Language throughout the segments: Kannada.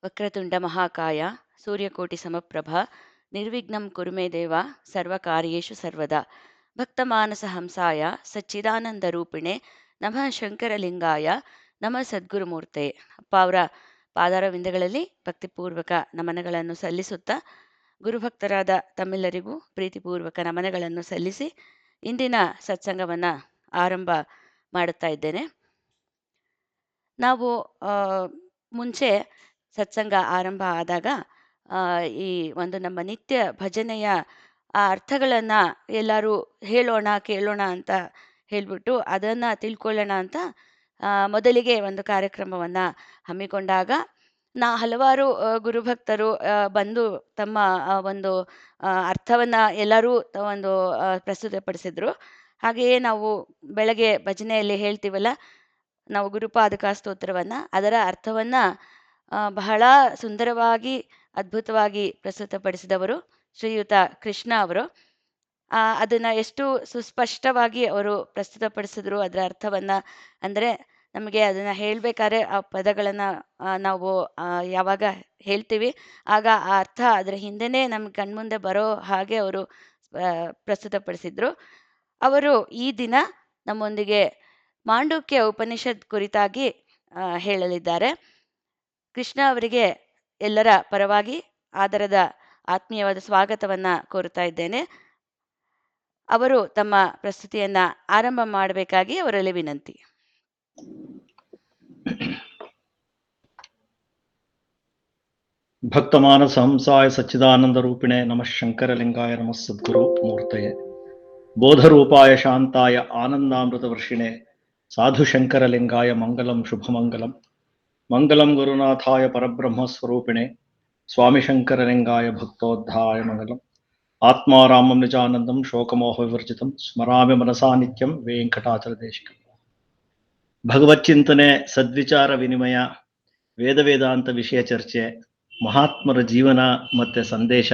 ವಕ್ರತುಂಡ ಮಹಾಕಾಯ ಸೂರ್ಯಕೋಟಿ ಸಮಪ್ರಭ ನಿರ್ವಿಘ್ನಂ ಕುರು ಮೇ ದೇವ ಸರ್ವಕಾರ್ಯೇಷು ಸರ್ವದಾ ಭಕ್ತಮಾನಸ ಹಂಸಾಯ ಸಚ್ಚಿದಾನಂದರೂಪಿಣೆ ನಮಃ ಶಂಕರಲಿಂಗಾಯ ನಮಃ ಸದ್ಗುರುಮೂರ್ತೆ. ಅಪ್ಪ ಅವರ ಪಾದಾರವಿಂದಗಳಲ್ಲಿ ಭಕ್ತಿಪೂರ್ವಕ ನಮನಗಳನ್ನು ಸಲ್ಲಿಸುತ್ತಾ ಗುರುಭಕ್ತರಾದ ತಮ್ಮೆಲ್ಲರಿಗೂ ಪ್ರೀತಿಪೂರ್ವಕ ನಮನಗಳನ್ನು ಸಲ್ಲಿಸಿ ಇಂದಿನ ಸತ್ಸಂಗವನ್ನು ಆರಂಭ ಮಾಡುತ್ತಾ ಇದ್ದೇನೆ. ನಾವು ಮುಂಚೆ ಸತ್ಸಂಗ ಆರಂಭ ಆದಾಗ ಈ ಒಂದು ನಮ್ಮ ನಿತ್ಯ ಭಜನೆಯ ಆ ಅರ್ಥಗಳನ್ನು ಎಲ್ಲರೂ ಹೇಳೋಣ ಕೇಳೋಣ ಅಂತ ಹೇಳಿಬಿಟ್ಟು ಅದನ್ನು ತಿಳ್ಕೊಳ್ಳೋಣ ಅಂತ ಮೊದಲಿಗೆ ಒಂದು ಕಾರ್ಯಕ್ರಮವನ್ನು ಹಮ್ಮಿಕೊಂಡಾಗ ಹಲವಾರು ಗುರುಭಕ್ತರು ಬಂದು ತಮ್ಮ ಒಂದು ಅರ್ಥವನ್ನು ಎಲ್ಲರೂ ಒಂದು ಪ್ರಸ್ತುತಪಡಿಸಿದ್ರು. ಹಾಗೆಯೇ ನಾವು ಬೆಳಗ್ಗೆ ಭಜನೆಯಲ್ಲಿ ಹೇಳ್ತೀವಲ್ಲ, ನಾವು ಗುರುಪಾದಕ ಸ್ತೋತ್ರವನ್ನು, ಅದರ ಅರ್ಥವನ್ನು ಬಹಳ ಸುಂದರವಾಗಿ ಅದ್ಭುತವಾಗಿ ಪ್ರಸ್ತುತಪಡಿಸಿದವರು ಶ್ರೀಯುತ ಕೃಷ್ಣ ಅವರು. ಅದನ್ನು ಎಷ್ಟು ಸುಸ್ಪಷ್ಟವಾಗಿ ಅವರು ಪ್ರಸ್ತುತಪಡಿಸಿದ್ರು ಅದರ ಅರ್ಥವನ್ನು. ಅಂದರೆ ನಮಗೆ ಅದನ್ನು ಹೇಳಬೇಕಾದ್ರೆ ಆ ಪದಗಳನ್ನು ನಾವು ಯಾವಾಗ ಹೇಳ್ತೀವಿ ಆಗ ಆ ಅರ್ಥ ಅದರ ಹಿಂದೆನೇ ನಮ್ಗೆ ಕಣ್ಮುಂದೆ ಬರೋ ಹಾಗೆ ಅವರು ಪ್ರಸ್ತುತಪಡಿಸಿದ್ರು. ಅವರು ಈ ದಿನ ನಮ್ಮೊಂದಿಗೆ ಮಾಂಡುಕ್ಯ ಉಪನಿಷತ್ ಕುರಿತಾಗಿ ಹೇಳಲಿದ್ದಾರೆ. ಕೃಷ್ಣ ಅವರಿಗೆ ಎಲ್ಲರ ಪರವಾಗಿ ಆದರದ ಆತ್ಮೀಯವಾದ ಸ್ವಾಗತವನ್ನು ಕೋರುತ್ತಾ ಇದ್ದೇನೆ. ಅವರು ತಮ್ಮ ಪ್ರಸ್ತುತಿಯನ್ನ ಆರಂಭ ಮಾಡಬೇಕಾಗಿ ಅವರಲ್ಲಿ ವಿನಂತಿ. ಭಕ್ತಮಾನಸ ಹಂಸಾಯ ಸಚ್ಚಿದಾನಂದ ರೂಪಿಣೆ ನಮಃ ಶಂಕರಲಿಂಗಾಯ ನಮಃ ಸದ್ಗುರು ಮೂರ್ತಯೇ. ಬೋಧರೂಪಾಯ ಶಾಂತಾಯ ಆನಂದಾಮೃತ ವರ್ಷಿಣೆ ಸಾಧು ಶಂಕರಲಿಂಗಾಯ ಮಂಗಲಂ ಶುಭಮಂಗಲಂ. ಮಂಗಲಂ ಗುರುನಾಥಾಯ ಪರಬ್ರಹ್ಮ ಸ್ವರೂಪಿಣೆ ಸ್ವಾಮಿ ಶಂಕರಲಿಂಗಾಯ ಭಕ್ತೋದ್ಧಾಯ ಮಂಗಲಂ. ಆತ್ಮಾರಾಮಂ ನಿಜಾನಂದಂ ಶೋಕಮೋಹ ವಿವರ್ಜಿತಂ ಸ್ಮರಾಮಿ ಮನಸಾ ನಿತ್ಯಂ ವೆಂಕಟಾಚಲ ದೇಶಿಕಂ. ಭಗವಚ್ಚಿಂತನೆ, ಸದ್ವಿಚಾರ ವಿನಿಮಯ, ವೇದಾಂತ ವಿಷಯ ಚರ್ಚೆ, ಮಹಾತ್ಮರ ಜೀವನ ಮತ್ತೆ ಸಂದೇಶ,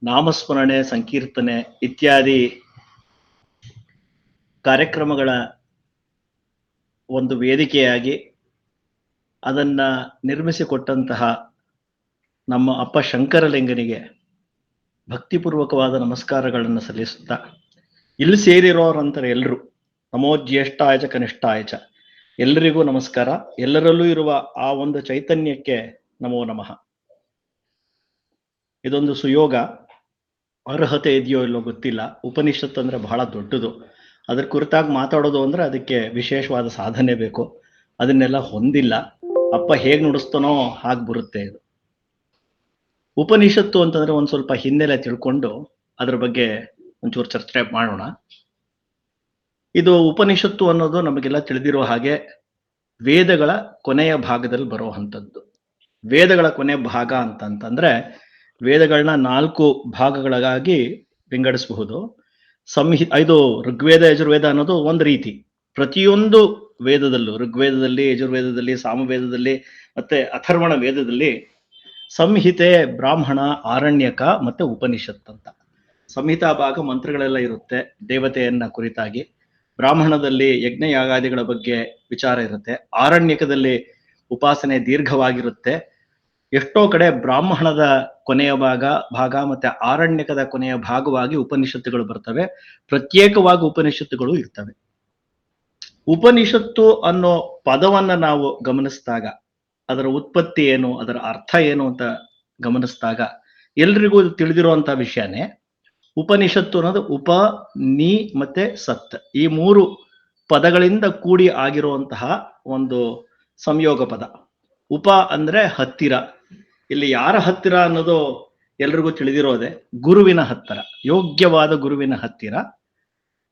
ನಾಮಸ್ಮರಣೆ, ಸಂಕೀರ್ತನೆ ಇತ್ಯಾದಿ ಕಾರ್ಯಕ್ರಮಗಳ ಒಂದು ವೇದಿಕೆಯಾಗಿ ಅದನ್ನ ನಿರ್ಮಿಸಿಕೊಟ್ಟಂತಹ ನಮ್ಮ ಅಪ್ಪ ಶಂಕರಲಿಂಗನಿಗೆ ಭಕ್ತಿಪೂರ್ವಕವಾದ ನಮಸ್ಕಾರಗಳನ್ನು ಸಲ್ಲಿಸುತ್ತಾ, ಇಲ್ಲಿ ಸೇರಿರೋರಂತಾರೆ ಎಲ್ಲರೂ ನಮೋ ಜ್ಯೇಷ್ಠಾಯ ಚ ಕನಿಷ್ಠಾಯ ಚ, ಎಲ್ಲರಿಗೂ ನಮಸ್ಕಾರ. ಎಲ್ಲರಲ್ಲೂ ಇರುವ ಆ ಒಂದು ಚೈತನ್ಯಕ್ಕೆ ನಮೋ ನಮಃ. ಇದೊಂದು ಸುಯೋಗ. ಅರ್ಹತೆ ಇದೆಯೋ ಇಲ್ಲೋ ಗೊತ್ತಿಲ್ಲ. ಉಪನಿಷತ್ತು ಅಂದ್ರೆ ಬಹಳ ದೊಡ್ಡದು. ಅದ್ರ ಕುರಿತಾಗಿ ಮಾತಾಡೋದು ಅಂದ್ರೆ ಅದಕ್ಕೆ ವಿಶೇಷವಾದ ಸಾಧನೆ ಬೇಕು. ಅದನ್ನೆಲ್ಲ ಹೊಂದಿಲ್ಲ. ಅಪ್ಪ ಹೇಗ್ ನುಡಿಸ್ತಾನೋ ಹಾಗೆ ಬರುತ್ತೆ ಇದು. ಉಪನಿಷತ್ತು ಅಂತಂದ್ರೆ ಒಂದ್ ಸ್ವಲ್ಪ ಹಿನ್ನೆಲೆ ತಿಳ್ಕೊಂಡು ಅದ್ರ ಬಗ್ಗೆ ಒಂಚೂರು ಚರ್ಚೆ ಮಾಡೋಣ. ಇದು ಉಪನಿಷತ್ತು ಅನ್ನೋದು ನಮಗೆಲ್ಲ ತಿಳಿದಿರೋ ಹಾಗೆ ವೇದಗಳ ಕೊನೆಯ ಭಾಗದಲ್ಲಿ ಬರುವಂಥದ್ದು. ವೇದಗಳ ಕೊನೆಯ ಭಾಗ ಅಂತಂದ್ರೆ ವೇದಗಳನ್ನ 4 ಭಾಗಗಳಾಗಿ ವಿಂಗಡಿಸಬಹುದು. ಇದು ಋಗ್ವೇದ ಯಜುರ್ವೇದ ಅನ್ನೋದು ಒಂದು ರೀತಿ. ಪ್ರತಿಯೊಂದು ವೇದದಲ್ಲೂ, ಋಗ್ವೇದದಲ್ಲಿ, ಯಜುರ್ವೇದದಲ್ಲಿ, ಸಾಮವೇದದಲ್ಲಿ ಮತ್ತೆ ಅಥರ್ವಣ ವೇದದಲ್ಲಿ ಸಂಹಿತೆ, ಬ್ರಾಹ್ಮಣ, ಆರಣ್ಯಕ ಮತ್ತೆ ಉಪನಿಷತ್ ಅಂತ ಸಂಹಿತಾ ಭಾಗ ಮಂತ್ರಗಳೆಲ್ಲ ಇರುತ್ತೆ ದೇವತೆಯನ್ನ ಕುರಿತಾಗಿ. ಬ್ರಾಹ್ಮಣದಲ್ಲಿ ಯಜ್ಞ ಯಾಗಾದಿಗಳ ಬಗ್ಗೆ ವಿಚಾರ ಇರುತ್ತೆ. ಆರಣ್ಯಕದಲ್ಲಿ ಉಪಾಸನೆ ದೀರ್ಘವಾಗಿರುತ್ತೆ. ಎಷ್ಟೋ ಕಡೆ ಬ್ರಾಹ್ಮಣದ ಕೊನೆಯ ಭಾಗ ಮತ್ತೆ ಆರಣ್ಯಕದ ಕೊನೆಯ ಭಾಗವಾಗಿ ಉಪನಿಷತ್ತುಗಳು ಬರ್ತವೆ. ಪ್ರತ್ಯೇಕವಾಗಿ ಉಪನಿಷತ್ತುಗಳು ಇರ್ತವೆ. ಉಪನಿಷತ್ತು ಅನ್ನೋ ಪದವನ್ನ ನಾವು ಗಮನಿಸಿದಾಗ, ಅದರ ಉತ್ಪತ್ತಿ ಏನು, ಅದರ ಅರ್ಥ ಏನು ಅಂತ ಗಮನಿಸಿದಾಗ ಎಲ್ರಿಗೂ ತಿಳಿದಿರುವಂತಹ ವಿಷಯನೇ. ಉಪನಿಷತ್ತು ಅನ್ನೋದು ಉಪ, ನಿ ಮತ್ತೆ ಸತ್, ಈ 3 ಪದಗಳಿಂದ ಕೂಡಿ ಆಗಿರುವಂತಹ ಒಂದು ಸಂಯೋಗ ಪದ. ಉಪ ಅಂದ್ರೆ ಹತ್ತಿರ. ಇಲ್ಲಿ ಯಾರ ಹತ್ತಿರ ಅನ್ನೋದು ಎಲ್ರಿಗೂ ತಿಳಿದಿರೋದೆ, ಗುರುವಿನ ಹತ್ತಿರ, ಯೋಗ್ಯವಾದ ಗುರುವಿನ ಹತ್ತಿರ.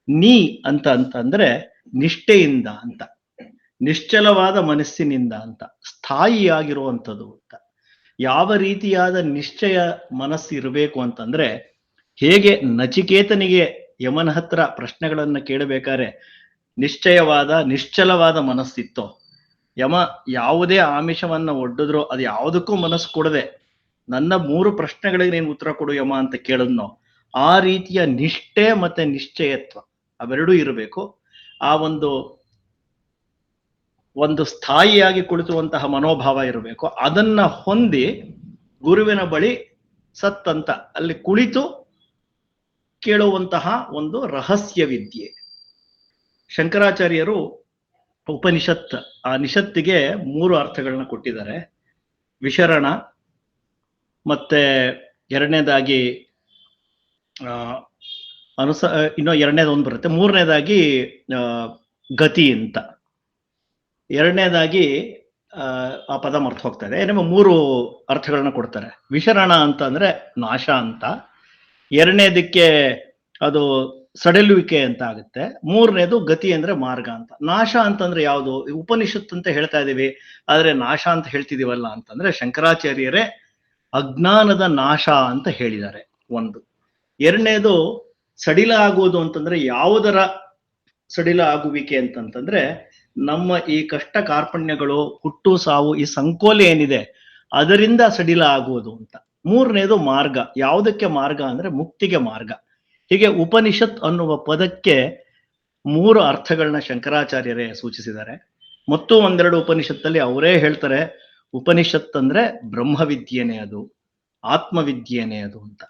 ನೀ ಅಂತಂದ್ರೆ ನಿಷ್ಠೆಯಿಂದ ಅಂತ, ನಿಶ್ಚಲವಾದ ಮನಸ್ಸಿನಿಂದ ಅಂತ, ಸ್ಥಾಯಿಯಾಗಿರುವಂಥದ್ದು ಅಂತ. ಯಾವ ರೀತಿಯಾದ ನಿಶ್ಚಯ ಮನಸ್ಸು ಇರಬೇಕು ಅಂತಂದ್ರೆ, ಹೇಗೆ ನಚಿಕೇತನಿಗೆ ಯಮನ ಹತ್ರ ಪ್ರಶ್ನೆಗಳನ್ನ ಕೇಳಬೇಕಾದ್ರೆ ನಿಶ್ಚಯವಾದ ನಿಶ್ಚಲವಾದ ಮನಸ್ಸಿತ್ತೋ, ಯಮ ಯಾವುದೇ ಆಮಿಷವನ್ನ ಒಡ್ಡಿದ್ರು ಅದು ಯಾವುದಕ್ಕೂ ಮನಸ್ಸು ಕೊಡದೆ ನನ್ನ 3 ಪ್ರಶ್ನೆಗಳಿಗೆ ನೀನು ಉತ್ತರ ಕೊಡು ಯಮ ಅಂತ ಕೇಳಿದ್ನೋ, ಆ ರೀತಿಯ ನಿಷ್ಠೆ ಮತ್ತೆ ನಿಶ್ಚಯತ್ವ ಅವೆರಡೂ ಇರಬೇಕು. ಆ ಒಂದು ಒಂದು ಸ್ಥಾಯಿಯಾಗಿ ಕುಳಿತುವಂತಹ ಮನೋಭಾವ ಇರಬೇಕು. ಅದನ್ನ ಹೊಂದಿ ಗುರುವಿನ ಬಳಿ ಸತ್ ಅಂತ ಅಲ್ಲಿ ಕುಳಿತು ಕೇಳುವಂತಹ ಒಂದು ರಹಸ್ಯ ವಿದ್ಯೆ. ಶಂಕರಾಚಾರ್ಯರು ಉಪನಿಷತ್, ಆ ನಿಷತ್ತಿಗೆ 3 ಅರ್ಥಗಳನ್ನ ಕೊಟ್ಟಿದ್ದಾರೆ. ವಿಶರಣ, ಮತ್ತೆ ಎರಡನೇದಾಗಿ ಇನ್ನೂ ಎರಡನೇದೊಂದು ಬರುತ್ತೆ, ಮೂರನೇದಾಗಿ ಗತಿ ಅಂತ, ಎರಡನೇದಾಗಿ ಆ ಪದ ಮರ್ತು ಹೋಗ್ತಾ ಇದೆ. ನಿಮ್ಮ 3 ಅರ್ಥಗಳನ್ನ ಕೊಡ್ತಾರೆ. ವಿಶರಣ ಅಂತ ಅಂದ್ರೆ ನಾಶ ಅಂತ, ಎರಡನೇದಕ್ಕೆ ಅದು ಸಡಿಲುವಿಕೆ ಅಂತ ಆಗುತ್ತೆ, ಮೂರನೇದು ಗತಿ ಅಂದ್ರೆ ಮಾರ್ಗ ಅಂತ. ನಾಶ ಅಂತಂದ್ರೆ ಯಾವುದು? ಉಪನಿಷತ್ ಅಂತ ಹೇಳ್ತಾ ಇದೀವಿ, ಆದ್ರೆ ನಾಶ ಅಂತ ಹೇಳ್ತಿದೀವಲ್ಲ ಅಂತಂದ್ರೆ ಶಂಕರಾಚಾರ್ಯರೇ ಅಜ್ಞಾನದ ನಾಶ ಅಂತ ಹೇಳಿದ್ದಾರೆ ಒಂದು. ಎರಡನೇದು ಸಡಿಲ ಆಗುವುದು ಅಂತಂದ್ರೆ ಯಾವುದರ ಸಡಿಲ ಆಗುವಿಕೆ ಅಂತಂತಂದ್ರೆ ನಮ್ಮ ಈ ಕಷ್ಟ ಕಾರ್ಪಣ್ಯಗಳು, ಹುಟ್ಟು ಸಾವು, ಈ ಸಂಕೋಲೆ ಏನಿದೆ ಅದರಿಂದ ಸಡಿಲ ಆಗುವುದು ಅಂತ. ಮೂರನೇದು ಮಾರ್ಗ. ಯಾವುದಕ್ಕೆ ಮಾರ್ಗ ಅಂದ್ರೆ ಮುಕ್ತಿಗೆ ಮಾರ್ಗ. ಹೀಗೆ ಉಪನಿಷತ್ ಅನ್ನುವ ಪದಕ್ಕೆ 3 ಅರ್ಥಗಳನ್ನ ಶಂಕರಾಚಾರ್ಯರೇ ಸೂಚಿಸಿದ್ದಾರೆ. ಮತ್ತು ಒಂದೆರಡು ಉಪನಿಷತ್ತಲ್ಲಿ ಅವರೇ ಹೇಳ್ತಾರೆ, ಉಪನಿಷತ್ ಅಂದ್ರೆ ಬ್ರಹ್ಮವಿದ್ಯೆನೇ ಅದು, ಆತ್ಮವಿದ್ಯೆನೇ ಅದು ಅಂತ.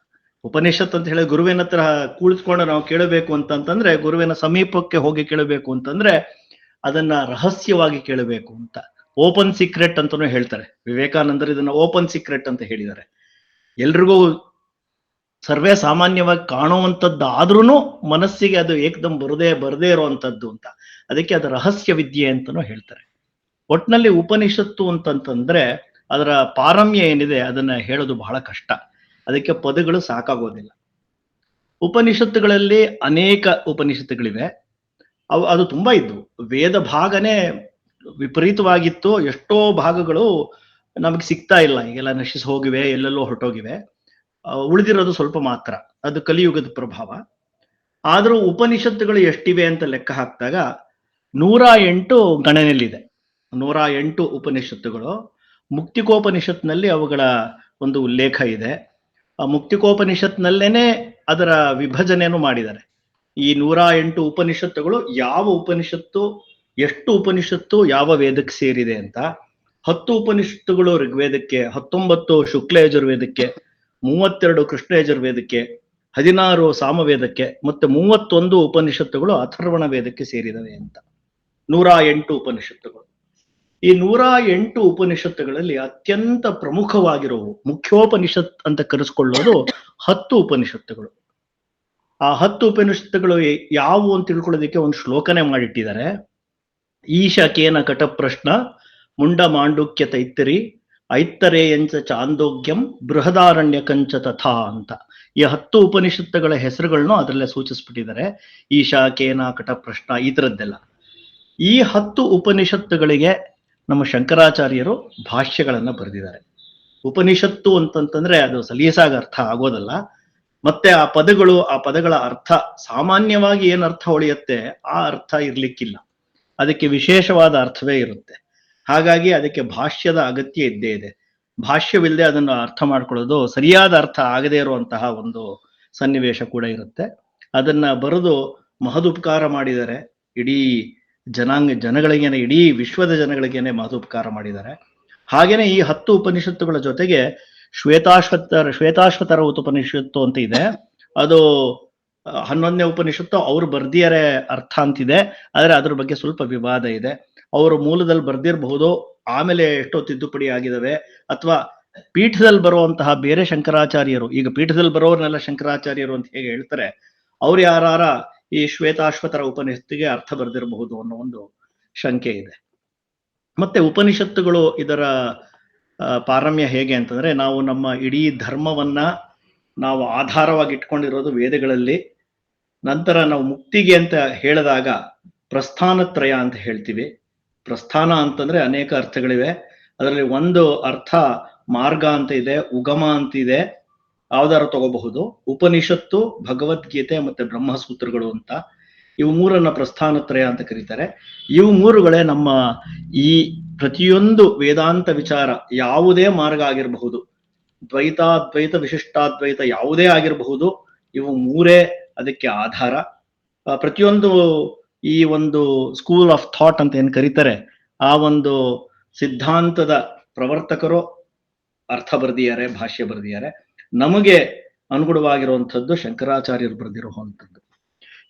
ಉಪನಿಷತ್ ಅಂತ ಹೇಳಿ ಗುರುವಿನ ಹತ್ರ ಕುಳಿತುಕೊಂಡು ನಾವು ಕೇಳಬೇಕು ಅಂತಂತಂದ್ರೆ, ಗುರುವಿನ ಸಮೀಪಕ್ಕೆ ಹೋಗಿ ಕೇಳಬೇಕು ಅಂತಂದ್ರೆ ಅದನ್ನ ರಹಸ್ಯವಾಗಿ ಕೇಳಬೇಕು ಅಂತ. ಓಪನ್ ಸೀಕ್ರೆಟ್ ಅಂತಾನೂ ಹೇಳ್ತಾರೆ. ವಿವೇಕಾನಂದರು ಇದನ್ನ ಓಪನ್ ಸೀಕ್ರೆಟ್ ಅಂತ ಹೇಳಿದ್ದಾರೆ. ಎಲ್ರಿಗೂ ಸರ್ವೇ ಸಾಮಾನ್ಯವಾಗಿ ಕಾಣುವಂಥದ್ದು ಆದ್ರೂ ಮನಸ್ಸಿಗೆ ಅದು ಏಕದಮ್ ಬರದೇ ಇರುವಂತದ್ದು ಅಂತ. ಅದಕ್ಕೆ ಅದು ರಹಸ್ಯ ವಿದ್ಯೆ ಅಂತಾನೂ ಹೇಳ್ತಾರೆ. ಒಟ್ನಲ್ಲಿ ಉಪನಿಷತ್ತು ಅಂತಂತಂದ್ರೆ ಅದರ ಪಾರಮ್ಯ ಏನಿದೆ ಅದನ್ನ ಹೇಳೋದು ಬಹಳ ಕಷ್ಟ. ಅದಕ್ಕೆ ಪದಗಳು ಸಾಕಾಗೋದಿಲ್ಲ. ಉಪನಿಷತ್ತುಗಳಲ್ಲಿ ಅನೇಕ ಉಪನಿಷತ್ತುಗಳಿವೆ. ಅದು ತುಂಬಾ ಇದ್ವು. ವೇದ ಭಾಗನೇ ವಿಪರೀತವಾಗಿತ್ತು. ಎಷ್ಟೋ ಭಾಗಗಳು ನಮಗೆ ಸಿಗ್ತಾ ಇಲ್ಲ, ಈಗೆಲ್ಲ ನಶಿಸಿ ಹೋಗಿವೆ, ಎಲ್ಲೆಲ್ಲೋ ಹೊರಟೋಗಿವೆ. ಉಳಿದಿರೋದು ಸ್ವಲ್ಪ ಮಾತ್ರ. ಅದು ಕಲಿಯುಗದ ಪ್ರಭಾವ. ಆದ್ರೂ ಉಪನಿಷತ್ತುಗಳು ಎಷ್ಟಿವೆ ಅಂತ ಲೆಕ್ಕ ಹಾಕಿದಾಗ 108 ಗಣನೆಯಲ್ಲಿದೆ. 108 ಉಪನಿಷತ್ತುಗಳು. ಮುಕ್ತಿಕೋಪನಿಷತ್ನಲ್ಲಿ ಅವುಗಳ ಒಂದು ಉಲ್ಲೇಖ ಇದೆ. ಆ ಮುಕ್ತಿಕೋಪನಿಷತ್ನಲ್ಲೇನೆ ಅದರ ವಿಭಜನೆಯನ್ನು ಮಾಡಿದ್ದಾರೆ. ಈ 108 ಉಪನಿಷತ್ತುಗಳು ಯಾವ ಉಪನಿಷತ್ತು, ಎಷ್ಟು ಉಪನಿಷತ್ತು ಯಾವ ವೇದಕ್ಕೆ ಸೇರಿದೆ ಅಂತ. 10 ಉಪನಿಷತ್ತುಗಳು ಋಗ್ವೇದಕ್ಕೆ, 19 ಶುಕ್ಲ ಯಜುರ್ವೇದಕ್ಕೆ, 32 ಕೃಷ್ಣ ಯಜುರ್ವೇದಕ್ಕೆ, 16 ಸಾಮವೇದಕ್ಕೆ, ಮತ್ತೆ 31 ಉಪನಿಷತ್ತುಗಳು ಅಥರ್ವಣ ವೇದಕ್ಕೆ ಸೇರಿದವೆ ಅಂತ. 108 ಉಪನಿಷತ್ತುಗಳು. ಈ 108 ಉಪನಿಷತ್ತುಗಳಲ್ಲಿ ಅತ್ಯಂತ ಪ್ರಮುಖವಾಗಿರುವು, ಮುಖ್ಯೋಪನಿಷತ್ ಅಂತ ಕರೆಸ್ಕೊಳ್ಳೋದು 10 ಉಪನಿಷತ್ತುಗಳು. ಆ 10 ಉಪನಿಷತ್ತುಗಳು ಯಾವುವು ಅಂತ ತಿಳ್ಕೊಳ್ಳೋದಕ್ಕೆ ಒಂದು ಶ್ಲೋಕನೆ ಮಾಡಿಟ್ಟಿದ್ದಾರೆ. ಈಶಕೇನ ಕಟ ಪ್ರಶ್ನ ಮುಂಡ ಮಾಂಡುಕ್ಯ ತೈತ್ತರಿ ಐತ್ತರೇಯಂಚ ಚಾಂದೋಗ್ಯಂ ಬೃಹದಾರಣ್ಯ ಕಂಚ ತಥಾ ಅಂತ. ಈ 10 ಉಪನಿಷತ್ತುಗಳ ಹೆಸರುಗಳನ್ನು ಅದರಲ್ಲೇ ಸೂಚಿಸ್ಬಿಟ್ಟಿದ್ದಾರೆ. ಈಶಾಕೇನ ಕಟ ಪ್ರಶ್ನ ಈ ತರದ್ದೆಲ್ಲ. ಈ 10 ಉಪನಿಷತ್ತುಗಳಿಗೆ ನಮ್ಮ ಶಂಕರಾಚಾರ್ಯರು ಭಾಷ್ಯಗಳನ್ನ ಬರೆದಿದ್ದಾರೆ. ಉಪನಿಷತ್ತು ಅಂತಂತಂದ್ರೆ ಅದು ಸಲೀಸಾಗಿ ಅರ್ಥ ಆಗೋದಲ್ಲ. ಮತ್ತೆ ಆ ಪದಗಳು, ಆ ಪದಗಳ ಅರ್ಥ ಸಾಮಾನ್ಯವಾಗಿ ಏನ್ ಅರ್ಥ ಉಳಿಯುತ್ತೆ ಆ ಅರ್ಥ ಇರ್ಲಿಕ್ಕಿಲ್ಲ. ಅದಕ್ಕೆ ವಿಶೇಷವಾದ ಅರ್ಥವೇ ಇರುತ್ತೆ. ಹಾಗಾಗಿ ಅದಕ್ಕೆ ಭಾಷ್ಯದ ಅಗತ್ಯ ಇದ್ದೇ ಇದೆ. ಭಾಷ್ಯವಿಲ್ಲದೆ ಅದನ್ನು ಅರ್ಥ ಮಾಡ್ಕೊಳ್ಳೋದು, ಸರಿಯಾದ ಅರ್ಥ ಆಗದೇ ಇರುವಂತಹ ಒಂದು ಸನ್ನಿವೇಶ ಕೂಡ ಇರುತ್ತೆ. ಅದನ್ನ ಬರೆದು ಮಹದುಪಕಾರ ಮಾಡಿದ್ದಾರೆ. ಇಡೀ ಜನಗಳಿಗೇನೆ, ಇಡೀ ವಿಶ್ವದ ಜನಗಳಿಗೇನೆ ಮಹದುಪಕಾರ ಮಾಡಿದ್ದಾರೆ. ಹಾಗೇನೆ ಈ 10 ಉಪನಿಷತ್ತುಗಳ ಜೊತೆಗೆ ಶ್ವೇತಾಶ್ವತರ ಉಪನಿಷತ್ತು ಅಂತ ಇದೆ. ಅದು 11ನೇ ಉಪನಿಷತ್ತು. ಅವ್ರು ಬರ್ದಿಯರೆ ಅರ್ಥ ಅಂತಿದೆ, ಆದ್ರೆ ಅದ್ರ ಬಗ್ಗೆ ಸ್ವಲ್ಪ ವಿವಾದ ಇದೆ. ಅವರು ಮೂಲದಲ್ಲಿ ಬರ್ದಿರಬಹುದು, ಆಮೇಲೆ ಎಷ್ಟೋ ತಿದ್ದುಪಡಿ ಆಗಿದಾವೆ. ಅಥವಾ ಪೀಠದಲ್ಲಿ ಬರುವಂತಹ ಬೇರೆ ಶಂಕರಾಚಾರ್ಯರು, ಈಗ ಪೀಠದಲ್ಲಿ ಬರೋರ್ನೆಲ್ಲ ಶಂಕರಾಚಾರ್ಯರು ಅಂತ ಹೇಗೆ ಹೇಳ್ತಾರೆ, ಅವ್ರು ಯಾರ ಈ ಶ್ವೇತಾಶ್ವತರ ಉಪನಿಷತ್ತಿಗೆ ಅರ್ಥ ಬರ್ದಿರಬಹುದು ಅನ್ನೋ ಒಂದು ಶಂಕೆ ಇದೆ. ಮತ್ತೆ ಉಪನಿಷತ್ತುಗಳು ಇದರ ಪಾರಮ್ಯ ಹೇಗೆ ಅಂತಂದ್ರೆ, ನಾವು ನಮ್ಮ ಇಡೀ ಧರ್ಮವನ್ನ ನಾವು ಆಧಾರವಾಗಿ ಇಟ್ಕೊಂಡಿರೋದು ವೇದಗಳಲ್ಲಿ. ನಂತರ ನಾವು ಮುಕ್ತಿಗೆ ಅಂತ ಹೇಳಿದಾಗ ಪ್ರಸ್ಥಾನತ್ರಯ ಅಂತ ಹೇಳ್ತೀವಿ. ಪ್ರಸ್ಥಾನ ಅಂತಂದ್ರೆ ಅನೇಕ ಅರ್ಥಗಳಿವೆ. ಅದರಲ್ಲಿ ಒಂದು ಅರ್ಥ ಮಾರ್ಗ ಅಂತ ಇದೆ, ಉಗಮ ಅಂತ ಇದೆ, ಯಾವ್ದಾರು ತಗೋಬಹುದು. ಉಪನಿಷತ್ತು, ಭಗವದ್ಗೀತೆ ಮತ್ತೆ ಬ್ರಹ್ಮಸೂತ್ರಗಳು ಅಂತ ಇವು 3 ಪ್ರಸ್ಥಾನತ್ರಯ ಅಂತ ಕರೀತಾರೆ. ಇವು 3ಗಳೇ ನಮ್ಮ ಈ ಪ್ರತಿಯೊಂದು ವೇದಾಂತ ವಿಚಾರ, ಯಾವುದೇ ಮಾರ್ಗ ಆಗಿರಬಹುದು, ದ್ವೈತಾದ್ವೈತ ವಿಶಿಷ್ಟಾದ್ವೈತ ಯಾವುದೇ ಆಗಿರಬಹುದು, ಇವು 3 ಅದಕ್ಕೆ ಆಧಾರ. ಪ್ರತಿಯೊಂದು ಈ ಒಂದು ಸ್ಕೂಲ್ ಆಫ್ ಥಾಟ್ ಅಂತ ಏನ್ ಕರೀತಾರೆ, ಆ ಒಂದು ಸಿದ್ಧಾಂತದ ಪ್ರವರ್ತಕರು ಅರ್ಥ ಬರೆದಿದ್ದಾರೆ, ಭಾಷ್ಯ ಬರೆದಿದ್ದಾರೆ. ನಮಗೆ ಅನುಗುಣವಾಗಿರುವಂಥದ್ದು ಶಂಕರಾಚಾರ್ಯರು ಬರೆದಿರುವಂಥದ್ದು.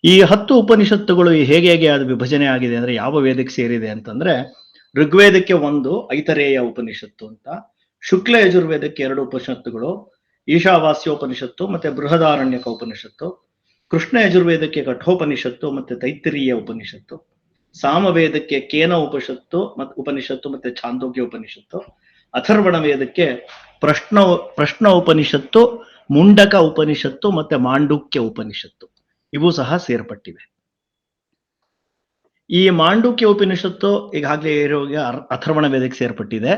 ಈ 10 ಉಪನಿಷತ್ತುಗಳು ಹೇಗೆ ಅದು ವಿಭಜನೆ ಆಗಿದೆ ಅಂದ್ರೆ ಯಾವ ವೇದಕ್ಕೆ ಸೇರಿದೆ ಅಂತಂದ್ರೆ, ಋಗ್ವೇದಕ್ಕೆ 1 ಐತರೇಯ ಉಪನಿಷತ್ತು ಅಂತ, ಶುಕ್ಲ ಯಜುರ್ವೇದಕ್ಕೆ 2 ಉಪನಿಷತ್ತುಗಳು, ಈಶಾವಾಸ್ಯೋಪನಿಷತ್ತು ಮತ್ತೆ ಬೃಹದಾರಣ್ಯಕ ಉಪನಿಷತ್ತು, ಕೃಷ್ಣ ಯಜುರ್ವೇದಕ್ಕೆ ಕಠೋಪನಿಷತ್ತು ಮತ್ತೆ ತೈತ್ತಿರೀಯ ಉಪನಿಷತ್ತು, ಸಾಮವೇದಕ್ಕೆ ಕೇನ ಉಪನಿಷತ್ತು ಮತ್ತೆ ಛಾಂದೋಗ್ಯ ಉಪನಿಷತ್ತು, ಅಥರ್ವಣ ವೇದಕ್ಕೆ ಪ್ರಶ್ನ ಉಪನಿಷತ್ತು, ಮುಂಡಕ ಉಪನಿಷತ್ತು ಮತ್ತೆ ಮಾಂಡುಕ್ಯ ಉಪನಿಷತ್ತು ಇವು ಸಹ ಸೇರ್ಪಟ್ಟಿವೆ. ಈ ಮಾಂಡುಕ್ಯ ಉಪನಿಷತ್ತು ಈಗಾಗಲೇ ಅಥರ್ವಣ ವೇದಕ್ಕೆ ಸೇರ್ಪಟ್ಟಿದೆ.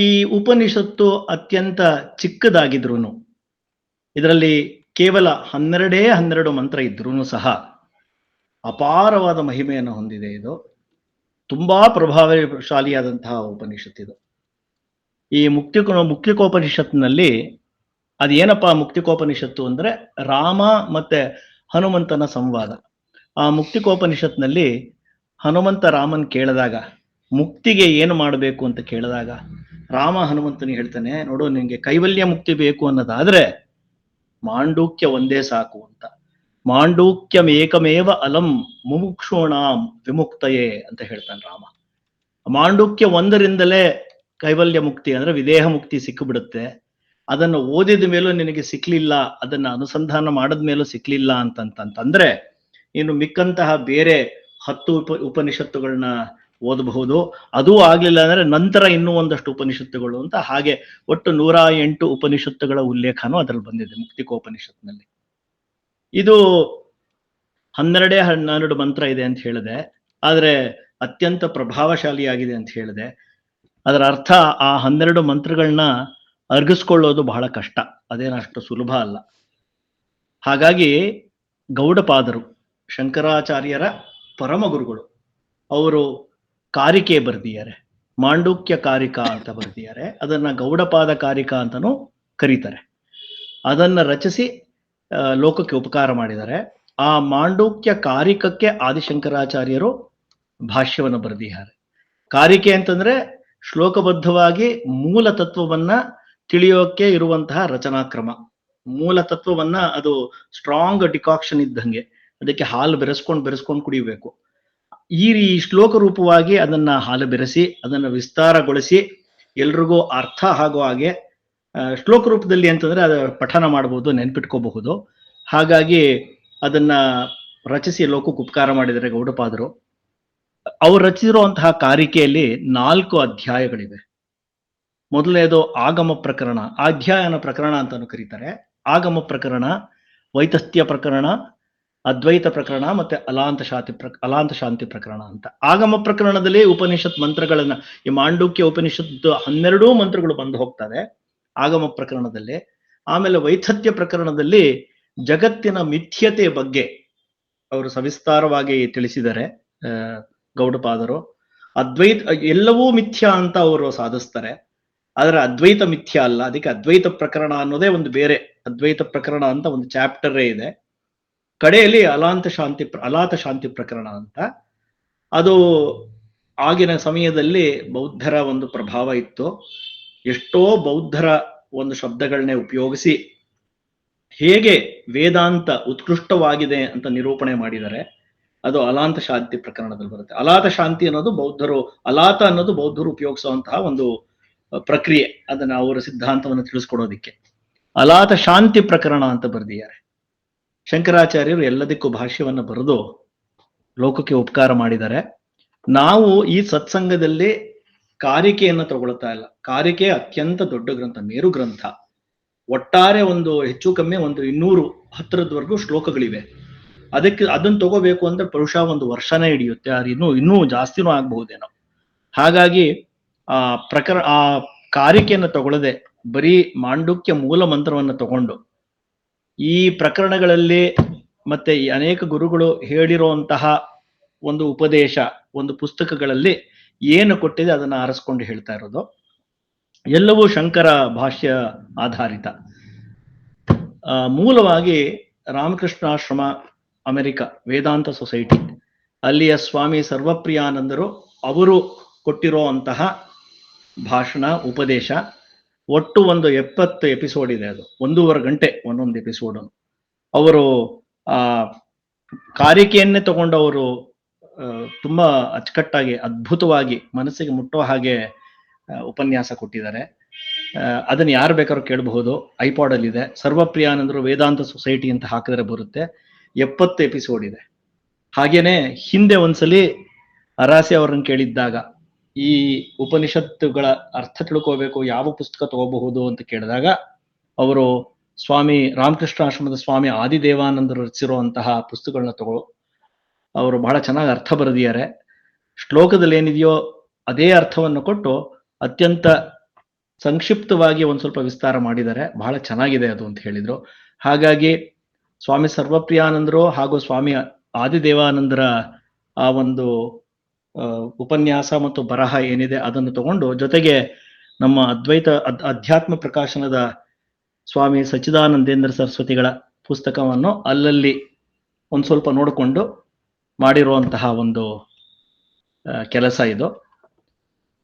ಈ ಉಪನಿಷತ್ತು ಅತ್ಯಂತ ಚಿಕ್ಕದಾಗಿದ್ರು, ಇದರಲ್ಲಿ ಕೇವಲ 12 ಮಂತ್ರ ಇದ್ರೂ ಸಹ ಅಪಾರವಾದ ಮಹಿಮೆಯನ್ನು ಹೊಂದಿದೆ. ಇದು ತುಂಬಾ ಪ್ರಭಾವಶಾಲಿಯಾದಂತಹ ಉಪನಿಷತ್ತು ಇದು. ಈ ಮುಕ್ತಿಕೋಪನಿಷತ್ನಲ್ಲಿ ಅದೇನಪ್ಪ ಮುಕ್ತಿಕೋಪನಿಷತ್ತು ಅಂದ್ರೆ ರಾಮ ಮತ್ತೆ ಹನುಮಂತನ ಸಂವಾದ. ಆ ಮುಕ್ತಿಕೋಪನಿಷತ್ನಲ್ಲಿ ಹನುಮಂತ ರಾಮನ್ ಕೇಳಿದಾಗ ಮುಕ್ತಿಗೆ ಏನು ಮಾಡಬೇಕು ಅಂತ ಕೇಳಿದಾಗ ರಾಮ ಹನುಮಂತನಿಗೆ ಹೇಳ್ತಾನೆ, ನೋಡು ನಿನ್ಗೆ ಕೈವಲ್ಯ ಮುಕ್ತಿ ಬೇಕು ಅನ್ನೋದಾದ್ರೆ ಮಾಂಡೂಕ್ಯ ಒಂದೇ ಸಾಕು ಅಂತ. ಮಾಂಡೂಕ್ಯಮೇಕಮೇವ ಅಲಂ ಮುಮುಕ್ಷೂಣಾಂ ವಿಮುಕ್ತಯೇ ಅಂತ ಹೇಳ್ತಾನೆ ರಾಮ. ಮಾಂಡೂಕ್ಯ 1ರಿಂದಲೇ ಕೈವಲ್ಯ ಮುಕ್ತಿ ಅಂದ್ರೆ ವಿದೇಹ ಮುಕ್ತಿ ಸಿಕ್ಕಿಬಿಡುತ್ತೆ. ಅದನ್ನು ಓದಿದ ಮೇಲೂ ನಿನಗೆ ಸಿಕ್ಲಿಲ್ಲ, ಅದನ್ನ ಅನುಸಂಧಾನ ಮಾಡಿದ ಮೇಲೂ ಸಿಕ್ಲಿಲ್ಲ ಅಂತಂದ್ರೆ ಇನ್ನು ಮಿಕ್ಕಂತಹ ಬೇರೆ 10 ಉಪನಿಷತ್ತುಗಳನ್ನ ಓದಬಹುದು. ಅದೂ ಆಗ್ಲಿಲ್ಲ ಅಂದ್ರೆ ನಂತರ ಇನ್ನೂ ಒಂದಷ್ಟು ಉಪನಿಷತ್ತುಗಳು ಅಂತ, ಹಾಗೆ ಒಟ್ಟು 108 ಉಪನಿಷತ್ತುಗಳ ಉಲ್ಲೇಖನೂ ಅದರಲ್ಲಿ ಬಂದಿದೆ ಮುಕ್ತಿಕೋಪನಿಷತ್ನಲ್ಲಿ. ಇದು 12 ಮಂತ್ರ ಇದೆ ಅಂತ ಹೇಳಿದೆ, ಆದ್ರೆ ಅತ್ಯಂತ ಪ್ರಭಾವಶಾಲಿಯಾಗಿದೆ ಅಂತ ಹೇಳಿದೆ. ಅದರ ಅರ್ಥ ಆ 12 ಮಂತ್ರಗಳನ್ನ ಅರ್ಗಿಸ್ಕೊಳ್ಳೋದು ಬಹಳ ಕಷ್ಟ, ಅದೇನಷ್ಟು ಸುಲಭ ಅಲ್ಲ. ಹಾಗಾಗಿ ಗೌಡಪಾದರು ಶಂಕರಾಚಾರ್ಯರ ಪರಮ ಗುರುಗಳು, ಅವರು ಕಾರಿಕೆ ಬರೆದಿದ್ದಾರೆ, ಮಾಂಡೂಕ್ಯ ಕಾರಿಕಾ ಅಂತ ಬರೆದಿದ್ದಾರೆ. ಅದನ್ನ ಗೌಡಪಾದ ಕಾರಿಕಾ ಅಂತಾನೂ ಕರೀತಾರೆ. ಅದನ್ನ ರಚಿಸಿ ಲೋಕಕ್ಕೆ ಉಪಕಾರ ಮಾಡಿದ್ದಾರೆ. ಆ ಮಾಂಡೂಕ್ಯ ಕಾರಿಕಕ್ಕೆ ಆದಿಶಂಕರಾಚಾರ್ಯರು ಭಾಷ್ಯವನ್ನು ಬರೆದಿದ್ದಾರೆ. ಕಾರಿಕೆ ಅಂತಂದ್ರೆ ಶ್ಲೋಕಬದ್ಧವಾಗಿ ಮೂಲ ತತ್ವವನ್ನ ತಿಳಿಯೋಕೆ ಇರುವಂತಹ ರಚನಾಕ್ರಮ. ಮೂಲ ತತ್ವವನ್ನ ಅದು ಸ್ಟ್ರಾಂಗ್ ಡಿಕಾಕ್ಷನ್ ಇದ್ದಂಗೆ, ಅದಕ್ಕೆ ಹಾಲು ಬೆರೆಸ್ಕೊಂಡು ಕುಡಿಯಬೇಕು. ಈ ಶ್ಲೋಕ ರೂಪವಾಗಿ ಅದನ್ನ ಹಾಲು ಬೆರೆಸಿ ಅದನ್ನ ವಿಸ್ತಾರಗೊಳಿಸಿ ಎಲ್ರಿಗೂ ಅರ್ಥ ಆಗೋ ಹಾಗೆ ಶ್ಲೋಕ ರೂಪದಲ್ಲಿ ಅಂತಂದ್ರೆ ಅದು ಪಠನ ಮಾಡಬಹುದು, ನೆನ್ಪಿಟ್ಕೋಬಹುದು. ಹಾಗಾಗಿ ಅದನ್ನ ರಚಿಸಿ ಲೋಕಕ್ಕೆ ಉಪಕಾರ ಮಾಡಿದರೆ ಗೌಡಪಾದರು. ಅವ್ರು ರಚಿಸಿರುವಂತಹ ಕಾರಿಕೆಯಲ್ಲಿ 4 ಅಧ್ಯಾಯಗಳಿವೆ. ಮೊದಲನೇದು ಆಗಮ ಪ್ರಕರಣ, ಅಧ್ಯಾಯನ ಪ್ರಕರಣ ಅಂತಾನು ಕರೀತಾರೆ. ಆಗಮ ಪ್ರಕರಣ, ವೈತಸ್ಥ್ಯ ಪ್ರಕರಣ, ಅದ್ವೈತ ಪ್ರಕರಣ ಮತ್ತೆ ಅಲಾಂತ ಶಾಂತಿ ಪ್ರಕರಣ ಅಂತ. ಆಗಮ ಪ್ರಕರಣದಲ್ಲಿ ಉಪನಿಷತ್ ಮಂತ್ರಗಳನ್ನ, ಈ ಮಾಂಡೂಕ್ಯ ಉಪನಿಷತ್ತು 12 ಮಂತ್ರಗಳು ಬಂದು ಹೋಗ್ತವೆ ಆಗಮ ಪ್ರಕರಣದಲ್ಲಿ. ಆಮೇಲೆ ವೈತಥ್ಯ ಪ್ರಕರಣದಲ್ಲಿ ಜಗತ್ತಿನ ಮಿಥ್ಯತೆ ಬಗ್ಗೆ ಅವರು ಸವಿಸ್ತಾರವಾಗಿ ತಿಳಿಸಿದ್ದಾರೆ ಗೌಡಪಾದರು. ಎಲ್ಲವೂ ಮಿಥ್ಯಾ ಅಂತ ಅವರು ಸಾಧಿಸ್ತಾರೆ, ಆದ್ರೆ ಅದ್ವೈತ ಮಿಥ್ಯಾ ಅಲ್ಲ. ಅದಕ್ಕೆ ಅದ್ವೈತ ಪ್ರಕರಣ ಅನ್ನೋದೇ ಒಂದು ಬೇರೆ, ಅದ್ವೈತ ಪ್ರಕರಣ ಅಂತ ಒಂದು ಚಾಪ್ಟರೇ ಇದೆ. ಕಡೆಯಲ್ಲಿ ಅಲಾತ ಶಾಂತಿ ಪ್ರಕರಣ ಅಂತ. ಅದು ಆಗಿನ ಸಮಯದಲ್ಲಿ ಬೌದ್ಧರ ಒಂದು ಪ್ರಭಾವ ಇತ್ತು. ಎಷ್ಟೋ ಬೌದ್ಧರ ಒಂದು ಶಬ್ದಗಳನ್ನೇ ಉಪಯೋಗಿಸಿ ಹೇಗೆ ವೇದಾಂತ ಉತ್ಕೃಷ್ಟವಾಗಿದೆ ಅಂತ ನಿರೂಪಣೆ ಮಾಡಿದ್ದಾರೆ. ಅದು ಅಲಾಂತ ಶಾಂತಿ ಪ್ರಕರಣದಲ್ಲಿ ಬರುತ್ತೆ. ಅಲಾತ ಶಾಂತಿ ಅನ್ನೋದು ಅಲಾತ ಅನ್ನೋದು ಬೌದ್ಧರು ಉಪಯೋಗಿಸುವಂತಹ ಒಂದು ಪ್ರಕ್ರಿಯೆ, ಅದನ್ನ ಅವರ ಸಿದ್ಧಾಂತವನ್ನು ತಿಳಿಸ್ಕೊಡೋದಿಕ್ಕೆ. ಅಲಾತ ಶಾಂತಿ ಪ್ರಕರಣ ಅಂತ ಬರೆದಿದ್ದಾರೆ. ಶಂಕರಾಚಾರ್ಯರು ಎಲ್ಲದಕ್ಕೂ ಭಾಷ್ಯವನ್ನು ಬರೆದು ಲೋಕಕ್ಕೆ ಉಪಕಾರ ಮಾಡಿದ್ದಾರೆ. ನಾವು ಈ ಸತ್ಸಂಗದಲ್ಲಿ ಕಾರಿಕೆಯನ್ನು ತಗೊಳ್ತಾ ಇಲ್ಲ. ಕಾರಿಕೆ ಅತ್ಯಂತ ದೊಡ್ಡ ಗ್ರಂಥ, ಮೇರು ಗ್ರಂಥ. ಒಟ್ಟಾರೆ ಒಂದು ಹೆಚ್ಚು ಕಮ್ಮಿ ಒಂದು 210 ಶ್ಲೋಕಗಳಿವೆ. ಅದನ್ನ ತಗೋಬೇಕು ಅಂದ್ರೆ ಬಹುಶಃ ಒಂದು ವರ್ಷನೇ ಹಿಡಿಯುತ್ತೆ, ಅದು ಇನ್ನೂ ಜಾಸ್ತಿನೂ ಆಗ್ಬಹುದೇನೋ. ಹಾಗಾಗಿ ಆ ಕಾರಿಕೆಯನ್ನು ತಗೊಳ್ಳದೆ ಬರೀ ಮಾಂಡುಕ್ಯ ಮೂಲ ಮಂತ್ರವನ್ನು ತಗೊಂಡು ಈ ಪ್ರಕರಣಗಳಲ್ಲಿ ಮತ್ತೆ ಈ ಅನೇಕ ಗುರುಗಳು ಹೇಳಿರುವಂತಹ ಒಂದು ಉಪದೇಶ, ಒಂದು ಪುಸ್ತಕಗಳಲ್ಲಿ ಏನು ಕೊಟ್ಟಿದೆ ಅದನ್ನ ಆರಿಸ್ಕೊಂಡು ಹೇಳ್ತಾ ಇರೋದು. ಎಲ್ಲವೂ ಶಂಕರ ಭಾಷ್ಯ ಆಧಾರಿತ. ಮೂಲವಾಗಿ ರಾಮಕೃಷ್ಣಾಶ್ರಮ, ಅಮೆರಿಕ ವೇದಾಂತ ಸೊಸೈಟಿ ಅಲ್ಲಿಯ ಸ್ವಾಮಿ ಸರ್ವಪ್ರಿಯಾನಂದರು ಅವರು ಕೊಟ್ಟಿರೋ ಅಂತಹ ಭಾಷಣ, ಉಪದೇಶ. ಒಟ್ಟು ಒಂದು 70 ಎಪಿಸೋಡ್ ಇದೆ. ಅದು 1.5 ಗಂಟೆ ಒಂದೊಂದು ಎಪಿಸೋಡ್. ಅವರು ಆ ಕಾರಿಕೆಯನ್ನೇ ತಗೊಂಡು ಅವರು ತುಂಬಾ ಅಚ್ಚುಕಟ್ಟಾಗಿ, ಅದ್ಭುತವಾಗಿ, ಮನಸ್ಸಿಗೆ ಮುಟ್ಟೋ ಹಾಗೆ ಉಪನ್ಯಾಸ ಕೊಟ್ಟಿದ್ದಾರೆ. ಅದನ್ನ ಯಾರು ಬೇಕಾದ್ರೂ ಕೇಳಬಹುದು. ಐಪಾಡ್ ಅಲ್ಲಿ ಇದೆ. ಸರ್ವಪ್ರಿಯಾನಂದರು ವೇದಾಂತ ಸೊಸೈಟಿ ಅಂತ ಹಾಕಿದ್ರೆ ಬರುತ್ತೆ. 70 ಎಪಿಸೋಡ್ ಇದೆ. ಹಾಗೇನೆ ಹಿಂದೆ ಒಂದ್ಸಲಿ ಅರಾಸೆ ಅವರನ್ನು ಕೇಳಿದ್ದಾಗ ಈ ಉಪನಿಷತ್ತುಗಳ ಅರ್ಥ ತಿಳ್ಕೋಬೇಕು, ಯಾವ ಪುಸ್ತಕ ತಗೋಬಹುದು ಅಂತ ಕೇಳಿದಾಗ ಅವರು ಸ್ವಾಮಿ ರಾಮಕೃಷ್ಣಾಶ್ರಮದ ಸ್ವಾಮಿ ಆದಿದೇವಾನಂದರು ರಚಿಸಿರುವಂತಹ ಪುಸ್ತಕಗಳನ್ನ ಅವರು ಬಹಳ ಚೆನ್ನಾಗಿ ಅರ್ಥ ಬರೆದಿದ್ದಾರೆ. ಶ್ಲೋಕದಲ್ಲಿ ಏನಿದೆಯೋ ಅದೇ ಅರ್ಥವನ್ನು ಕೊಟ್ಟು ಅತ್ಯಂತ ಸಂಕ್ಷಿಪ್ತವಾಗಿ ಒಂದ್ ಸ್ವಲ್ಪ ವಿಸ್ತಾರ ಮಾಡಿದ್ದಾರೆ. ಬಹಳ ಚೆನ್ನಾಗಿದೆ ಅದು ಅಂತ ಹೇಳಿದ್ರು. ಹಾಗಾಗಿ ಸ್ವಾಮಿ ಸರ್ವಪ್ರಿಯಾನಂದರು ಹಾಗೂ ಸ್ವಾಮಿ ಆದಿದೇವಾನಂದರ ಆ ಒಂದು ಉಪನ್ಯಾಸ ಮತ್ತು ಬರಹ ಏನಿದೆ ಅದನ್ನು ತಗೊಂಡು, ಜೊತೆಗೆ ನಮ್ಮ ಅಧ್ಯಾತ್ಮ ಪ್ರಕಾಶನದ ಸ್ವಾಮಿ ಸಚ್ಚಿದಾನಂದೇಂದ್ರ ಸರಸ್ವತಿಗಳ ಪುಸ್ತಕವನ್ನು ಅಲ್ಲಲ್ಲಿ ಒಂದ್ ಸ್ವಲ್ಪ ನೋಡಿಕೊಂಡು ಮಾಡಿರುವಂತಹ ಒಂದು ಕೆಲಸ ಇದು.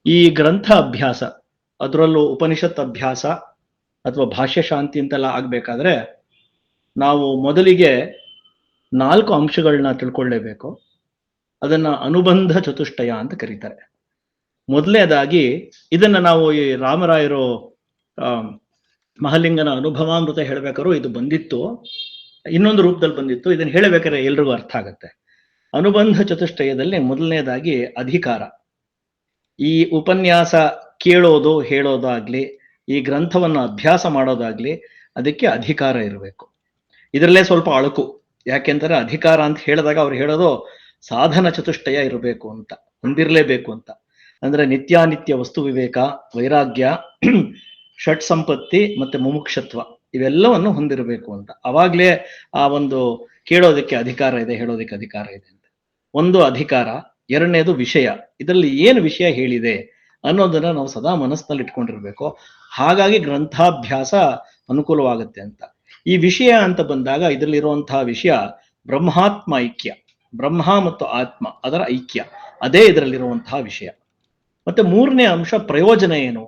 ಈ ಗ್ರಂಥ ಅಭ್ಯಾಸ, ಅದರಲ್ಲೂ ಉಪನಿಷತ್ ಅಭ್ಯಾಸ ಅಥವಾ ಭಾಷ್ಯ ಶಾಂತಿ ಅಂತೆಲ್ಲ ಆಗ್ಬೇಕಾದ್ರೆ ನಾವು ಮೊದಲಿಗೆ 4 ಅಂಶಗಳನ್ನ ತಿಳ್ಕೊಳ್ಳೇಬೇಕು. ಅದನ್ನ ಅನುಬಂಧ ಚತುಷ್ಟಯ ಅಂತ ಕರೀತಾರೆ. ಮೊದಲನೇದಾಗಿ ಇದನ್ನ ನಾವು ಈ ರಾಮರಾಯರು ಮಹಲಿಂಗನ ಅನುಭವಾಮೃತ ಹೇಳ್ಬೇಕಾದ್ರು ಇದು ಬಂದಿತ್ತು, ಇನ್ನೊಂದು ರೂಪದಲ್ಲಿ ಬಂದಿತ್ತು. ಇದನ್ನ ಹೇಳಬೇಕಾದ್ರೆ ಎಲ್ರಿಗೂ ಅರ್ಥ ಆಗತ್ತೆ. ಅನುಬಂಧ ಚತುಷ್ಟಯದಲ್ಲಿ ಮೊದಲನೇದಾಗಿ ಅಧಿಕಾರ. ಈ ಉಪನ್ಯಾಸ ಕೇಳೋದು, ಹೇಳೋದಾಗ್ಲಿ, ಈ ಗ್ರಂಥವನ್ನು ಅಭ್ಯಾಸ ಮಾಡೋದಾಗ್ಲಿ, ಅದಕ್ಕೆ ಅಧಿಕಾರ ಇರಬೇಕು. ಇದರಲ್ಲೇ ಸ್ವಲ್ಪ ಅಳುಕು. ಯಾಕೆಂದ್ರೆ ಅಧಿಕಾರ ಅಂತ ಹೇಳಿದಾಗ ಅವ್ರು ಹೇಳೋದು ಸಾಧನ ಚತುಷ್ಟಯ ಇರಬೇಕು ಅಂತ, ಹೊಂದಿರಲೇಬೇಕು ಅಂತ. ಅಂದ್ರೆ ನಿತ್ಯಾನಿತ್ಯ ವಸ್ತು ವಿವೇಕ, ವೈರಾಗ್ಯ, ಷಟ್ ಸಂಪತ್ತಿ ಮತ್ತೆ ಮುಮುಕ್ಷತ್ವ ಇವೆಲ್ಲವನ್ನು ಹೊಂದಿರಬೇಕು ಅಂತ. ಅವಾಗ್ಲೇ ಆ ಒಂದು ಕೇಳೋದಕ್ಕೆ ಅಧಿಕಾರ ಇದೆ, ಹೇಳೋದಕ್ಕೆ ಅಧಿಕಾರ ಇದೆ ಅಂತ. ಒಂದು ಅಧಿಕಾರ. ಎರಡನೇದು ವಿಷಯ. ಇದರಲ್ಲಿ ಏನು ವಿಷಯ ಹೇಳಿದೆ ಅನ್ನೋದನ್ನ ನಾವು ಸದಾ ಮನಸ್ಸಿನಲ್ಲಿ ಇಟ್ಕೊಂಡಿರ್ಬೇಕು. ಹಾಗಾಗಿ ಗ್ರಂಥಾಭ್ಯಾಸ ಅನುಕೂಲವಾಗುತ್ತೆ ಅಂತ. ಈ ವಿಷಯ ಅಂತ ಬಂದಾಗ ಇದರಲ್ಲಿರುವಂತಹ ವಿಷಯ ಬ್ರಹ್ಮಾತ್ಮ ಐಕ್ಯ, ಬ್ರಹ್ಮ ಮತ್ತು ಆತ್ಮ ಅದರ ಐಕ್ಯ, ಅದೇ ಇದರಲ್ಲಿರುವಂತಹ ವಿಷಯ. ಮತ್ತೆ ಮೂರನೇ ಅಂಶ ಪ್ರಯೋಜನ ಏನು,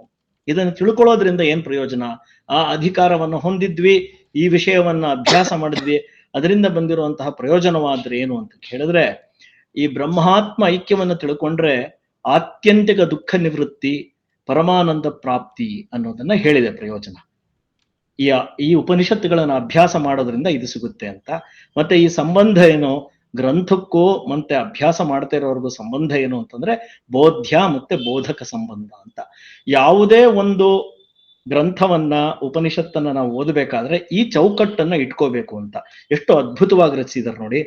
ಇದನ್ನು ತಿಳ್ಕೊಳ್ಳೋದ್ರಿಂದ ಏನ್ ಪ್ರಯೋಜನ, ಆ ಅಧಿಕಾರವನ್ನು ಹೊಂದಿದ್ವಿ, ಈ ವಿಷಯವನ್ನ ಅಭ್ಯಾಸ ಮಾಡಿದ್ವಿ, ಅದರಿಂದ ಬಂದಿರುವಂತಹ ಪ್ರಯೋಜನವಾದ್ರೆ ಏನು ಅಂತ ಹೇಳಿದ್ರೆ, ಈ ಬ್ರಹ್ಮಾತ್ಮ ಐಕ್ಯವನ್ನು ತಿಳ್ಕೊಂಡ್ರೆ ಆತ್ಯಂತಿಕ ದುಃಖ ನಿವೃತ್ತಿ, ಪರಮಾನಂದ ಪ್ರಾಪ್ತಿ ಅನ್ನೋದನ್ನ ಹೇಳಿದೆ ಪ್ರಯೋಜನ. ಈ ಉಪನಿಷತ್ತುಗಳನ್ನ ಅಭ್ಯಾಸ ಮಾಡೋದ್ರಿಂದ ಇದು ಸಿಗುತ್ತೆ ಅಂತ. ಮತ್ತೆ ಈ ಸಂಬಂಧ ಏನು, ಗ್ರಂಥಕ್ಕೂ ಮತ್ತೆ ಅಭ್ಯಾಸ ಮಾಡ್ತಾ ಇರೋರ್ಗೂ ಸಂಬಂಧ ಏನು ಅಂತಂದ್ರೆ ಬೋಧ್ಯ ಮತ್ತೆ ಬೋಧಕ ಸಂಬಂಧ ಅಂತ. ಯಾವುದೇ ಒಂದು ಗ್ರಂಥವನ್ನ, ಉಪನಿಷತ್ತನ್ನ ನಾವು ಓದಬೇಕಾದ್ರೆ ಈ ಚೌಕಟ್ಟನ್ನ ಇಟ್ಕೋಬೇಕು ಅಂತ. ಎಷ್ಟು ಅದ್ಭುತವಾಗಿ ರಚಿಸಿದಾರೆ ನೋಡಿ.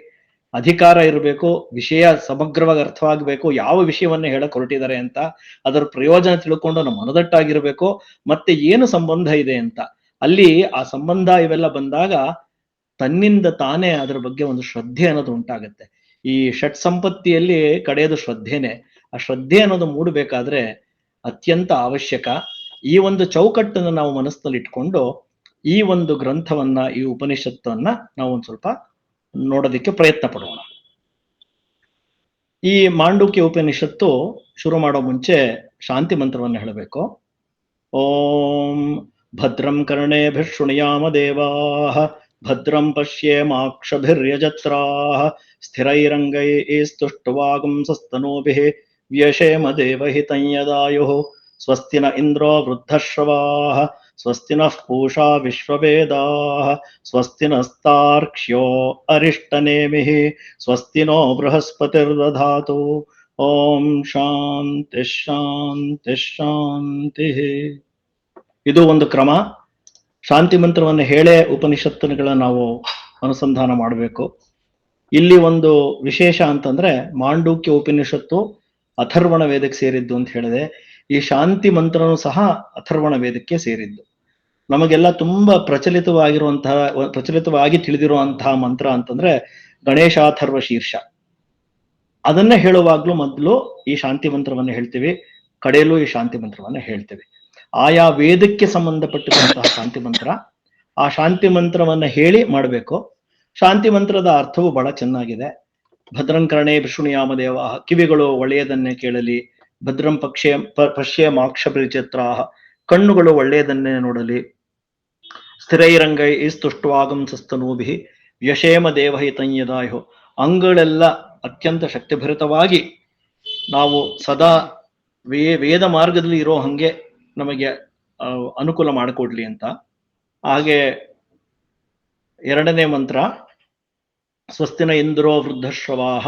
ಅಧಿಕಾರ ಇರಬೇಕು, ವಿಷಯ ಸಮಗ್ರವಾಗಿ ಅರ್ಥವಾಗಬೇಕು, ಯಾವ ವಿಷಯವನ್ನ ಹೇಳಕ್ ಹೊರಟಿದ್ದಾರೆ ಅಂತ, ಅದರ ಪ್ರಯೋಜನ ತಿಳ್ಕೊಂಡು ನಾವು ಮನದಟ್ಟಾಗಿರ್ಬೇಕು, ಮತ್ತೆ ಏನು ಸಂಬಂಧ ಇದೆ ಅಂತ. ಅಲ್ಲಿ ಆ ಸಂಬಂಧ ಇವೆಲ್ಲ ಬಂದಾಗ ತನ್ನಿಂದ ತಾನೇ ಅದರ ಬಗ್ಗೆ ಒಂದು ಶ್ರದ್ಧೆ ಅನ್ನೋದು ಉಂಟಾಗತ್ತೆ. ಈ ಷಟ್ ಸಂಪತ್ತಿಯಲ್ಲಿ ಕಡೆಯದು ಶ್ರದ್ಧೆನೆ. ಆ ಶ್ರದ್ಧೆ ಅನ್ನೋದು ಮೂಡಬೇಕಾದ್ರೆ ಅತ್ಯಂತ ಅವಶ್ಯಕ. ಈ ಒಂದು ಚೌಕಟ್ಟನ್ನು ನಾವು ಮನಸ್ಸಿನಲ್ಲಿ ಇಟ್ಕೊಂಡು ಈ ಒಂದು ಗ್ರಂಥವನ್ನ, ಈ ಉಪನಿಷತ್ತನ್ನ ನಾವು ಒಂದ್ ಸ್ವಲ್ಪ ನೋಡೋದಿಕ್ಕೆ ಪ್ರಯತ್ನ ಪಡೋಣ. ಈ ಮಾಂಡುಕ್ಯ ಉಪನಿಷತ್ತು ಶುರು ಮಾಡೋ ಮುಂಚೆ ಶಾಂತಿ ಮಂತ್ರವನ್ನು ಹೇಳಬೇಕು. ಓಂ ಭದ್ರಂ ಕರ್ಣೇಭಿಃ ಶೃಣುಯಾಮ ದೇವಾಃ, ಭದ್ರಂ ಪಶ್ಯೇಮಾಕ್ಷಭಿರ್ಯಜತ್ರಾಃ, ಸ್ಥಿರೈರಂಗೈಸ್ತುಷ್ಟವಾಗುಂಸಸ್ತನೂಭಿಃ, ವ್ಯಶೇಮ ದೇವಹಿತಂ ಯದಾಯುಃ. ಸ್ವಸ್ತಿ ನ ಇಂದ್ರೋ ವೃದ್ಧಶ್ರವಾಃ, ಸ್ವಸ್ತಿ ನಃ ಪೂಷಾ ವಿಶ್ವವೇದಾಃ, ಸ್ವಸ್ತಿ ನಸ್ತಾರ್ಕ್ಷ್ಯೋ ಅರಿಷ್ಟನೇಮಿಃ, ಸ್ವಸ್ತಿ ನೋ ಬೃಹಸ್ಪತಿರ್ದಧಾತು. ಓಂ ಶಾಂತಿ ಶಾಂತಿ ಶಾಂತಿ. ಇದು ಒಂದು ಕ್ರಮ. ಶಾಂತಿ ಮಂತ್ರವನ್ನು ಹೇಳೇ ಉಪನಿಷತ್ತುಗಳನ್ನ ನಾವು ಅನುಸಂಧಾನ ಮಾಡಬೇಕು. ಇಲ್ಲಿ ಒಂದು ವಿಶೇಷ ಅಂತಂದ್ರೆ ಮಾಂಡುಕ್ಯ ಉಪನಿಷತ್ತು ಅಥರ್ವಣ ವೇದಕ್ಕೆ ಸೇರಿದ್ದು ಅಂತ ಹೇಳಿದೆ. ಈ ಶಾಂತಿ ಮಂತ್ರನೂ ಸಹ ಅಥರ್ವಣ ವೇದಕ್ಕೆ ಸೇರಿದ್ದು. ನಮಗೆಲ್ಲ ತುಂಬಾ ಪ್ರಚಲಿತವಾಗಿ ತಿಳಿದಿರುವಂತಹ ಮಂತ್ರ ಅಂತಂದ್ರೆ ಗಣೇಶಾಥರ್ವ ಶೀರ್ಷ. ಅದನ್ನ ಹೇಳುವಾಗ್ಲೂ ಮೊದಲು ಈ ಶಾಂತಿ ಮಂತ್ರವನ್ನ ಹೇಳ್ತೀವಿ, ಕಡೆಯಲ್ಲೂ ಈ ಶಾಂತಿ ಮಂತ್ರವನ್ನ ಹೇಳ್ತೀವಿ. ಆಯಾ ವೇದಕ್ಕೆ ಸಂಬಂಧಪಟ್ಟಿರುವಂತಹ ಶಾಂತಿ ಮಂತ್ರ. ಆ ಶಾಂತಿ ಮಂತ್ರವನ್ನ ಹೇಳಿ ಮಾಡಬೇಕು. ಶಾಂತಿ ಮಂತ್ರದ ಅರ್ಥವು ಬಹಳ ಚೆನ್ನಾಗಿದೆ. ಭದ್ರಂ ಕರ್ಣೇ ಶೃಣುಯಾಮ ದೇವಾಃ, ಕಿವಿಗಳು ಒಳ್ಳೆಯದನ್ನೇ ಕೇಳಲಿ. ಭದ್ರಂ ಪಶ್ಯೇಮಾಕ್ಷಭಿರ್ಯಜತ್ರಾಃ, ಕಣ್ಣುಗಳು ಒಳ್ಳೆಯದನ್ನೇ ನೋಡಲಿ. ಸ್ಥಿರೈರಂಗೈ ಸ್ತುಷ್ಟ್ವಾಗಂಸಸ್ತನೂಭಿಃ ವ್ಯಶೇಮ ದೇವಹಿತಂ ಯದಾಯುಃ, ಅಂಗಳೆಲ್ಲ ಅತ್ಯಂತ ಶಕ್ತಿಭರಿತವಾಗಿ ನಾವು ಸದಾ ವೇದ ಮಾರ್ಗದಲ್ಲಿ ಇರೋ ಹಂಗೆ ನಮಗೆ ಅನುಕೂಲ ಮಾಡಿಕೊಡ್ಲಿ ಅಂತ. ಹಾಗೆ ಎರಡನೇ ಮಂತ್ರ ಸ್ವಸ್ತಿನ ಇಂದ್ರೋ ವೃದ್ಧಶ್ರವಾಹ,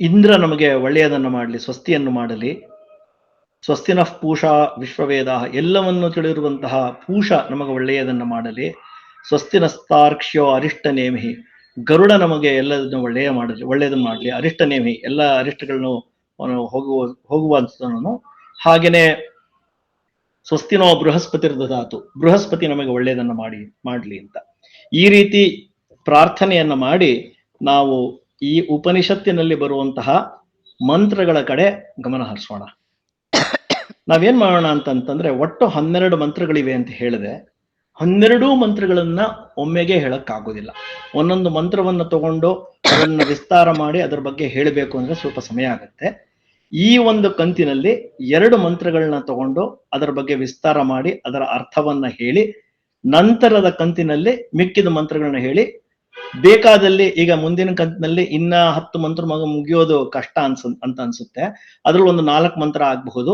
ಇಂದ್ರ ನಮಗೆ ಒಳ್ಳೆಯದನ್ನು ಮಾಡಲಿ, ಸ್ವಸ್ತಿಯನ್ನು ಮಾಡಲಿ. ಸ್ವಸ್ತಿನಃ ಪೂಷಾ ವಿಶ್ವವೇದ, ಎಲ್ಲವನ್ನು ತಿಳಿದಿರುವಂತಹ ಪೂಷ ನಮಗೆ ಒಳ್ಳೆಯದನ್ನು ಮಾಡಲಿ. ಸ್ವಸ್ತಿನಸ್ತಾರ್ಕ್ಷ್ಯೋ ಅರಿಷ್ಟ ನೇಮಿ, ಗರುಡ ನಮಗೆ ಎಲ್ಲದನ್ನು ಒಳ್ಳೆಯದನ್ನು ಮಾಡಲಿ. ಅರಿಷ್ಟ ನೇಮಿ, ಎಲ್ಲ ಅರಿಷ್ಟಗಳನ್ನು ಹೋಗುವಂತನು. ಹಾಗೇನೆ ಸ್ವಸ್ತಿನೋ ಬೃಹಸ್ಪತಿರ್ದಧಾತು, ಬೃಹಸ್ಪತಿ ನಮಗೆ ಒಳ್ಳೆಯದನ್ನು ಮಾಡಲಿ ಅಂತ. ಈ ರೀತಿ ಪ್ರಾರ್ಥನೆಯನ್ನ ಮಾಡಿ ನಾವು ಈ ಉಪನಿಷತ್ತಿನಲ್ಲಿ ಬರುವಂತಹ ಮಂತ್ರಗಳ ಕಡೆ ಗಮನ ಹರಿಸೋಣ. ನಾವೇನ್ ಮಾಡೋಣ ಅಂತಂತಂದ್ರೆ, ಒಟ್ಟು 12 ಮಂತ್ರಗಳಿವೆ ಅಂತ ಹೇಳಿದೆ. 12 ಮಂತ್ರಗಳನ್ನ ಒಮ್ಮೆಗೆ ಹೇಳಕ್ಕಾಗೋದಿಲ್ಲ. ಒಂದೊಂದು ಮಂತ್ರವನ್ನ ತಗೊಂಡು ಅದನ್ನ ವಿಸ್ತಾರ ಮಾಡಿ ಅದರ ಬಗ್ಗೆ ಹೇಳಬೇಕು ಅಂದ್ರೆ ಸ್ವಲ್ಪ ಸಮಯ ಆಗುತ್ತೆ. ಈ ಒಂದು ಕಂತಿನಲ್ಲಿ 2 ಮಂತ್ರಗಳನ್ನ ತಗೊಂಡು ಅದರ ಬಗ್ಗೆ ವಿಸ್ತಾರ ಮಾಡಿ ಅದರ ಅರ್ಥವನ್ನ ಹೇಳಿ, ನಂತರದ ಕಂತಿನಲ್ಲಿ ಮಿಕ್ಕಿದ ಮಂತ್ರಗಳನ್ನ ಹೇಳಿ, ಬೇಕಾದಲ್ಲಿ ಈಗ ಮುಂದಿನ ಕಂತಿನಲ್ಲಿ ಇನ್ನ 10 ಮಂತ್ರ ಮುಗಿಯೋದು ಕಷ್ಟ ಅಂತ ಅನ್ಸುತ್ತೆ. ಅದ್ರಲ್ಲಿ ಒಂದು 4 ಮಂತ್ರ ಆಗಬಹುದು.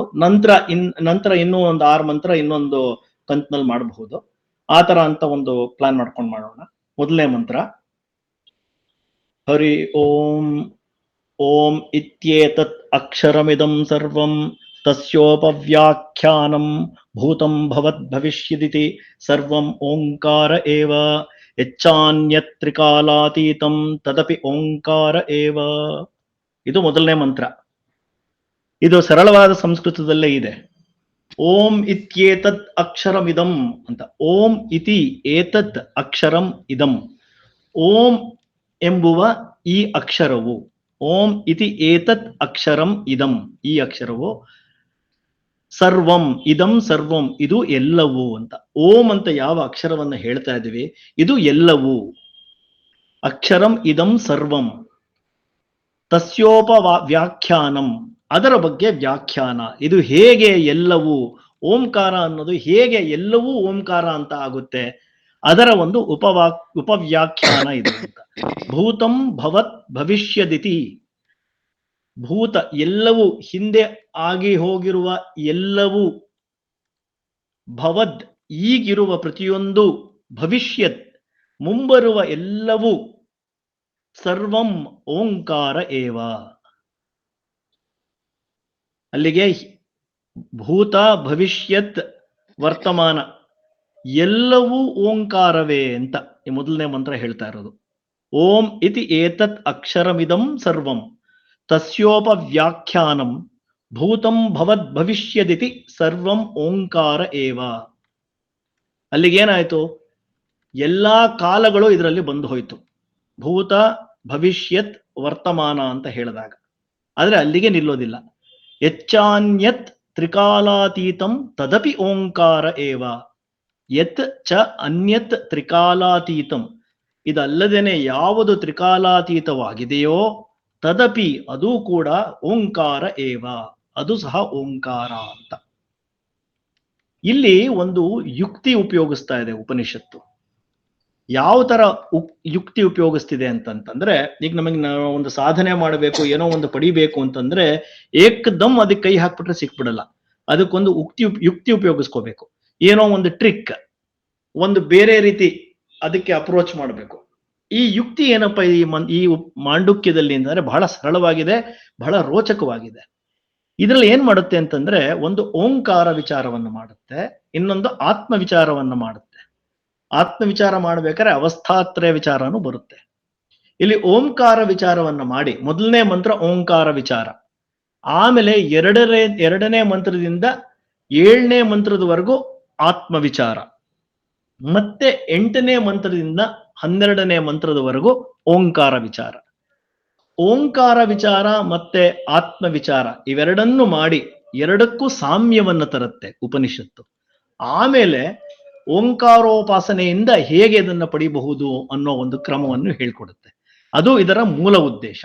ನಂತರ ಇನ್ನೂ ಒಂದು 6 ಮಂತ್ರ ಇನ್ನೊಂದು ಕಂತಿನಲ್ಲಿ ಮಾಡಬಹುದು. ಆತರ ಅಂತ ಒಂದು ಪ್ಲಾನ್ ಮಾಡ್ಕೊಂಡು ಮಾಡೋಣ. ಮೊದಲನೇ ಮಂತ್ರ ಹರಿ ಓಂ. ಓಂ ಇತ್ಯೇತತ್ ಅಕ್ಷರಮಿದಂ ಸರ್ವಂ ತಸ್ಯೋಪವ್ಯಾಖ್ಯಾನಂ ಭೂತಂ ಭವದ್ ಭವಿಷ್ಯದಿತಿ ಸರ್ವಂ ಓಂಕಾರ ಏವ ಯಚ್ಚಾನ್ಯತ್ರಿಕಾಲಾತೀತಂ ತದಪಿ ಓಂಕಾರ ಏವ. ಇದು ಮೊದಲನೇ ಮಂತ್ರ. ಇದು ಸರಳವಾದ ಸಂಸ್ಕೃತದಲ್ಲೇ ಇದೆ. ಓಂ ಇತ್ಯೇತತ್ ಅಕ್ಷರಮಿದಂ ಅಂತ. ಓಂ ಇತಿ ಏತತ್ ಅಕ್ಷರಂ ಇದಂ. ಓಂ ಎಂಬುವ ಈ ಅಕ್ಷರವು, ಓಂ ಇತಿ ಏತತ್ ಅಕ್ಷರಂ ಇದಂ, ಈ ಅಕ್ಷರವು, ಸರ್ವಂ ಇದಂ ಸರ್ವಂ, ಇದು ಎಲ್ಲವೂ ಅಂತ. ಓಂ ಅಂತ ಯಾವ ಅಕ್ಷರವನ್ನ ಹೇಳ್ತಾ ಇದ್ದೀವಿ, ಇದು ಎಲ್ಲವೂ. ಅಕ್ಷರಂ ಇದಂ ಸರ್ವಂ, ವ್ಯಾಖ್ಯಾನಂ, ಅದರ ಬಗ್ಗೆ ವ್ಯಾಖ್ಯಾನ. ಇದು ಹೇಗೆ ಎಲ್ಲವೂ, ಓಂಕಾರ ಅನ್ನೋದು ಹೇಗೆ ಎಲ್ಲವೂ ಓಂಕಾರ ಅಂತ ಆಗುತ್ತೆ, ಅದರ ಒಂದು ಉಪವ್ಯಾಖ್ಯಾನ ಇದು ಅಂತ. ಭೂತಂ ಭವತ್ ಭವಿಷ್ಯದಿತಿ, ಭೂತ ಎಲ್ಲವೂ, ಹಿಂದೆ ಆಗಿ ಹೋಗಿರುವ ಎಲ್ಲವೂ, ಭವದ್ ಈಗಿರುವ ಪ್ರತಿಯೊಂದು, ಭವಿಷ್ಯತ್ ಮುಂಬರುವ ಎಲ್ಲವೂ, ಸರ್ವಂ ಓಂಕಾರ ಏವ. ಅಲ್ಲಿಗೆ ಭೂತ ಭವಿಷ್ಯತ್ ವರ್ತಮಾನ ಎಲ್ಲವೂ ಓಂಕಾರವೇ ಅಂತ ಈ ಮೊದಲನೇ ಮಂತ್ರ ಹೇಳ್ತಾ ಇರೋದು. ಓಂ ಇತಿ ಏತತ್ ಅಕ್ಷರಮಿದಂ ಸರ್ವಂ ತಸ್ಯೋಪವ್ಯಾಖ್ಯಾನಂ ಭೂತಂ ಭವದ್ ಭವಿಷ್ಯದಿತಿ ಸರ್ವಂ ಓಂಕಾರ ಏವ. ಅಲ್ಲಿಗೇನಾಯ್ತು, ಎಲ್ಲಾ ಕಾಲಗಳು ಇದರಲ್ಲಿ ಬಂದು ಹೋಯ್ತು. ಭೂತ ಭವಿಷ್ಯತ್ ವರ್ತಮಾನ ಅಂತ ಹೇಳಿದಾಗ. ಆದ್ರೆ ಅಲ್ಲಿಗೆ ನಿಲ್ಲೋದಿಲ್ಲ. ಯಚ್ಚಾನ್ಯತ್ ತ್ರಿಕಾಲಾತೀತಂ ತದಪಿ ಓಂಕಾರ ಏವ. ಯತ್ ಚ ಅನ್ಯತ್ ತ್ರಿಕಾಲಾತೀತಂ, ಇದಲ್ಲದೇನೆ ಯಾವುದು ತ್ರಿಕಾಲಾತೀತವಾಗಿದೆಯೋ, ತದಪಿ ಅದು ಕೂಡ ಓಂಕಾರ ಏವ, ಅದು ಸಹ ಓಂಕಾರ ಅಂತ. ಇಲ್ಲಿ ಒಂದು ಯುಕ್ತಿ ಉಪಯೋಗಿಸ್ತಾ ಇದೆ ಉಪನಿಷತ್ತು. ಯಾವ ತರ ಯುಕ್ತಿ ಉಪಯೋಗಿಸ್ತಿದೆ ಅಂತಂದ್ರೆ, ಈಗ ನಮಗೆ ಒಂದು ಸಾಧನೆ ಮಾಡಬೇಕು, ಏನೋ ಒಂದು ಪಡಿಬೇಕು ಅಂತಂದ್ರೆ ಏಕದಮ್ ಅದಕ್ಕೆ ಕೈ ಹಾಕ್ಬಿಟ್ರೆ ಸಿಕ್ಬಿಡಲ್ಲ. ಅದಕ್ಕೊಂದು ಯುಕ್ತಿ ಉಪಯೋಗಿಸ್ಕೋಬೇಕು. ಏನೋ ಒಂದು ಟ್ರಿಕ್, ಒಂದು ಬೇರೆ ರೀತಿ ಅದಕ್ಕೆ ಅಪ್ರೋಚ್ ಮಾಡಬೇಕು. ಈ ಯುಕ್ತಿ ಏನಪ್ಪ ಈ ಮಾಂಡುಕ್ಯದಲ್ಲಿ ಅಂತಂದ್ರೆ ಬಹಳ ಸರಳವಾಗಿದೆ, ಬಹಳ ರೋಚಕವಾಗಿದೆ. ಇದ್ರಲ್ಲಿ ಏನ್ ಮಾಡುತ್ತೆ ಅಂತಂದ್ರೆ, ಒಂದು ಓಂಕಾರ ವಿಚಾರವನ್ನು ಮಾಡುತ್ತೆ, ಇನ್ನೊಂದು ಆತ್ಮ ವಿಚಾರವನ್ನು ಮಾಡುತ್ತೆ. ಆತ್ಮ ವಿಚಾರ ಮಾಡ್ಬೇಕಾದ್ರೆ ಅವಸ್ಥಾತ್ರಯ ವಿಚಾರನೂ ಬರುತ್ತೆ. ಇಲ್ಲಿ ಓಂಕಾರ ವಿಚಾರವನ್ನ ಮಾಡಿ, ಮೊದಲನೇ ಮಂತ್ರ ಓಂಕಾರ ವಿಚಾರ, ಆಮೇಲೆ ಎರಡನೇ ಮಂತ್ರದಿಂದ 7ನೇ ಮಂತ್ರದವರೆಗೂ ಆತ್ಮ ವಿಚಾರ, ಮತ್ತೆ 8ನೇ ಮಂತ್ರದಿಂದ 12ನೇ ಮಂತ್ರದವರೆಗೂ ಓಂಕಾರ ವಿಚಾರ. ಓಂಕಾರ ವಿಚಾರ ಮತ್ತೆ ಆತ್ಮ ವಿಚಾರ ಇವೆರಡನ್ನು ಮಾಡಿ ಎರಡಕ್ಕೂ ಸಾಮ್ಯವನ್ನ ತರುತ್ತೆ ಉಪನಿಷತ್ತು. ಆಮೇಲೆ ಓಂಕಾರೋಪಾಸನೆಯಿಂದ ಹೇಗೆ ಇದನ್ನ ಪಡಿಬಹುದು ಅನ್ನೋ ಒಂದು ಕ್ರಮವನ್ನು ಹೇಳ್ಕೊಡುತ್ತೆ. ಅದು ಇದರ ಮೂಲ ಉದ್ದೇಶ.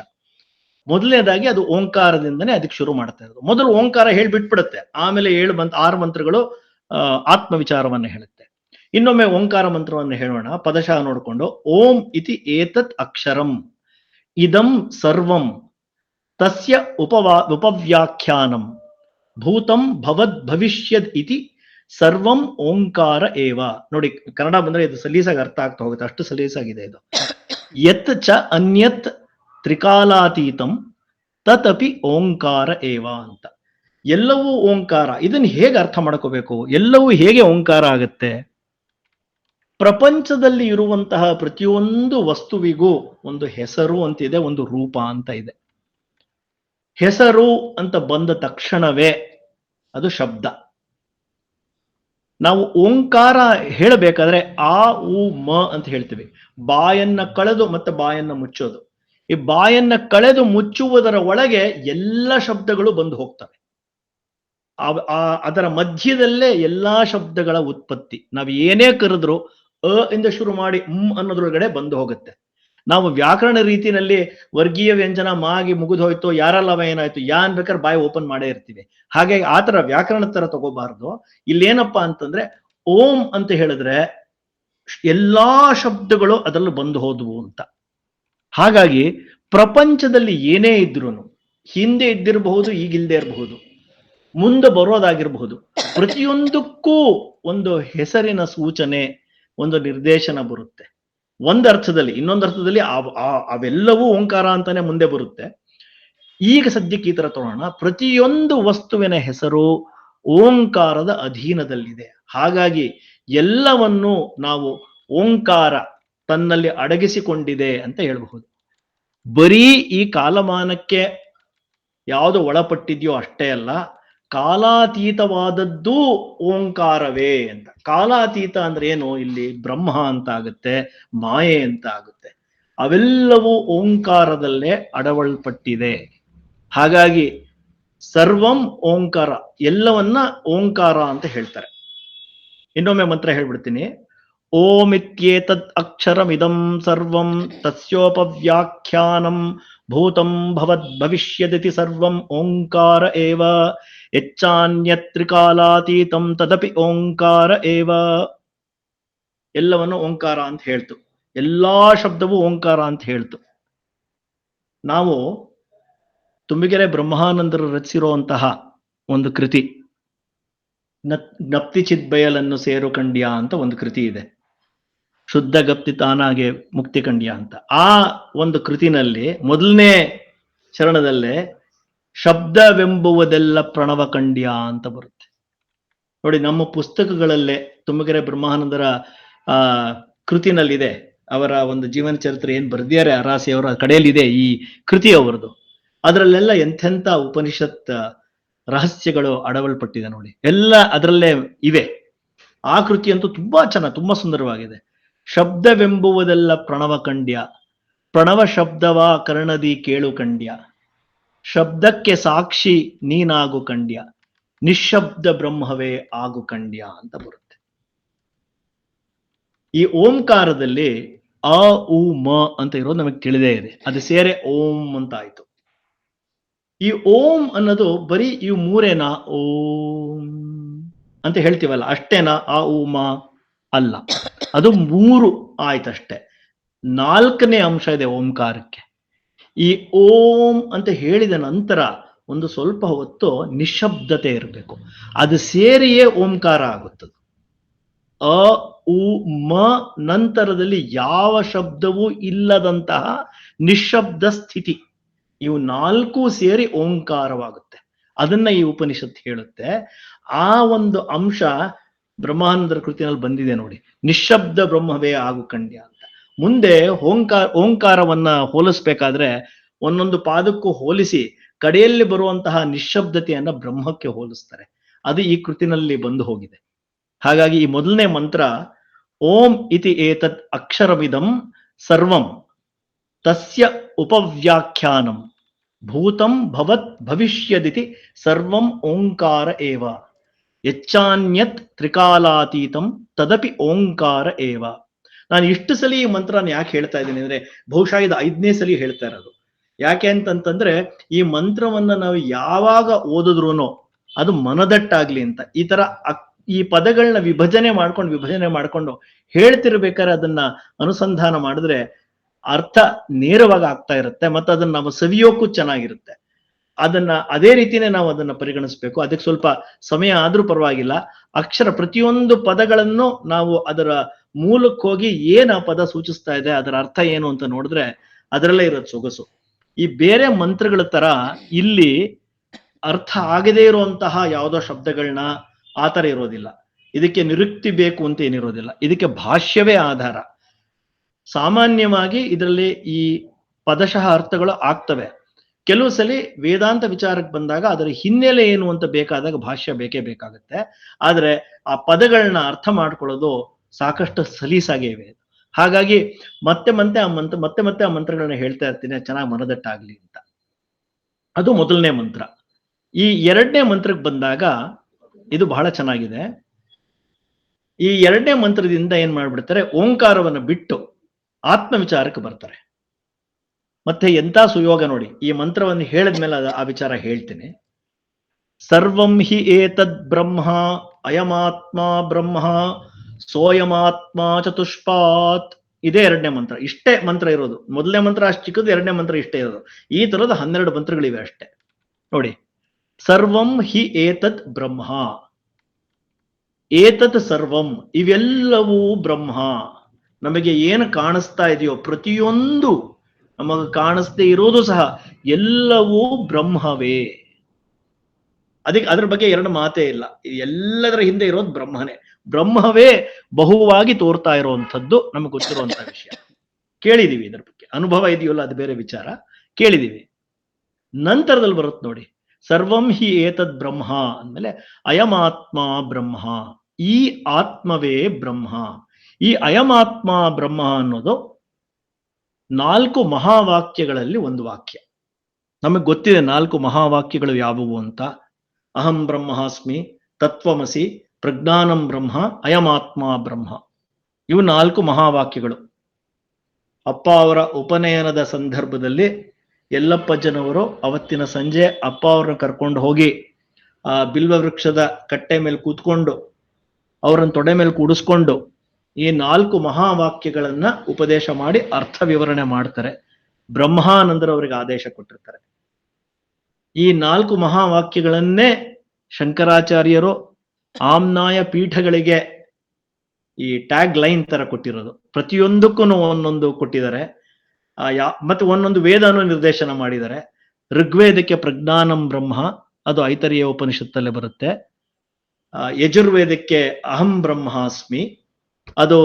ಮೊದಲನೇದಾಗಿ ಅದು ಓಂಕಾರದಿಂದನೇ ಅದಕ್ಕೆ ಶುರು ಮಾಡ್ತಾ ಇರೋದು. ಮೊದಲು ಓಂಕಾರ ಹೇಳ್ಬಿಟ್ಬಿಡುತ್ತೆ, ಆಮೇಲೆ 6 ಮಂತ್ರಗಳು ಆತ್ಮ ವಿಚಾರವನ್ನ ಹೇಳುತ್ತೆ. ಇನ್ನೊಮ್ಮೆ ಓಂಕಾರ ಮಂತ್ರವನ್ನು ಹೇಳೋಣ, ಪದಶಃ ನೋಡಿಕೊಂಡು. ಓಂ ಇತಿ ಏತತ್ ಅಕ್ಷರಂ ಇದಂ ಸರ್ವಂ ತಸ್ಯ ಉಪವ್ಯಾಖ್ಯಾನಂ ಭೂತಂ ಭವದ್ ಭವಿಷ್ಯದ್ ಇತಿ ಸರ್ವಂ ಓಂಕಾರ ಏವ. ನೋಡಿ, ಕನ್ನಡ ಬಂದ್ರೆ ಇದು ಸಲೀಸಾಗಿ ಅರ್ಥ ಆಗ್ತಾ ಹೋಗುತ್ತೆ, ಅಷ್ಟು ಸಲೀಸಾಗಿದೆ ಇದು. ಯತ್ ಚ ಅನ್ಯತ್ ತ್ರಿಕಾಲಾತೀತಂ ತತಪಿ ಓಂಕಾರ ಏವ ಅಂತ. ಎಲ್ಲವೂ ಓಂಕಾರ. ಇದನ್ನು ಹೇಗೆ ಅರ್ಥ ಮಾಡ್ಕೋಬೇಕು? ಎಲ್ಲವೂ ಹೇಗೆ ಓಂಕಾರ ಆಗುತ್ತೆ? ಪ್ರಪಂಚದಲ್ಲಿ ಇರುವಂತಹ ಪ್ರತಿಯೊಂದು ವಸ್ತುವಿಗೂ ಒಂದು ಹೆಸರು ಅಂತಿದೆ, ಒಂದು ರೂಪ ಅಂತ ಇದೆ. ಹೆಸರು ಅಂತ ಬಂದ ತಕ್ಷಣವೇ ಅದು ಶಬ್ದ. ನಾವು ಓಂಕಾರ ಹೇಳಬೇಕಾದ್ರೆ ಆ ಉ ಮ ಅಂತ ಹೇಳ್ತೀವಿ. ಬಾಯನ್ನ ಕಳೆದು ಮತ್ತೆ ಬಾಯನ್ನ ಮುಚ್ಚೋದು. ಈ ಬಾಯನ್ನ ಕಳೆದು ಮುಚ್ಚುವುದರ ಒಳಗೆ ಎಲ್ಲ ಶಬ್ದಗಳು ಬಂದು ಹೋಗ್ತವೆ. ಅದರ ಮಧ್ಯದಲ್ಲೇ ಎಲ್ಲಾ ಶಬ್ದಗಳ ಉತ್ಪತ್ತಿ. ನಾವು ಏನೇ ಕರೆದ್ರು ಇಂದ ಶುರು ಮಾಡಿ ಅನ್ನೋದ್ರೊಳಗಡೆ ಬಂದು ಹೋಗುತ್ತೆ. ನಾವು ವ್ಯಾಕರಣ ರೀತಿಯಲ್ಲಿ ವರ್ಗೀಯ ವ್ಯಂಜನ ಮಾಗಿ ಮುಗಿದು ಹೋಯ್ತು, ಯಾರಲ್ಲವ ಏನಾಯ್ತು, ಯಾ ಅನ್ಬೇಕಾದ್ರೆ ಬಾಯಿ ಓಪನ್ ಮಾಡೇ ಇರ್ತೀವಿ. ಹಾಗಾಗಿ ಆತರ ವ್ಯಾಕರಣ ತರ ತಗೋಬಾರ್ದು. ಇಲ್ಲೇನಪ್ಪಾ ಅಂತಂದ್ರೆ ಓಂ ಅಂತ ಹೇಳಿದ್ರೆ ಎಲ್ಲಾ ಶಬ್ದಗಳು ಅದರಲ್ಲಿ ಬಂದು ಹೋದ್ವು ಅಂತ. ಹಾಗಾಗಿ ಪ್ರಪಂಚದಲ್ಲಿ ಏನೇ ಇದ್ರು, ಹಿಂದೆ ಇದ್ದಿರಬಹುದು, ಈಗಿಲ್ದೇ ಇರಬಹುದು, ಮುಂದೆ ಬರೋದಾಗಿರಬಹುದು, ಪ್ರತಿಯೊಂದಕ್ಕೂ ಒಂದು ಹೆಸರಿನ ಸೂಚನೆ, ಒಂದು ನಿರ್ದೇಶನ ಬರುತ್ತೆ. ಒಂದರ್ಥದಲ್ಲಿ. ಇನ್ನೊಂದರ್ಥದಲ್ಲಿ ಅವೆಲ್ಲವೂ ಓಂಕಾರ ಅಂತಾನೆ ಮುಂದೆ ಬರುತ್ತೆ. ಈಗ ಸದ್ಯಕ್ಕೆ ಈ ತರ ತಗೋಣ. ಪ್ರತಿಯೊಂದು ವಸ್ತುವಿನ ಹೆಸರು ಓಂಕಾರದ ಅಧೀನದಲ್ಲಿದೆ. ಹಾಗಾಗಿ ಎಲ್ಲವನ್ನು ನಾವು ಓಂಕಾರ ತನ್ನಲ್ಲಿ ಅಡಗಿಸಿಕೊಂಡಿದೆ ಅಂತ ಹೇಳಬಹುದು. ಬರೀ ಈ ಕಾಲಮಾನಕ್ಕೆ ಯಾವುದು ಒಳಪಟ್ಟಿದ್ಯೋ ಅಷ್ಟೇ ಅಲ್ಲ, ಕಾಲಾತೀತವಾದದ್ದು ಓಂಕಾರವೇ ಅಂತ. ಕಾಲಾತೀತ ಅಂದ್ರೆ ಏನು? ಇಲ್ಲಿ ಬ್ರಹ್ಮ ಅಂತ ಆಗುತ್ತೆ, ಮಾಯೆ ಅಂತ ಆಗುತ್ತೆ. ಅವೆಲ್ಲವೂ ಓಂಕಾರದಲ್ಲೇ ಅಡವಲ್ಪಟ್ಟಿದೆ. ಹಾಗಾಗಿ ಸರ್ವಂ ಓಂಕಾರ, ಎಲ್ಲವನ್ನ ಓಂಕಾರ ಅಂತ ಹೇಳ್ತಾರೆ. ಇನ್ನೊಮ್ಮೆ ಮಂತ್ರ ಹೇಳ್ಬಿಡ್ತೀನಿ. ಓಮಿತ್ಯೇತದ್ ಅಕ್ಷರಮಿದಂ ಸರ್ವಂ ತಸ್ಯೋಪವ್ಯಾಖ್ಯಾನಂ ಭೂತಂ ಭವದ್ ಭವಿಷ್ಯದಿತಿ ಸರ್ವಂ ಓಂಕಾರ ಏವ ಯಚ್ಚಾನ್ಯತ್ರಿಕಾಲಾತೀತಂ ತದಪಿ ಓಂಕಾರ ಏವ. ಎಲ್ಲವನ್ನು ಓಂಕಾರ ಅಂತ ಹೇಳ್ತು. ಎಲ್ಲಾ ಶಬ್ದವೂ ಓಂಕಾರ ಅಂತ ಹೇಳ್ತು. ನಾವು ತುಂಬಿಗೆರೆ ಬ್ರಹ್ಮಾನಂದರು ರಚಿಸಿರುವಂತಹ ಒಂದು ಕೃತಿ, ಜ್ಞಪ್ತಿ ಚಿದ್ಬಯಲನ್ನು ಸೇರು ಕಂಡ್ಯ ಅಂತ ಒಂದು ಕೃತಿ ಇದೆ. ಶುದ್ಧ ಗಪ್ತಿ ತಾನಾಗೆ ಮುಕ್ತಿ ಕಂಡ್ಯ ಅಂತ. ಆ ಒಂದು ಕೃತಿನಲ್ಲಿ ಮೊದಲನೇ ಚರಣದಲ್ಲೇ ಶಬ್ದವೆಂಬುವುದೆಲ್ಲ ಪ್ರಣವ ಕಂಡ್ಯ ಅಂತ ಬರುತ್ತೆ. ನೋಡಿ, ನಮ್ಮ ಪುಸ್ತಕಗಳಲ್ಲೇ ತುಂಬಿಗೆರೆ ಬ್ರಹ್ಮಾನಂದರ ಕೃತಿನಲ್ಲಿದೆ. ಅವರ ಒಂದು ಜೀವನ ಚರಿತ್ರೆ ಏನ್ ಬರ್ದಿದ್ದಾರೆ ಅರಾಸಿ ಅವರ ಕಡೆಯಲ್ಲಿದೆ ಈ ಕೃತಿ ಅವರದು. ಅದರಲ್ಲೆಲ್ಲ ಎಂಥೆಂಥ ಉಪನಿಷತ್ ರಹಸ್ಯಗಳು ಅಡವಲ್ಪಟ್ಟಿದೆ ನೋಡಿ, ಎಲ್ಲ ಅದರಲ್ಲೇ ಇವೆ. ಆ ಕೃತಿ ಅಂತೂ ತುಂಬಾ ಚೆನ್ನಾಗಿ, ತುಂಬಾ ಸುಂದರವಾಗಿದೆ. ಶಬ್ದವೆಂಬುವುದೆಲ್ಲ ಪ್ರಣವ ಕಂಡ್ಯ, ಪ್ರಣವ ಶಬ್ದವ ಕರ್ಣದಿ ಕೇಳು ಕಂಡ್ಯ, ಶಬ್ದಕ್ಕೆ ಸಾಕ್ಷಿ ನೀನಾಗು ಕಂಡ್ಯ, ನಿಶ್ಶಬ್ದ ಬ್ರಹ್ಮವೇ ಆಗು ಕಂಡ್ಯ ಅಂತ ಬರುತ್ತೆ. ಈ ಓಂಕಾರದಲ್ಲಿ ಅ ಉ ಮ ಅಂತ ಇರೋದು ನಮಗೆ ತಿಳಿದೇ ಇದೆ. ಅದು ಸೇರೆ ಓಂ ಅಂತ ಆಯ್ತು. ಈ ಓಂ ಅನ್ನೋದು ಬರೀ ಇವು ಮೂರೇನಾ ಓಂ ಅಂತ ಹೇಳ್ತೀವಲ್ಲ ಅಷ್ಟೇನಾ? ಆ ಉ ಮ ಅಲ್ಲ, ಅದು 3 ಆಯ್ತಷ್ಟೆ. 4ನೇ ಅಂಶ ಇದೆ ಓಂಕಾರಕ್ಕೆ. ಈ ಓಂ ಅಂತ ಹೇಳಿದ ನಂತರ ಒಂದು ಸ್ವಲ್ಪ ಹೊತ್ತು ನಿಶಬ್ದತೆ ಇರಬೇಕು. ಅದು ಸೇರಿಯೇ ಓಂಕಾರ ಆಗುತ್ತದೆ. ಅ ಉ ಮ ನಂತರದಲ್ಲಿ ಯಾವ ಶಬ್ದವೂ ಇಲ್ಲದಂತಹ ನಿಶಬ್ದ ಸ್ಥಿತಿ, ಇವು 4 ಸೇರಿ ಓಂಕಾರವಾಗುತ್ತೆ. ಅದನ್ನ ಈ ಉಪನಿಷತ್ ಹೇಳುತ್ತೆ. ಆ ಒಂದು ಅಂಶ ಬ್ರಹ್ಮಾನಂದರ ಕೃತಿನಲ್ಲಿ ಬಂದಿದೆ ನೋಡಿ, ನಿಶಬ್ದ ಬ್ರಹ್ಮವೇ ಆಗು ಕಂಡ್ಯ ಅಂತ. ಮುಂದೆ ಓಂಕಾರವನ್ನ ಹೋಲಿಸ್ಬೇಕಾದ್ರೆ ಒಂದೊಂದು ಪಾದಕ್ಕೂ ಹೋಲಿಸಿ ಕಡೆಯಲ್ಲಿ ಬರುವಂತಹ ನಿಶಬ್ದತೆಯನ್ನ ಬ್ರಹ್ಮಕ್ಕೆ ಹೋಲಿಸ್ತಾರೆ. ಅದು ಈ ಕೃತಿನಲ್ಲಿ ಬಂದು ಹೋಗಿದೆ. ಹಾಗಾಗಿ ಈ ಮೊದಲನೇ ಮಂತ್ರ ಓಂ ಇತಿ ಏತತ್ ಅಕ್ಷರವಿದಂ ಸರ್ವಂ ತಸ್ಯ ಉಪವ್ಯಾಖ್ಯಾನಂ ಭೂತಂ ಭವತ್ ಭವಿಷ್ಯದಿತಿ ಸರ್ವಂ ಓಂಕಾರ ಏವ ಯಚ್ಚಾನ್ಯತ್ ತ್ರಿಕಾಲಾತೀತಂ ತದಪಿ ಓಂಕಾರ ಏವ. ನಾನು ಇಷ್ಟು ಸಲ ಈ ಮಂತ್ರನ ಯಾಕೆ ಹೇಳ್ತಾ ಇದ್ದೀನಿ ಅಂದ್ರೆ ಬಹುಶಃ ಇದು 5ನೇ ಸಲ ಹೇಳ್ತಾ ಇರೋದು. ಯಾಕೆ ಅಂತಂತಂದ್ರೆ ಈ ಮಂತ್ರವನ್ನ ನಾವು ಯಾವಾಗ ಓದಿದ್ರು ಅದು ಮನದಟ್ಟಾಗ್ಲಿ ಅಂತ ಈ ತರ ಈ ಪದಗಳನ್ನ ವಿಭಜನೆ ಮಾಡ್ಕೊಂಡು ಹೇಳ್ತಿರ್ಬೇಕಾದ್ರೆ ಅದನ್ನ ಅನುಸಂಧಾನ ಮಾಡಿದ್ರೆ ಅರ್ಥ ನೇರವಾಗಿ ಆಗ್ತಾ ಇರುತ್ತೆ, ಮತ್ತೆ ಅದನ್ನ ನಾವು ಸವಿಯೋಕ್ಕೂ ಚೆನ್ನಾಗಿರುತ್ತೆ. ಅದನ್ನ ಅದೇ ರೀತಿನೇ ನಾವು ಅದನ್ನ ಪರಿಗಣಿಸ್ಬೇಕು. ಅದಕ್ಕೆ ಸ್ವಲ್ಪ ಸಮಯ ಆದ್ರೂ ಪರವಾಗಿಲ್ಲ. ಪ್ರತಿಯೊಂದು ಪದಗಳನ್ನು ನಾವು ಅದರ ಮೂಲಕ್ಕೆ ಹೋಗಿ ಏನ್ ಆ ಪದ ಸೂಚಿಸ್ತಾ ಇದೆ, ಅದರ ಅರ್ಥ ಏನು ಅಂತ ನೋಡಿದ್ರೆ ಅದರಲ್ಲೇ ಇರೋದು ಸೊಗಸು. ಈ ಬೇರೆ ಮಂತ್ರಗಳ ತರ ಇಲ್ಲಿ ಅರ್ಥ ಆಗದೇ ಇರುವಂತಹ ಯಾವುದೋ ಶಬ್ದಗಳನ್ನ ಆತರ ಇರೋದಿಲ್ಲ. ಇದಕ್ಕೆ ನಿರುಕ್ತಿ ಬೇಕು ಅಂತ ಏನಿರೋದಿಲ್ಲ. ಇದಕ್ಕೆ ಭಾಷ್ಯವೇ ಆಧಾರ. ಸಾಮಾನ್ಯವಾಗಿ ಇದರಲ್ಲಿ ಈ ಪದಶಃ ಅರ್ಥಗಳು ಆಗ್ತವೆ. ಕೆಲವು ಸಲ ವೇದಾಂತ ವಿಚಾರಕ್ಕೆ ಬಂದಾಗ ಅದರ ಹಿನ್ನೆಲೆ ಏನು ಅಂತ ಬೇಕಾದಾಗ ಭಾಷ್ಯ ಬೇಕೇ ಬೇಕಾಗುತ್ತೆ. ಆದ್ರೆ ಆ ಪದಗಳನ್ನ ಅರ್ಥ ಮಾಡ್ಕೊಳ್ಳೋದು ಸಾಕಷ್ಟು ಸಲೀಸಾಗೇ ಇವೆ. ಹಾಗಾಗಿ ಮತ್ತೆ ಮತ್ತೆ ಆ ಮಂತ್ರಗಳನ್ನ ಹೇಳ್ತಾ ಇರ್ತೀನಿ, ಚೆನ್ನಾಗಿ ಮನದಟ್ಟಾಗ್ಲಿ ಅಂತ. ಅದು ಮೊದಲನೇ ಮಂತ್ರ. ಈ 2ನೇ ಮಂತ್ರಕ್ಕೆ ಬಂದಾಗ ಇದು ಬಹಳ ಚೆನ್ನಾಗಿದೆ. ಈ 2ನೇ ಮಂತ್ರದಿಂದ ಏನ್ ಮಾಡ್ಬಿಡ್ತಾರೆ, ಓಂಕಾರವನ್ನು ಬಿಟ್ಟು ಆತ್ಮ ವಿಚಾರಕ್ಕೆ ಬರ್ತಾರೆ. ಮತ್ತೆ ಎಂತ ಸುಯೋಗ ನೋಡಿ, ಈ ಮಂತ್ರವನ್ನು ಹೇಳಿದ್ಮೇಲೆ ಆ ವಿಚಾರ ಹೇಳ್ತೀನಿ. ಸರ್ವಂ ಹಿ ಏತದ್ ಬ್ರಹ್ಮ ಅಯಮಾತ್ಮ ಬ್ರಹ್ಮ ಸೋಯಮಾತ್ಮ ಚತುಷ್ಪಾತ್. ಇದೇ 2ನೇ ಮಂತ್ರ. ಇಷ್ಟೇ ಮಂತ್ರ ಇರೋದು. ಮೊದಲನೇ ಮಂತ್ರ ಅಷ್ಟು ಚಿಕ್ಕದು, 2ನೇ ಮಂತ್ರ ಇಷ್ಟೇ ಇರೋದು. ಈ ತರದ 12 ಮಂತ್ರಗಳಿವೆ ಅಷ್ಟೇ ನೋಡಿ. ಸರ್ವಂ ಹಿ ಏತದ್ ಬ್ರಹ್ಮ, ಏತದ್ ಸರ್ವಂ, ಇವೆಲ್ಲವೂ ಬ್ರಹ್ಮ. ನಮಗೆ ಏನು ಕಾಣಿಸ್ತಾ ಇದೆಯೋ ಪ್ರತಿಯೊಂದು, ನಮಗೆ ಕಾಣಿಸ್ದೇ ಇರೋದು ಸಹ ಎಲ್ಲವೂ ಬ್ರಹ್ಮವೇ. ಅದ್ರ ಬಗ್ಗೆ 2 ಮಾತೇ ಇಲ್ಲ. ಎಲ್ಲದರ ಹಿಂದೆ ಇರೋದು ಬ್ರಹ್ಮನೇ. ಬ್ರಹ್ಮವೇ ಬಹುವಾಗಿ ತೋರ್ತಾ ಇರುವಂಥದ್ದು ನಮಗೆ ಗೊತ್ತಿರುವಂತಹ ವಿಷಯ. ಕೇಳಿದೀವಿ ಇದ್ರ ಬಗ್ಗೆ. ಅನುಭವ ಇದೆಯಲ್ಲ ಅದು ಬೇರೆ ವಿಚಾರ, ಕೇಳಿದೀವಿ. ನಂತರದಲ್ಲಿ ಬರುತ್ತೆ ನೋಡಿ, ಸರ್ವಂ ಹಿ ಏತದ್ ಬ್ರಹ್ಮ ಅಂದ್ಮೇಲೆ ಅಯಮಾತ್ಮ ಬ್ರಹ್ಮ, ಈ ಆತ್ಮವೇ ಬ್ರಹ್ಮ. ಈ ಅಯಮಾತ್ಮ ಬ್ರಹ್ಮ ಅನ್ನೋದು 4 ಮಹಾವಾಕ್ಯಗಳಲ್ಲಿ ಒಂದು ವಾಕ್ಯ. ನಮಗೆ ಗೊತ್ತಿದೆ 4 ಮಹಾವಾಕ್ಯಗಳು ಯಾವುವು ಅಂತ. ಅಹಂ ಬ್ರಹ್ಮಾಸ್ಮಿ, ತತ್ವಮಸಿ, ಪ್ರಜ್ಞಾನಂ ಬ್ರಹ್ಮ, ಅಯಮಾತ್ಮ ಬ್ರಹ್ಮ. ಇವು 4 ಮಹಾವಾಕ್ಯಗಳು. ಅಪ್ಪ ಅವರ ಉಪನಯನದ ಸಂದರ್ಭದಲ್ಲಿ ಯಲ್ಲಪ್ಪಜ್ಜನವರು ಅವತ್ತಿನ ಸಂಜೆ ಅಪ್ಪ ಅವ್ರನ್ನ ಕರ್ಕೊಂಡು ಹೋಗಿ ಆ ಬಿಲ್ವ ವೃಕ್ಷದ ಕಟ್ಟೆ ಮೇಲೆ ಕೂತ್ಕೊಂಡು ಅವರನ್ನ ತೊಡೆ ಮೇಲೆ ಕೂಡಿಸ್ಕೊಂಡು ಈ 4 ಮಹಾವಾಕ್ಯಗಳನ್ನ ಉಪದೇಶ ಮಾಡಿ ಅರ್ಥ ವಿವರಣೆ ಮಾಡ್ತಾರೆ. ಬ್ರಹ್ಮಾನಂದರು ಅವರಿಗೆ ಆದೇಶ ಕೊಟ್ಟಿರ್ತಾರೆ. ಈ 4 ಮಹಾವಾಕ್ಯಗಳನ್ನೇ ಶಂಕರಾಚಾರ್ಯರು ಆಮ್ನಾಯ ಪೀಠಗಳಿಗೆ ಈ ಟ್ಯಾಗ್ ಲೈನ್ ತರ ಕೊಟ್ಟಿರೋದು. ಪ್ರತಿಯೊಂದಕ್ಕೂ ಒಂದೊಂದು ಕೊಟ್ಟಿದ್ದಾರೆ. ಮತ್ತೆ ಒಂದೊಂದು ವೇದನೂ ನಿರ್ದೇಶನ ಮಾಡಿದ್ದಾರೆ. ಋಗ್ವೇದಕ್ಕೆ ಪ್ರಜ್ಞಾನಂ ಬ್ರಹ್ಮ, ಅದು ಐತರೇಯ ಉಪನಿಷತ್ತಲ್ಲೇ ಬರುತ್ತೆ. ಯಜುರ್ವೇದಕ್ಕೆ ಅಹಂ ಬ್ರಹ್ಮಾಸ್ಮಿ, ಅದು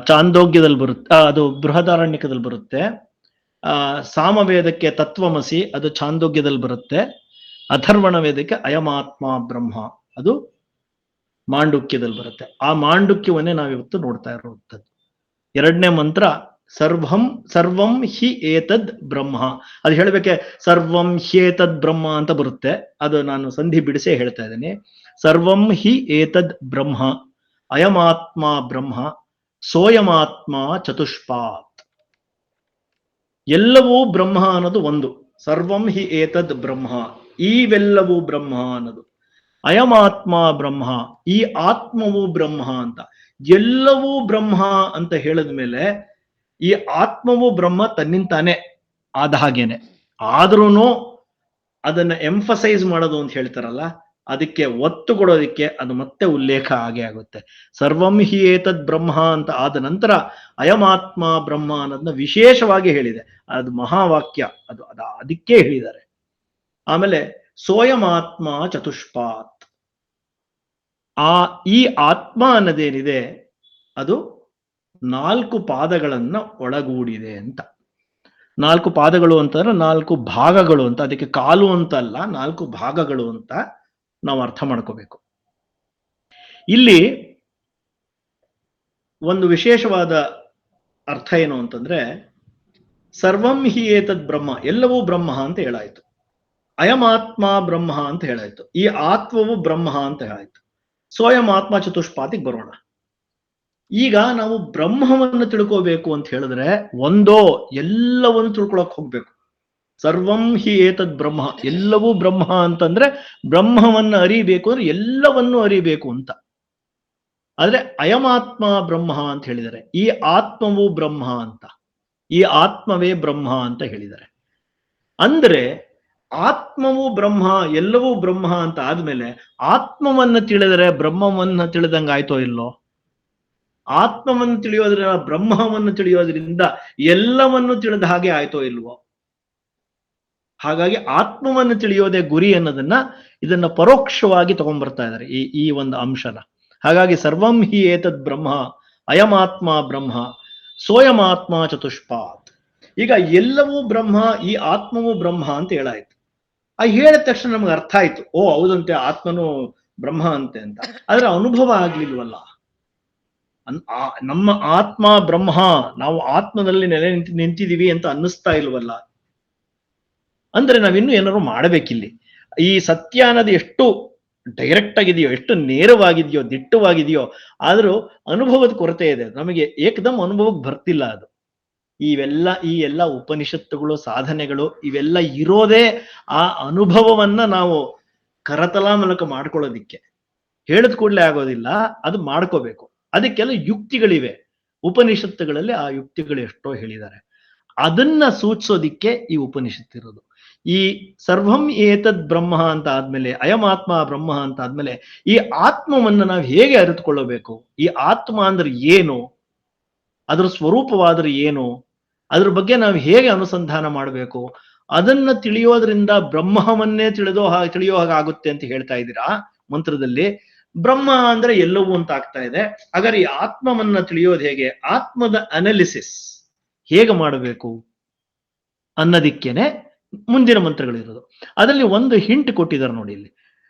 ಚಾಂದೋಗ್ಯದಲ್ಲಿ ಬರುತ್ತೆ, ಅದು ಬೃಹದಾರಣ್ಯಕದಲ್ಲಿ ಬರುತ್ತೆ. ಸಾಮವೇದಕ್ಕೆ ತತ್ವಮಸಿ, ಅದು ಛಾಂದೋಗ್ಯದಲ್ಲಿ ಬರುತ್ತೆ. ಅಥರ್ವಣ ವೇದಕ್ಕೆ ಅಯಮಾತ್ಮ ಬ್ರಹ್ಮ, ಅದು ಮಾಂಡುಕ್ಯದಲ್ಲಿ ಬರುತ್ತೆ. ಆ ಮಾಂಡುಕ್ಯವನ್ನೇ ನಾವಿವತ್ತು ನೋಡ್ತಾ ಇರುವಂಥದ್ದು. 2ನೇ ಮಂತ್ರ ಸರ್ವಂ ಹಿ ಏತದ್ ಬ್ರಹ್ಮ. ಅದು ಹೇಳಬೇಕೆ ಸರ್ವಂ ಹ್ಯೇತದ್ ಬ್ರಹ್ಮ ಅಂತ ಬರುತ್ತೆ. ಅದು ನಾನು ಸಂಧಿ ಬಿಡಿಸೇ ಹೇಳ್ತಾ ಇದ್ದೀನಿ. ಸರ್ವಂ ಹಿ ಏತದ್ ಬ್ರಹ್ಮ ಅಯಮಾತ್ಮ ಬ್ರಹ್ಮ ಸೋಯಮಾತ್ಮ ಚತುಷ್ಪಾತ್. ಎಲ್ಲವೂ ಬ್ರಹ್ಮ ಅನ್ನೋದು ಒಂದು. ಸರ್ವಂ ಹಿ ಏತದ್ ಬ್ರಹ್ಮ, ಇವೆಲ್ಲವೂ ಬ್ರಹ್ಮ ಅನ್ನೋದು. ಅಯಮಾತ್ಮ ಬ್ರಹ್ಮ, ಈ ಆತ್ಮವು ಬ್ರಹ್ಮ ಅಂತ. ಎಲ್ಲವೂ ಬ್ರಹ್ಮ ಅಂತ ಹೇಳಿದ ಮೇಲೆ ಈ ಆತ್ಮವು ಬ್ರಹ್ಮ ತನ್ನಿಂತಾನೆ ಆದ ಹಾಗೇನೆ. ಆದ್ರೂ ಅದನ್ನ ಎಂಫಸೈಸ್ ಮಾಡೋದು ಅಂತ ಹೇಳ್ತಾರಲ್ಲ, ಅದಕ್ಕೆ ಒತ್ತು ಕೊಡೋದಿಕ್ಕೆ ಅದು ಮತ್ತೆ ಉಲ್ಲೇಖ ಆಗೇ ಆಗುತ್ತೆ. ಸರ್ವಂ ಹಿ ಏತದ್ ಬ್ರಹ್ಮ ಅಂತ ಆದ ನಂತರ ಅಯಮಾತ್ಮ ಬ್ರಹ್ಮ ಅನ್ನೋದನ್ನ ವಿಶೇಷವಾಗಿ ಹೇಳಿದೆ. ಅದು ಮಹಾವಾಕ್ಯ, ಅದು ಅದಕ್ಕೆ ಹೇಳಿದ್ದಾರೆ. ಆಮೇಲೆ ಸೋಯಮಾತ್ಮ ಚತುಷ್ಪಾತ್, ಈ ಆತ್ಮ ಅನ್ನೋದೇನಿದೆ ಅದು 4 ಪಾದಗಳನ್ನ ಒಳಗೂಡಿದೆ ಅಂತ. 4 ಪಾದಗಳು ಅಂತಂದ್ರೆ 4 ಭಾಗಗಳು ಅಂತ. ಅದಕ್ಕೆ ಕಾಲು ಅಂತ ಅಲ್ಲ, 4 ಭಾಗಗಳು ಅಂತ ನಾವು ಅರ್ಥ ಮಾಡ್ಕೋಬೇಕು. ಇಲ್ಲಿ ಒಂದು ವಿಶೇಷವಾದ ಅರ್ಥ ಏನು ಅಂತಂದ್ರೆ, ಸರ್ವಂ ಹಿ ಏತದ್ ಬ್ರಹ್ಮ, ಎಲ್ಲವೂ ಬ್ರಹ್ಮ ಅಂತ ಹೇಳಾಯ್ತು. ಅಯಮಾತ್ಮ ಬ್ರಹ್ಮ ಅಂತ ಹೇಳಾಯ್ತು. ಈ ಆತ್ಮವು ಬ್ರಹ್ಮ ಅಂತ ಹೇಳಾಯ್ತು. ಸ್ವಯಂ ಆತ್ಮ ಚತುಷ್ಪಾತಿಗೆ ಬರೋಣ. ಈಗ ನಾವು ಬ್ರಹ್ಮವನ್ನು ತಿಳ್ಕೋಬೇಕು ಅಂತ ಹೇಳಿದ್ರೆ ಒಂದೋ ಎಲ್ಲವನ್ನು ತಿಳ್ಕೊಳಕ್ ಹೋಗ್ಬೇಕು. ಸರ್ವಂ ಹಿ ಏತದ್ ಬ್ರಹ್ಮ, ಎಲ್ಲವೂ ಬ್ರಹ್ಮ ಅಂತಂದ್ರೆ ಬ್ರಹ್ಮವನ್ನ ಅರಿಬೇಕು ಅಂದ್ರೆ ಎಲ್ಲವನ್ನೂ ಅರಿಬೇಕು ಅಂತ. ಆದ್ರೆ ಅಯಮಾತ್ಮ ಬ್ರಹ್ಮ ಅಂತ ಹೇಳಿದ್ದಾರೆ, ಈ ಆತ್ಮವು ಬ್ರಹ್ಮ ಅಂತ, ಈ ಆತ್ಮವೇ ಬ್ರಹ್ಮ ಅಂತ ಹೇಳಿದ್ದಾರೆ. ಅಂದ್ರೆ ಆತ್ಮವು ಬ್ರಹ್ಮ, ಎಲ್ಲವೂ ಬ್ರಹ್ಮ ಅಂತ ಆದ್ಮೇಲೆ ಆತ್ಮವನ್ನ ತಿಳಿದರೆ ಬ್ರಹ್ಮವನ್ನ ತಿಳಿದಂಗಾಯ್ತೋ ಇಲ್ಲೋ? ಆತ್ಮವನ್ನು ತಿಳಿಯೋದ್ರಿಂದ, ಬ್ರಹ್ಮವನ್ನು ತಿಳಿಯೋದ್ರಿಂದ ಎಲ್ಲವನ್ನು ತಿಳಿದ ಹಾಗೆ ಆಯ್ತೋ ಇಲ್ವೋ? ಹಾಗಾಗಿ ಆತ್ಮವನ್ನು ತಿಳಿಯೋದೇ ಗುರಿ ಅನ್ನೋದನ್ನ, ಇದನ್ನ ಪರೋಕ್ಷವಾಗಿ ತಗೊಂಡ್ಬರ್ತಾ ಇದ್ದಾರೆ ಈ ಒಂದು ಅಂಶನ. ಹಾಗಾಗಿ ಸರ್ವಂ ಹಿ ಏತದ್ ಬ್ರಹ್ಮ ಅಯಮಾತ್ಮ ಬ್ರಹ್ಮ ಸೋಯಮಾತ್ಮ ಚತುಷ್ಪಾತ್. ಈಗ ಎಲ್ಲವೂ ಬ್ರಹ್ಮ, ಈ ಆತ್ಮವೂ ಬ್ರಹ್ಮ ಅಂತ ಹೇಳಾಯ್ತು. ಆ ಹೇಳಿದ ತಕ್ಷಣ ನಮ್ಗೆ ಅರ್ಥ ಆಯ್ತು, ಓ ಹೌದಂತೆ ಆತ್ಮನು ಬ್ರಹ್ಮ ಅಂತೆ ಅಂತ. ಆದ್ರೆ ಅನುಭವ ಆಗ್ಲಿಲ್ವಲ್ಲ. ನಮ್ಮ ಆತ್ಮ ಬ್ರಹ್ಮ, ನಾವು ಆತ್ಮದಲ್ಲಿ ನೆಲೆ ನಿಂತಿದೀವಿ ಅಂತ ಅನ್ನಿಸ್ತಾ ಇಲ್ವಲ್ಲ. ಅಂದ್ರೆ ನಾವಿನ್ನೂ ಏನಾದ್ರು ಮಾಡಬೇಕಿಲ್ಲಿ. ಈ ಸತ್ಯ ಅನ್ನೋದು ಎಷ್ಟು ಡೈರೆಕ್ಟ್ ಆಗಿದೆಯೋ, ಎಷ್ಟು ನೇರವಾಗಿದೆಯೋ, ದಿಟ್ಟವಾಗಿದೆಯೋ, ಆದ್ರೂ ಅನುಭವದ ಕೊರತೆ ಇದೆ. ನಮಗೆ ಏಕದಮ್ ಅನುಭವಕ್ಕೆ ಬರ್ತಿಲ್ಲ ಅದು. ಈ ಎಲ್ಲ ಉಪನಿಷತ್ತುಗಳು, ಸಾಧನೆಗಳು ಇವೆಲ್ಲ ಇರೋದೇ ಆ ಅನುಭವವನ್ನ ನಾವು ಕರತಲ ಮೂಲಕ ಮಾಡ್ಕೊಳ್ಳೋದಿಕ್ಕೆ. ಹೇಳಿದ ಕೂಡಲೇ ಆಗೋದಿಲ್ಲ, ಅದು ಮಾಡ್ಕೋಬೇಕು. ಅದಕ್ಕೆಲ್ಲ ಯುಕ್ತಿಗಳಿವೆ. ಉಪನಿಷತ್ತುಗಳಲ್ಲಿ ಆ ಯುಕ್ತಿಗಳು ಎಷ್ಟೋ ಹೇಳಿದ್ದಾರೆ. ಅದನ್ನ ಸೂಚಿಸೋದಿಕ್ಕೆ ಈ ಉಪನಿಷತ್ತಿರೋದು. ಈ ಸರ್ವಂ ಏತದ್ ಬ್ರಹ್ಮ ಅಂತ ಆದ್ಮೇಲೆ, ಅಯಮಾತ್ಮ ಬ್ರಹ್ಮ ಅಂತ ಆದ್ಮೇಲೆ, ಈ ಆತ್ಮವನ್ನ ನಾವು ಹೇಗೆ ಅರಿತುಕೊಳ್ಳಬೇಕು? ಈ ಆತ್ಮ ಅಂದ್ರೆ ಏನು? ಅದರ ಸ್ವರೂಪವಾದ್ರೆ ಏನು? ಅದ್ರ ಬಗ್ಗೆ ನಾವು ಹೇಗೆ ಅನುಸಂಧಾನ ಮಾಡಬೇಕು? ಅದನ್ನ ತಿಳಿಯೋದ್ರಿಂದ ಬ್ರಹ್ಮವನ್ನೇ ತಿಳಿಯೋ ಹಾಗಾಗುತ್ತೆ ಅಂತ ಹೇಳ್ತಾ ಇದ್ದೀರಾ ಮಂತ್ರದಲ್ಲಿ. ಬ್ರಹ್ಮ ಅಂದ್ರೆ ಎಲ್ಲವೂ ಅಂತ ಆಗ್ತಾ ಇದೆ. ಹಾಗಾದ್ರೆ ಈ ಆತ್ಮವನ್ನ ತಿಳಿಯೋದು ಹೇಗೆ? ಆತ್ಮದ ಅನಾಲಿಸಿಸ್ ಹೇಗೆ ಮಾಡಬೇಕು ಅನ್ನೋದಿಕ್ಕೇನೆ ಮುಂದಿನ ಮಂತ್ರಗಳಿರೋದು. ಅದರಲ್ಲಿ ಒಂದು ಹಿಂಟ್ ಕೊಟ್ಟಿದ್ದಾರೆ ನೋಡಿ ಇಲ್ಲಿ,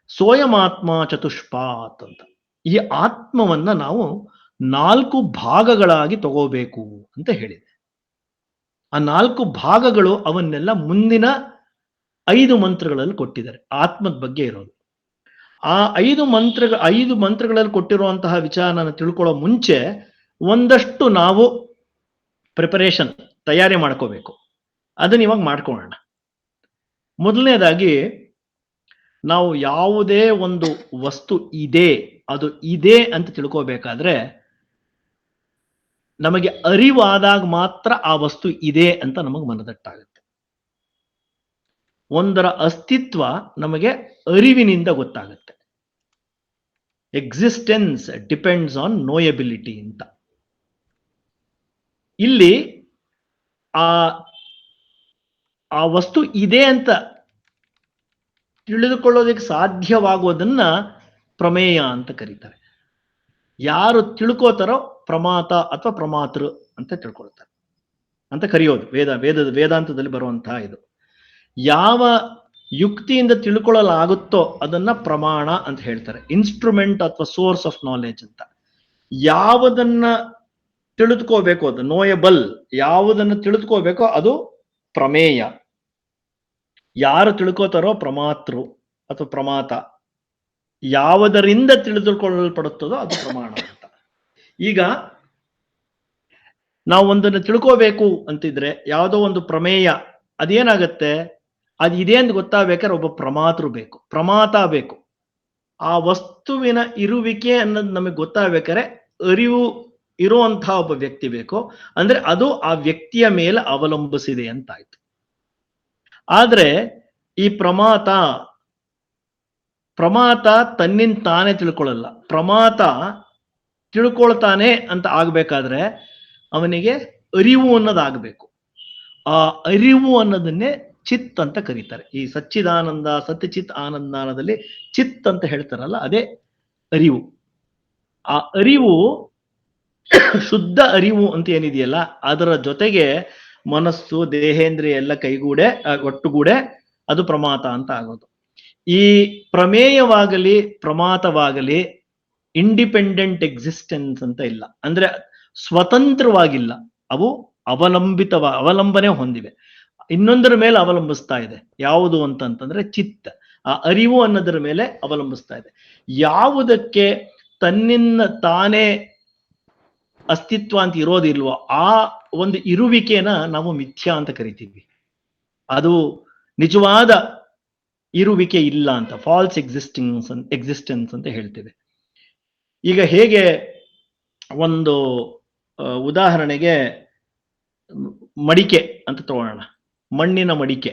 ಸೋಯಮಾತ್ಮ ಚತುಷ್ಪಾತ್ ಅಂತ. ಈ ಆತ್ಮವನ್ನ ನಾವು 4 ಭಾಗಗಳಾಗಿ ತಗೋಬೇಕು ಅಂತ ಹೇಳಿದೆ. ಆ 4 ಭಾಗಗಳು ಅವನ್ನೆಲ್ಲ ಮುಂದಿನ 5 ಮಂತ್ರಗಳಲ್ಲಿ ಕೊಟ್ಟಿದ್ದಾರೆ, ಆತ್ಮದ ಬಗ್ಗೆ ಇರೋದು. ಆ 5 ಮಂತ್ರಗಳಲ್ಲಿ ಕೊಟ್ಟಿರುವಂತಹ ವಿಚಾರನ ತಿಳ್ಕೊಳ್ಳೋ ಮುಂಚೆ ಒಂದಷ್ಟು ನಾವು ಪ್ರಿಪರೇಷನ್, ತಯಾರಿ ಮಾಡ್ಕೋಬೇಕು. ಅದನ್ನ ಇವಾಗ ಮಾಡ್ಕೊಳ್ಳೋಣ. ಮೊದಲನೇದಾಗಿ, ನಾವು ಯಾವುದೇ ಒಂದು ವಸ್ತು ಇದೆ, ಅದು ಇದೆ ಅಂತ ತಿಳ್ಕೋಬೇಕಾದ್ರೆ ನಮಗೆ ಅರಿವಾದಾಗ ಮಾತ್ರ ಆ ವಸ್ತು ಇದೆ ಅಂತ ನಮಗೆ ಮನದಟ್ಟಾಗುತ್ತೆ. ಒಂದರ ಅಸ್ತಿತ್ವ ನಮಗೆ ಅರಿವಿನಿಂದ ಗೊತ್ತಾಗುತ್ತೆ. ಎಕ್ಸಿಸ್ಟೆನ್ಸ್ ಡಿಪೆಂಡ್ಸ್ ಆನ್ ನೋಯಬಿಲಿಟಿ ಅಂತ. ಇಲ್ಲಿ ಆ ವಸ್ತು ಇದೆ ಅಂತ ತಿಳಿದುಕೊಳ್ಳೋದಕ್ಕೆ ಸಾಧ್ಯವಾಗೋದನ್ನ ಪ್ರಮೇಯ ಅಂತ ಕರೀತಾರೆ. ಯಾರು ತಿಳ್ಕೋತಾರೋ ಪ್ರಮಾತ ಅಥವಾ ಪ್ರಮಾತೃ ಅಂತ ತಿಳ್ಕೊಳ್ತಾರೆ ಅಂತ ಕರೆಯೋದು ವೇದಾಂತದಲ್ಲಿ ಬರುವಂತಹ ಇದು. ಯಾವ ಯುಕ್ತಿಯಿಂದ ತಿಳ್ಕೊಳ್ಳಲಾಗುತ್ತೋ ಅದನ್ನ ಪ್ರಮಾಣ ಅಂತ ಹೇಳ್ತಾರೆ, ಇನ್ಸ್ಟ್ರೂಮೆಂಟ್ ಅಥವಾ ಸೋರ್ಸ್ ಆಫ್ ನಾಲೆಜ್ ಅಂತ. ಯಾವುದನ್ನ ತಿಳಿದುಕೋಬೇಕು, ಅದು ನೋಯಬಲ್, ಯಾವುದನ್ನ ತಿಳಿದುಕೋಬೇಕೋ ಅದು ಪ್ರಮೇಯ. ಯಾರು ತಿಳ್ಕೋತಾರೋ ಪ್ರಮಾತೃ ಅಥವಾ ಪ್ರಮಾತ. ಯಾವುದರಿಂದ ತಿಳಿದುಕೊಳ್ಳಲ್ಪಡುತ್ತದೋ ಅದು ಪ್ರಮಾಣ ಅಂತ. ಈಗ ನಾವು ಒಂದನ್ನು ತಿಳ್ಕೋಬೇಕು ಅಂತಿದ್ರೆ, ಯಾವುದೋ ಒಂದು ಪ್ರಮೇಯ, ಅದೇನಾಗತ್ತೆ, ಅದಿದೆ ಅಂತ ಗೊತ್ತಾಗಬೇಕಾದ್ರೆ ಒಬ್ಬ ಪ್ರಮಾತೃ ಬೇಕು, ಪ್ರಮಾತ ಬೇಕು. ಆ ವಸ್ತುವಿನ ಇರುವಿಕೆ ಅನ್ನೋದು ನಮಗೆ ಗೊತ್ತಾಗಬೇಕಾದ್ರೆ ಅರಿವು ಇರುವಂತಹ ಒಬ್ಬ ವ್ಯಕ್ತಿ ಬೇಕು. ಅಂದ್ರೆ ಅದು ಆ ವ್ಯಕ್ತಿಯ ಮೇಲೆ ಅವಲಂಬಿಸಿದೆ ಅಂತಾಯ್ತು. ಆದ್ರೆ ಈ ಪ್ರಮಾತ ತನ್ನಿಂದ ತಾನೇ ತಿಳ್ಕೊಳ್ಳಲ್ಲ. ಪ್ರಮಾತ ತಿಳ್ಕೊಳ್ತಾನೆ ಅಂತ ಆಗ್ಬೇಕಾದ್ರೆ ಅವನಿಗೆ ಅರಿವು ಅನ್ನೋದಾಗಬೇಕು. ಆ ಅರಿವು ಅನ್ನೋದನ್ನೇ ಚಿತ್ ಅಂತ ಕರೀತಾರೆ. ಈ ಸಚ್ಚಿದಾನಂದ, ಸತ್ಯಚಿತ್ ಆನಂದಾನದಲ್ಲಿ ಚಿತ್ ಅಂತ ಹೇಳ್ತಾರಲ್ಲ, ಅದೇ ಅರಿವು. ಆ ಅರಿವು, ಶುದ್ಧ ಅರಿವು ಅಂತ ಏನಿದೆಯಲ್ಲ, ಅದರ ಜೊತೆಗೆ ಮನಸ್ಸು, ದೇಹೇಂದ್ರಿಯ ಎಲ್ಲ ಒಟ್ಟುಗೂಡೆ ಅದು ಪ್ರಮಾತ ಅಂತ ಆಗೋದು. ಈ ಪ್ರಮೇಯವಾಗಲಿ ಪ್ರಮಾತವಾಗಲಿ ಇಂಡಿಪೆಂಡೆಂಟ್ ಎಕ್ಸಿಸ್ಟೆನ್ಸ್ ಅಂತ ಇಲ್ಲ, ಅಂದ್ರೆ ಸ್ವತಂತ್ರವಾಗಿಲ್ಲ. ಅವು ಅವಲಂಬನೆ ಹೊಂದಿವೆ, ಇನ್ನೊಂದರ ಮೇಲೆ ಅವಲಂಬಿಸ್ತಾ ಇದೆ. ಯಾವುದು ಅಂತಂತಂದ್ರೆ ಚಿತ್ತ, ಆ ಅರಿವು ಅನ್ನೋದರ ಮೇಲೆ ಅವಲಂಬಿಸ್ತಾ ಇದೆ. ಯಾವುದಕ್ಕೆ ತನ್ನಿಂದ ತಾನೇ ಅಸ್ತಿತ್ವ ಅಂತ ಇರೋದಿಲ್ವೋ ಆ ಒಂದು ಇರುವಿಕೆನ ನಾವು ಮಿಥ್ಯಾ ಅಂತ ಕರಿತೀವಿ. ಅದು ನಿಜವಾದ ಇರುವಿಕೆ ಇಲ್ಲ ಅಂತ, ಫಾಲ್ಸ್ ಎಕ್ಸಿಸ್ಟೆನ್ಸ್ ಅಂತ ಹೇಳ್ತೇವೆ. ಈಗ ಹೇಗೆ ಒಂದು ಉದಾಹರಣೆಗೆ ಮಡಿಕೆ ಅಂತ ತಗೊಳ್ಳೋಣ. ಮಣ್ಣಿನ ಮಡಿಕೆ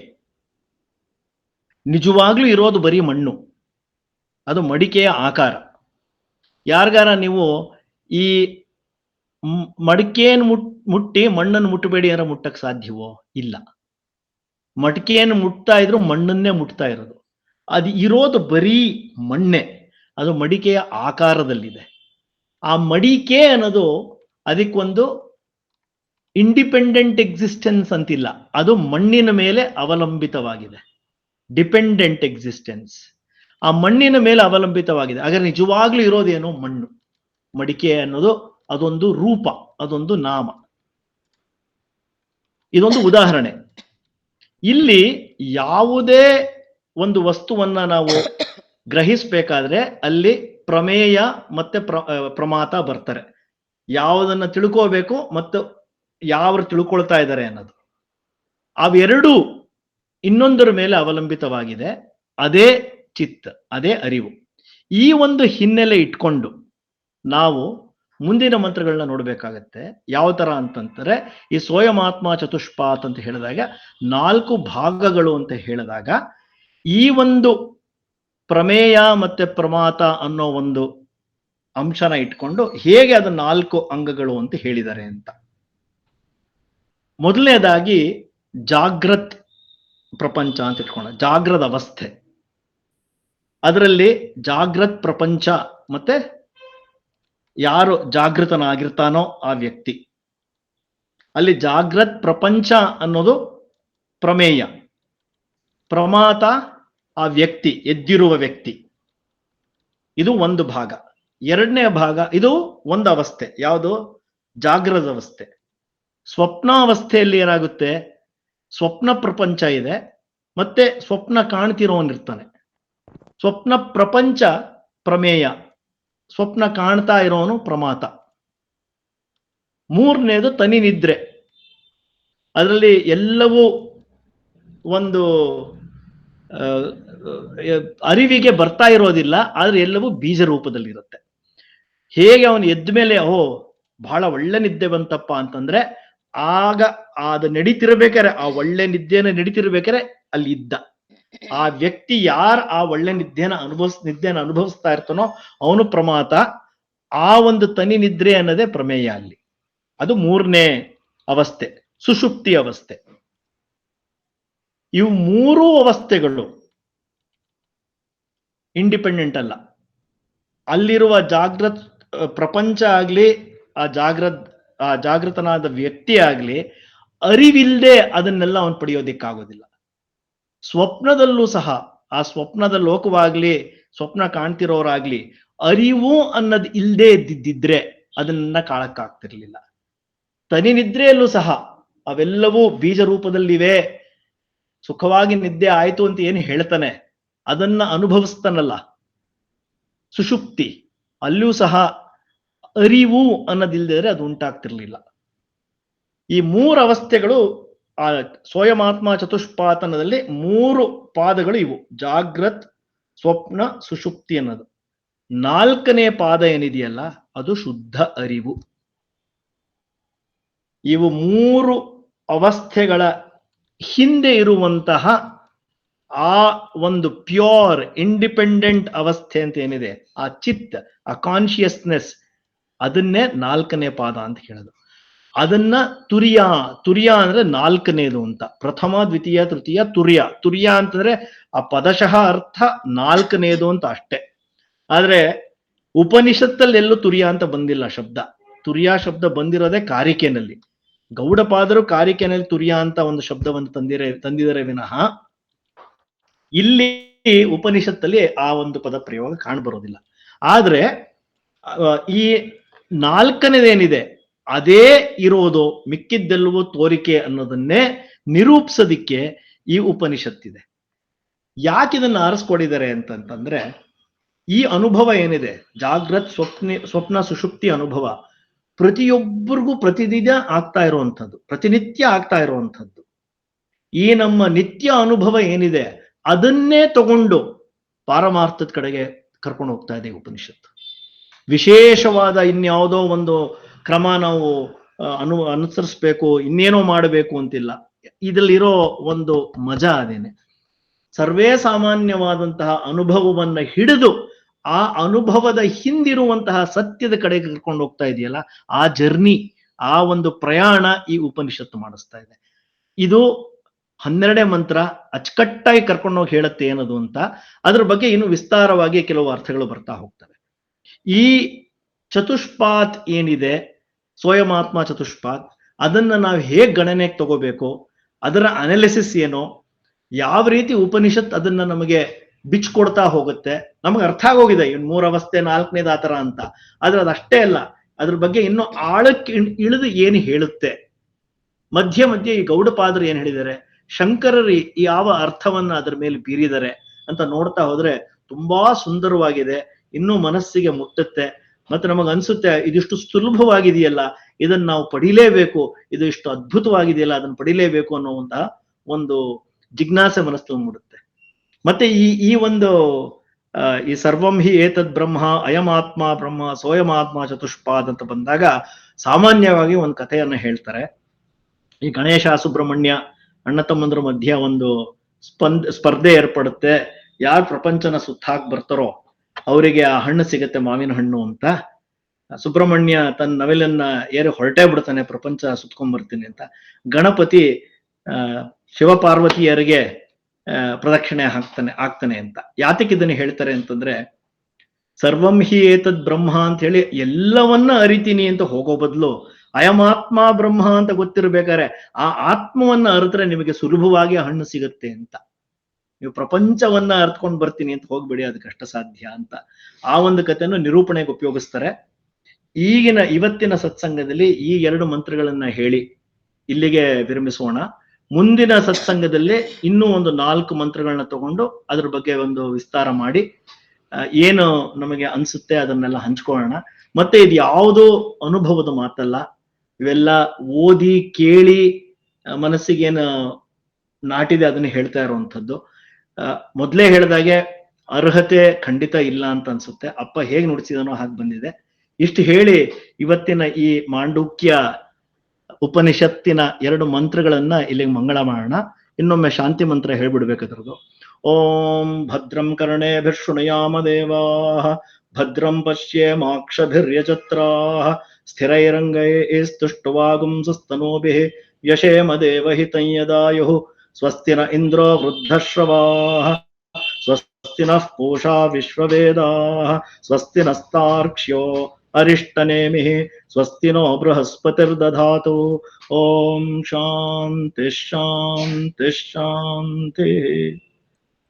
ನಿಜವಾಗ್ಲೂ ಇರೋದು ಬರೀ ಮಣ್ಣು, ಅದು ಮಡಿಕೆಯ ಆಕಾರ. ಯಾರಿಗಾರ ನೀವು ಈ ಮಡಿಕೆಯನ್ನು ಮುಟ್ಟಿ ಮಣ್ಣನ್ನು ಮುಟ್ಟಬೇಡಿ ಯಾರ ಮುಟ್ಟಕ್ ಸಾಧ್ಯವೋ? ಇಲ್ಲ. ಮಡಿಕೆಯನ್ನು ಮುಟ್ತಾ ಇದ್ರು ಮಣ್ಣನ್ನೇ ಮುಟ್ತಾ ಇರೋದು. ಅದು ಇರೋದು ಬರೀ ಮಣ್ಣೆ, ಅದು ಮಡಿಕೆಯ ಆಕಾರದಲ್ಲಿದೆ. ಆ ಮಡಿಕೆ ಅನ್ನೋದು ಅದಕ್ಕೊಂದು ಇಂಡಿಪೆಂಡೆಂಟ್ ಎಕ್ಸಿಸ್ಟೆನ್ಸ್ ಅಂತಿಲ್ಲ, ಅದು ಮಣ್ಣಿನ ಮೇಲೆ ಅವಲಂಬಿತವಾಗಿದೆ. ಡಿಪೆಂಡೆಂಟ್ ಎಕ್ಸಿಸ್ಟೆನ್ಸ್ ಆ ಮಣ್ಣಿನ ಮೇಲೆ ಅವಲಂಬಿತವಾಗಿದೆ. ಹಾಗಾದ್ರೆ ನಿಜವಾಗ್ಲೂ ಇರೋದೇನು? ಮಣ್ಣು. ಮಡಿಕೆ ಅನ್ನೋದು ಅದೊಂದು ರೂಪ, ಅದೊಂದು ನಾಮ. ಇದೊಂದು ಉದಾಹರಣೆ. ಇಲ್ಲಿ ಯಾವುದೇ ಒಂದು ವಸ್ತುವನ್ನ ನಾವು ಗ್ರಹಿಸಬೇಕಾದ್ರೆ ಅಲ್ಲಿ ಪ್ರಮೇಯ ಮತ್ತೆ ಪ್ರಮಾತ ಬರ್ತಾರೆ. ಯಾವುದನ್ನ ತಿಳ್ಕೋಬೇಕು ಮತ್ತು ಯಾರು ತಿಳ್ಕೊಳ್ತಾ ಇದ್ದಾರೆ ಅನ್ನೋದು, ಅವೆರಡೂ ಇನ್ನೊಂದರ ಮೇಲೆ ಅವಲಂಬಿತವಾಗಿದೆ. ಅದೇ ಚಿತ್ತ, ಅದೇ ಅರಿವು. ಈ ಒಂದು ಹಿನ್ನೆಲೆ ಇಟ್ಕೊಂಡು ನಾವು ಮುಂದಿನ ಮಂತ್ರಗಳನ್ನ ನೋಡ್ಬೇಕಾಗತ್ತೆ. ಯಾವ ತರ ಅಂತಂದ್ರೆ, ಈ ಸ್ವಯಮಾತ್ಮ ಚತುಷ್ಪಾತ್ ಅಂತ ಹೇಳಿದಾಗ 4 ಭಾಗಗಳು ಅಂತ ಹೇಳಿದಾಗ ಈ ಒಂದು ಪ್ರಮೇಯ ಮತ್ತೆ ಪ್ರಮಾತ ಅನ್ನೋ ಒಂದು ಅಂಶನ ಇಟ್ಕೊಂಡು ಹೇಗೆ ಅದು 4 ಅಂಗಗಳು ಅಂತ ಹೇಳಿದ್ದಾರೆ ಅಂತ. ಮೊದಲನೇದಾಗಿ ಜಾಗೃತ್ ಪ್ರಪಂಚ ಅಂತ ಇಟ್ಕೊಂಡ, ಜಾಗೃತ ಅವಸ್ಥೆ. ಅದರಲ್ಲಿ ಜಾಗೃತ್ ಪ್ರಪಂಚ ಮತ್ತೆ ಯಾರು ಜಾಗೃತನಾಗಿರ್ತಾನೋ ಆ ವ್ಯಕ್ತಿ. ಅಲ್ಲಿ ಜಾಗೃತ್ ಪ್ರಪಂಚ ಅನ್ನೋದು ಪ್ರಮೇಯ, ಪ್ರಮಾತ ಆ ವ್ಯಕ್ತಿ, ಎದ್ದಿರುವ ವ್ಯಕ್ತಿ. ಇದು ಒಂದು ಭಾಗ. ಎರಡನೇ ಭಾಗ, ಇದು ಒಂದು ಅವಸ್ಥೆ. ಯಾವುದು? ಜಾಗೃತ ಅವಸ್ಥೆ. ಸ್ವಪ್ನಾವಸ್ಥೆಯಲ್ಲಿ ಏನಾಗುತ್ತೆ? ಸ್ವಪ್ನ ಪ್ರಪಂಚ ಇದೆ, ಮತ್ತೆ ಸ್ವಪ್ನ ಕಾಣ್ತಿರೋನಿರ್ತಾನೆ. ಸ್ವಪ್ನ ಪ್ರಪಂಚ ಪ್ರಮೇಯ, ಸ್ವಪ್ನ ಕಾಣ್ತಾ ಇರೋನು ಪ್ರಮಾತ. ಮೂರನೇದು ತನಿ ನಿದ್ರೆ. ಅದರಲ್ಲಿ ಎಲ್ಲವೂ ಒಂದು ಅರಿವಿಗೆ ಬರ್ತಾ ಇರೋದಿಲ್ಲ, ಆದ್ರೆ ಎಲ್ಲವೂ ಬೀಜ ರೂಪದಲ್ಲಿರುತ್ತೆ. ಹೇಗೆ ಅವನು ಎದ್ದ ಮೇಲೆ ಬಹಳ ಒಳ್ಳೆ ನಿದ್ದೆ ಬಂತಪ್ಪ ಅಂತಂದ್ರೆ, ಆಗ ಅದು ನಡೀತಿರ್ಬೇಕಾರೆ, ಆ ಒಳ್ಳೆ ನಿದ್ದೆನ ನಡೀತಿರ್ಬೇಕಾರೆ ಅಲ್ಲಿ ಇದ್ದ ಆ ವ್ಯಕ್ತಿ ಯಾರು ಆ ಒಳ್ಳೆ ನಿದ್ದೆನ ಅನುಭವಿಸ್ತಾ ಇರ್ತಾನೋ ಅವನು ಪ್ರಮಾತ. ಆ ಒಂದು ತನಿ ನಿದ್ರೆ ಅನ್ನೋದೇ ಪ್ರಮೇಯ ಅಲ್ಲಿ. ಅದು ಮೂರನೇ ಅವಸ್ಥೆ, ಸುಷುಪ್ತಿ ಅವಸ್ಥೆ. ಇವು 3 ಅವಸ್ಥೆಗಳು ಇಂಡಿಪೆಂಡೆಂಟ್ ಅಲ್ಲ. ಅಲ್ಲಿರುವ ಜಾಗೃತ್ ಪ್ರಪಂಚ ಆಗ್ಲಿ, ಆ ಜಾಗೃತನಾದ ವ್ಯಕ್ತಿ ಆಗ್ಲಿ, ಅರಿವಿಲ್ಲದೆ ಅದನ್ನೆಲ್ಲ ಅವನು ಪಡೆಯೋದಿಕ್ಕಾಗೋದಿಲ್ಲ. ಸ್ವಪ್ನದಲ್ಲೂ ಸಹ, ಆ ಸ್ವಪ್ನದ ಲೋಕವಾಗ್ಲಿ, ಸ್ವಪ್ನ ಕಾಣ್ತಿರೋರಾಗ್ಲಿ, ಅರಿವು ಅನ್ನೋದು ಇಲ್ಲದೆ ಇದ್ದಿದ್ರೆ ಅದನ್ನ ಕಾಳಕ್ಕಾಗ್ತಿರ್ಲಿಲ್ಲ. ತನಿ ನಿದ್ರೆಯಲ್ಲೂ ಸಹ ಅವೆಲ್ಲವೂ ಬೀಜ ರೂಪದಲ್ಲಿವೆ. ಸುಖವಾಗಿ ನಿದ್ದೆ ಆಯ್ತು ಅಂತ ಏನು ಹೇಳ್ತಾನೆ, ಅದನ್ನ ಅನುಭವಿಸ್ತಾನಲ್ಲ ಸುಷುಪ್ತಿ, ಅಲ್ಲೂ ಸಹ ಅರಿವು ಅನ್ನೋದಿಲ್ಲದೆ ಅದು ಉಂಟಾಗ್ತಿರ್ಲಿಲ್ಲ. ಈ 3 ಅವಸ್ಥೆಗಳು ಆ ಸ್ವಯಮಾತ್ಮ ಚತುಷ್ಪಾತನದಲ್ಲಿ 3 ಪಾದಗಳು ಇವು: ಜಾಗೃತ್, ಸ್ವಪ್ನ, ಸುಷುಪ್ತಿ ಅನ್ನೋದು. 4ನೇ ಪಾದ ಏನಿದೆಯಲ್ಲ ಅದು ಶುದ್ಧ ಅರಿವು. ಇವು 3 ಅವಸ್ಥೆಗಳ ಹಿಂದೆ ಇರುವಂತಹ ಆ ಒಂದು ಪ್ಯೂರ್ ಇಂಡಿಪೆಂಡೆಂಟ್ ಅವಸ್ಥೆ ಅಂತ ಏನಿದೆ, ಆ ಚಿತ್, ಆ ಕಾನ್ಶಿಯಸ್ನೆಸ್, ಅದನ್ನೇ 4ನೇ ಪಾದ ಅಂತ ಹೇಳೋದು. ಅದನ್ನ ತುರ್ಯ ಅಂದ್ರೆ 4ನೇದು ಅಂತ. ಪ್ರಥಮ, ದ್ವಿತೀಯ, ತೃತೀಯ, ತುರ್ಯ ಅಂತಂದ್ರೆ ಆ ಪದಶಃ ಅರ್ಥ 4ನೇದು ಅಂತ ಅಷ್ಟೇ. ಆದ್ರೆ ಉಪನಿಷತ್ತಲ್ಲಿ ಎಲ್ಲೂ ತುರ್ಯ ಅಂತ ಬಂದಿಲ್ಲ ಶಬ್ದ. ತುರ್ಯ ಶಬ್ದ ಬಂದಿರೋದೇ ಕಾರಿಕೆನಲ್ಲಿ. ಗೌಡಪಾದರು ಕಾರಿಕೆನಲ್ಲಿ ತುರ್ಯ ಅಂತ ಒಂದು ಶಬ್ದವನ್ನು ತಂದಿದರೆ ವಿನಃ ಇಲ್ಲಿ ಉಪನಿಷತ್ತಲ್ಲಿ ಆ ಒಂದು ಪದ ಪ್ರಯೋಗ ಕಾಣಬರೋದಿಲ್ಲ. ಆದ್ರೆ ಈ 4ನೇದೇನಿದೆ ಅದೇ ಇರೋದು, ಮಿಕ್ಕಿದ್ದೆಲ್ಲವೂ ತೋರಿಕೆ ಅನ್ನೋದನ್ನೇ ನಿರೂಪಿಸೋದಿಕ್ಕೆ ಈ ಉಪನಿಷತ್ತಿದೆ. ಯಾಕೆ ಇದನ್ನ ಆರಿಸ್ಕೊಡಿದ್ದಾರೆ ಅಂತಂದ್ರೆ, ಈ ಅನುಭವ ಏನಿದೆ, ಜಾಗೃತ್ ಸ್ವಪ್ನ ಸುಷುಪ್ತಿ ಅನುಭವ, ಪ್ರತಿಯೊಬ್ಬರಿಗೂ ಪ್ರತಿದಿನ ಆಗ್ತಾ ಇರುವಂಥದ್ದು, ಪ್ರತಿನಿತ್ಯ ಆಗ್ತಾ ಇರುವಂಥದ್ದು. ಈ ನಮ್ಮ ನಿತ್ಯ ಅನುಭವ ಏನಿದೆ ಅದನ್ನೇ ತಗೊಂಡು ಪಾರಮಾರ್ಥದ ಕಡೆಗೆ ಕರ್ಕೊಂಡು ಹೋಗ್ತಾ ಇದೆ ಉಪನಿಷತ್ತು. ವಿಶೇಷವಾದ ಇನ್ಯಾವುದೋ ಒಂದು ಕ್ರಮ ನಾವು ಅನುಸರಿಸ್ಬೇಕು, ಇನ್ನೇನೋ ಮಾಡಬೇಕು ಅಂತಿಲ್ಲ. ಇದರಲ್ಲಿರೋ ಒಂದು ಮಜಾ ಅದೇನೆ. ಸರ್ವೇ ಸಾಮಾನ್ಯವಾದಂತಹ ಅನುಭವವನ್ನ ಹಿಡಿದು ಆ ಅನುಭವದ ಹಿಂದಿರುವಂತಹ ಸತ್ಯದ ಕಡೆಗೆ ಕರ್ಕೊಂಡು ಹೋಗ್ತಾ ಇದೆಯಲ್ಲ, ಆ ಜರ್ನಿ, ಆ ಒಂದು ಪ್ರಯಾಣ ಈ ಉಪನಿಷತ್ತು ಮಾಡಿಸ್ತಾ ಇದೆ. ಇದು 12ನೇ ಮಂತ್ರ ಅಚ್ಚುಕಟ್ಟಾಗಿ ಕರ್ಕೊಂಡೋಗಿ ಹೇಳುತ್ತೆ ಏನದು ಅಂತ. ಅದ್ರ ಬಗ್ಗೆ ಇನ್ನು ವಿಸ್ತಾರವಾಗಿ ಕೆಲವು ಅರ್ಥಗಳು ಬರ್ತಾ ಹೋಗ್ತವೆ. ಈ ಚತುಷ್ಪಾತ್ ಏನಿದೆ, ಸ್ವಯಮಾತ್ಮ ಚತುಷ್ಪಾತ್, ಅದನ್ನ ನಾವು ಹೇಗೆ ಗಣನೆಗೆ ತಗೋಬೇಕು, ಅದರ ಅನಾಲಿಸಿಸ್ ಏನು, ಯಾವ ರೀತಿ ಉಪನಿಷತ್ ಅದನ್ನ ನಮಗೆ ಬಿಚ್ಕೊಡ್ತಾ ಹೋಗುತ್ತೆ, ನಮಗೆ ಅರ್ಥ ಆಗೋಗಿದೆ ಇನ್ 3 ಅವಸ್ಥೆ 4ನೇದು ಆತರ ಅಂತ. ಆದ್ರೆ ಅದಷ್ಟೇ ಅಲ್ಲ, ಅದ್ರ ಬಗ್ಗೆ ಇನ್ನೂ ಆಳಕ್ಕೆ ಇಳಿದು ಏನು ಹೇಳುತ್ತೆ. ಮಧ್ಯೆ ಮಧ್ಯೆ ಈ ಗೌಡಪಾದರು ಏನ್ ಹೇಳಿದ್ದಾರೆ, ಶಂಕರರು ಯಾವ ಅರ್ಥವನ್ನ ಅದರ ಮೇಲೆ ಬೀರಿದ್ದಾರೆ ಅಂತ ನೋಡ್ತಾ ಹೋದ್ರೆ ತುಂಬಾ ಸುಂದರವಾಗಿದೆ, ಇನ್ನೂ ಮನಸ್ಸಿಗೆ ಮುಟ್ಟುತ್ತೆ. ಮತ್ತೆ ನಮಗ ಅನ್ಸುತ್ತೆ ಇದಿಷ್ಟು ಸುಲಭವಾಗಿದೆಯಲ್ಲ, ಇದನ್ನ ನಾವು ಪಡಿಲೇಬೇಕು, ಇದು ಇಷ್ಟು ಅದ್ಭುತವಾಗಿದೆಯಲ್ಲ, ಅದನ್ನ ಪಡಿಲೇಬೇಕು ಅನ್ನುವಂತಹ ಒಂದು ಜಿಜ್ಞಾಸೆ ಮನಸ್ಸು ಮೂಡುತ್ತೆ. ಮತ್ತೆ ಈ ಒಂದು ಈ ಸರ್ವಂ ಹಿ ಏತದ್ ಬ್ರಹ್ಮ ಅಯಮಾತ್ಮ ಬ್ರಹ್ಮ ಸೋಯಮಾತ್ಮ ಚತುಷ್ಪಾದ್ ಅಂತ ಬಂದಾಗ ಸಾಮಾನ್ಯವಾಗಿ ಒಂದು ಕಥೆಯನ್ನ ಹೇಳ್ತಾರೆ. ಈ ಗಣೇಶ ಸುಬ್ರಹ್ಮಣ್ಯ ಅಣ್ಣ ತಮ್ಮಂದ್ರ ಮಧ್ಯ ಒಂದು ಸ್ಪರ್ಧೆ ಏರ್ಪಡುತ್ತೆ. ಯಾರು ಪ್ರಪಂಚನ ಸುತ್ತಾಕ್ ಬರ್ತಾರೋ ಅವರಿಗೆ ಆ ಹಣ್ಣು ಸಿಗತ್ತೆ, ಮಾವಿನ ಹಣ್ಣು ಅಂತ. ಸುಬ್ರಹ್ಮಣ್ಯ ತನ್ನ ನವಿಲನ್ನ ಏರಿ ಹೊರಟೇ ಬಿಡ್ತಾನೆ, ಪ್ರಪಂಚ ಸುತ್ಕೊಂಡ್ ಬರ್ತೀನಿ ಅಂತ. ಗಣಪತಿ ಶಿವಪಾರ್ವತಿಯರಿಗೆ ಪ್ರದಕ್ಷಿಣೆ ಆಗ್ತಾನೆ ಅಂತ. ಯಾತಕ್ಕೆ ಇದನ್ನ ಹೇಳ್ತಾರೆ ಅಂತಂದ್ರೆ, ಸರ್ವಂ ಹಿ ಏತದ್ ಬ್ರಹ್ಮ ಅಂತ ಹೇಳಿ ಎಲ್ಲವನ್ನ ಅರಿತೀನಿ ಅಂತ ಹೋಗೋ ಬದಲು ಅಯಮಾತ್ಮ ಬ್ರಹ್ಮ ಅಂತ ಗೊತ್ತಿರ್ಬೇಕಾರೆ ಆ ಆತ್ಮವನ್ನ ಅರಿದ್ರೆ ನಿಮಗೆ ಸುಲಭವಾಗಿ ಹಣ್ಣು ಸಿಗುತ್ತೆ ಅಂತ. ನೀವು ಪ್ರಪಂಚವನ್ನ ಅರ್ತ್ಕೊಂಡು ಬರ್ತೀನಿ ಅಂತ ಹೋಗ್ಬೇಡಿ, ಅದು ಕಷ್ಟ ಸಾಧ್ಯ ಅಂತ ಆ ಒಂದು ಕಥೆಯನ್ನು ನಿರೂಪಣೆಗೆ ಉಪಯೋಗಿಸ್ತಾರೆ. ಇವತ್ತಿನ ಸತ್ಸಂಗದಲ್ಲಿ ಈ 2 ಮಂತ್ರಗಳನ್ನ ಹೇಳಿ ಇಲ್ಲಿಗೆ ವಿರಮಿಸೋಣ. ಮುಂದಿನ ಸತ್ಸಂಗದಲ್ಲಿ ಇನ್ನೂ ಒಂದು 4 ಮಂತ್ರಗಳನ್ನ ತಗೊಂಡು ಅದ್ರ ಬಗ್ಗೆ ಒಂದು ವಿಸ್ತಾರ ಮಾಡಿ ಏನು ನಮಗೆ ಅನ್ಸುತ್ತೆ ಅದನ್ನೆಲ್ಲ ಹಂಚ್ಕೊಳ್ಳೋಣ. ಮತ್ತೆ ಇದು ಯಾವುದೋ ಅನುಭವದ ಮಾತಲ್ಲ, ಇವೆಲ್ಲ ಓದಿ ಕೇಳಿ ಮನಸ್ಸಿಗೇನು ನಾಟಿದೆ ಅದನ್ನ ಹೇಳ್ತಾ ಇರುವಂಥದ್ದು. ಮೊದಲೇ ಹೇಳಿದಾಗೆ ಅರ್ಹತೆ ಖಂಡಿತ ಇಲ್ಲ ಅಂತ ಅನ್ಸುತ್ತೆ. ಅಪ್ಪ ಹೇಗೆ ನುಡಿಸಿದನೋ ಹಾಗೆ ಬಂದಿದೆ. ಇಷ್ಟು ಹೇಳಿ ಇವತ್ತಿನ ಈ ಮಾಂಡುಕ್ಯ ಉಪನಿಷತ್ತಿನ 2 ಮಂತ್ರಗಳನ್ನ ಇಲ್ಲಿಗೆ ಮಂಗಳ ಮಾಡೋಣ. ಇನ್ನೊಮ್ಮೆ ಶಾಂತಿ ಮಂತ್ರ ಹೇಳ್ಬಿಡ್ಬೇಕದ್ರದ್ದು. ಓಂ ಭದ್ರಂ ಕರ್ಣೇಭಿರ್ ಶೃಣುಯಾಮ ದೇವಾಃ ಭದ್ರಂ ಪಶ್ಯೇಮಾಕ್ಷಭಿರ್ಯಜತ್ರಾಃ ಸ್ಥಿರೈರಂಗೈಸ್ತುಷ್ಟವಾಗುಂಸಸ್ತನೂಭಿಃ ಯಶೇಮ ದೇವಹಿತಂ ಯದಾಯುಃ ಸ್ವಸ್ತಿ ನ ಇಂದ್ರೋ ವೃದ್ಧಶ್ರವಾಃ ಸ್ವಸ್ತಿ ನಃ ಪೂಷಾ ವಿಶ್ವವೇದಾಃ ಸ್ವಸ್ತಿ ನಸ್ತಾರ್ಕ್ಷ್ಯೋ ಅರಿಷ್ಟನೇಮಿಃ ಸ್ವಸ್ತಿ ನೋ ಬೃಹಸ್ಪತಿರ್ದಧಾತು. ಓಂ ಶಾಂತಿ ಶಾಂತಿ ಶಾಂತಿ.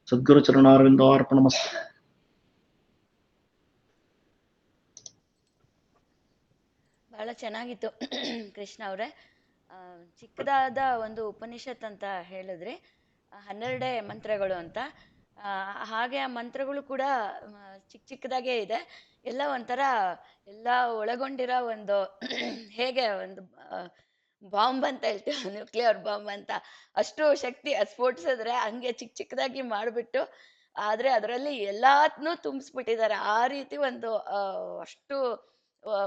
ಸದ್ಗುರು ಚರಣಾರವಿಂದಾರ್ಪಣಮಸ್ತು. ಬಹಳ ಚೆನ್ನಾಗಿತ್ತು ಕೃಷ್ಣ ಅವರೇ. ಚಿಕ್ಕದಾದ ಒಂದು ಉಪನಿಷತ್ ಅಂತ ಹೇಳಿದ್ರಿ, 12 ಮಂತ್ರಗಳು ಅಂತ. ಹಾಗೆ ಆ ಮಂತ್ರಗಳು ಕೂಡ ಚಿಕ್ಕದಾಗೇ ಇದೆ. ಎಲ್ಲ ಒಂಥರ ಎಲ್ಲ ಒಳಗೊಂಡಿರೋ ಒಂದು ಹೇಗೆ ಒಂದು ಬಾಂಬ್ ಅಂತ ಹೇಳ್ತೀವಿ, ನ್ಯೂಕ್ಲಿಯರ್ ಬಾಂಬ್ ಅಂತ, ಅಷ್ಟು ಶಕ್ತಿ ಅದು ಸ್ಫೋಟಿಸಿದ್ರೆ ಹಂಗೆ ಚಿಕ್ಕದಾಗಿ ಮಾಡಿಬಿಟ್ಟು, ಆದರೆ ಅದರಲ್ಲಿ ಎಲ್ಲಾದ್ನೂ ತುಂಬಿಸ್ಬಿಟ್ಟಿದ್ದಾರೆ. ಆ ರೀತಿ ಒಂದು ಅಷ್ಟು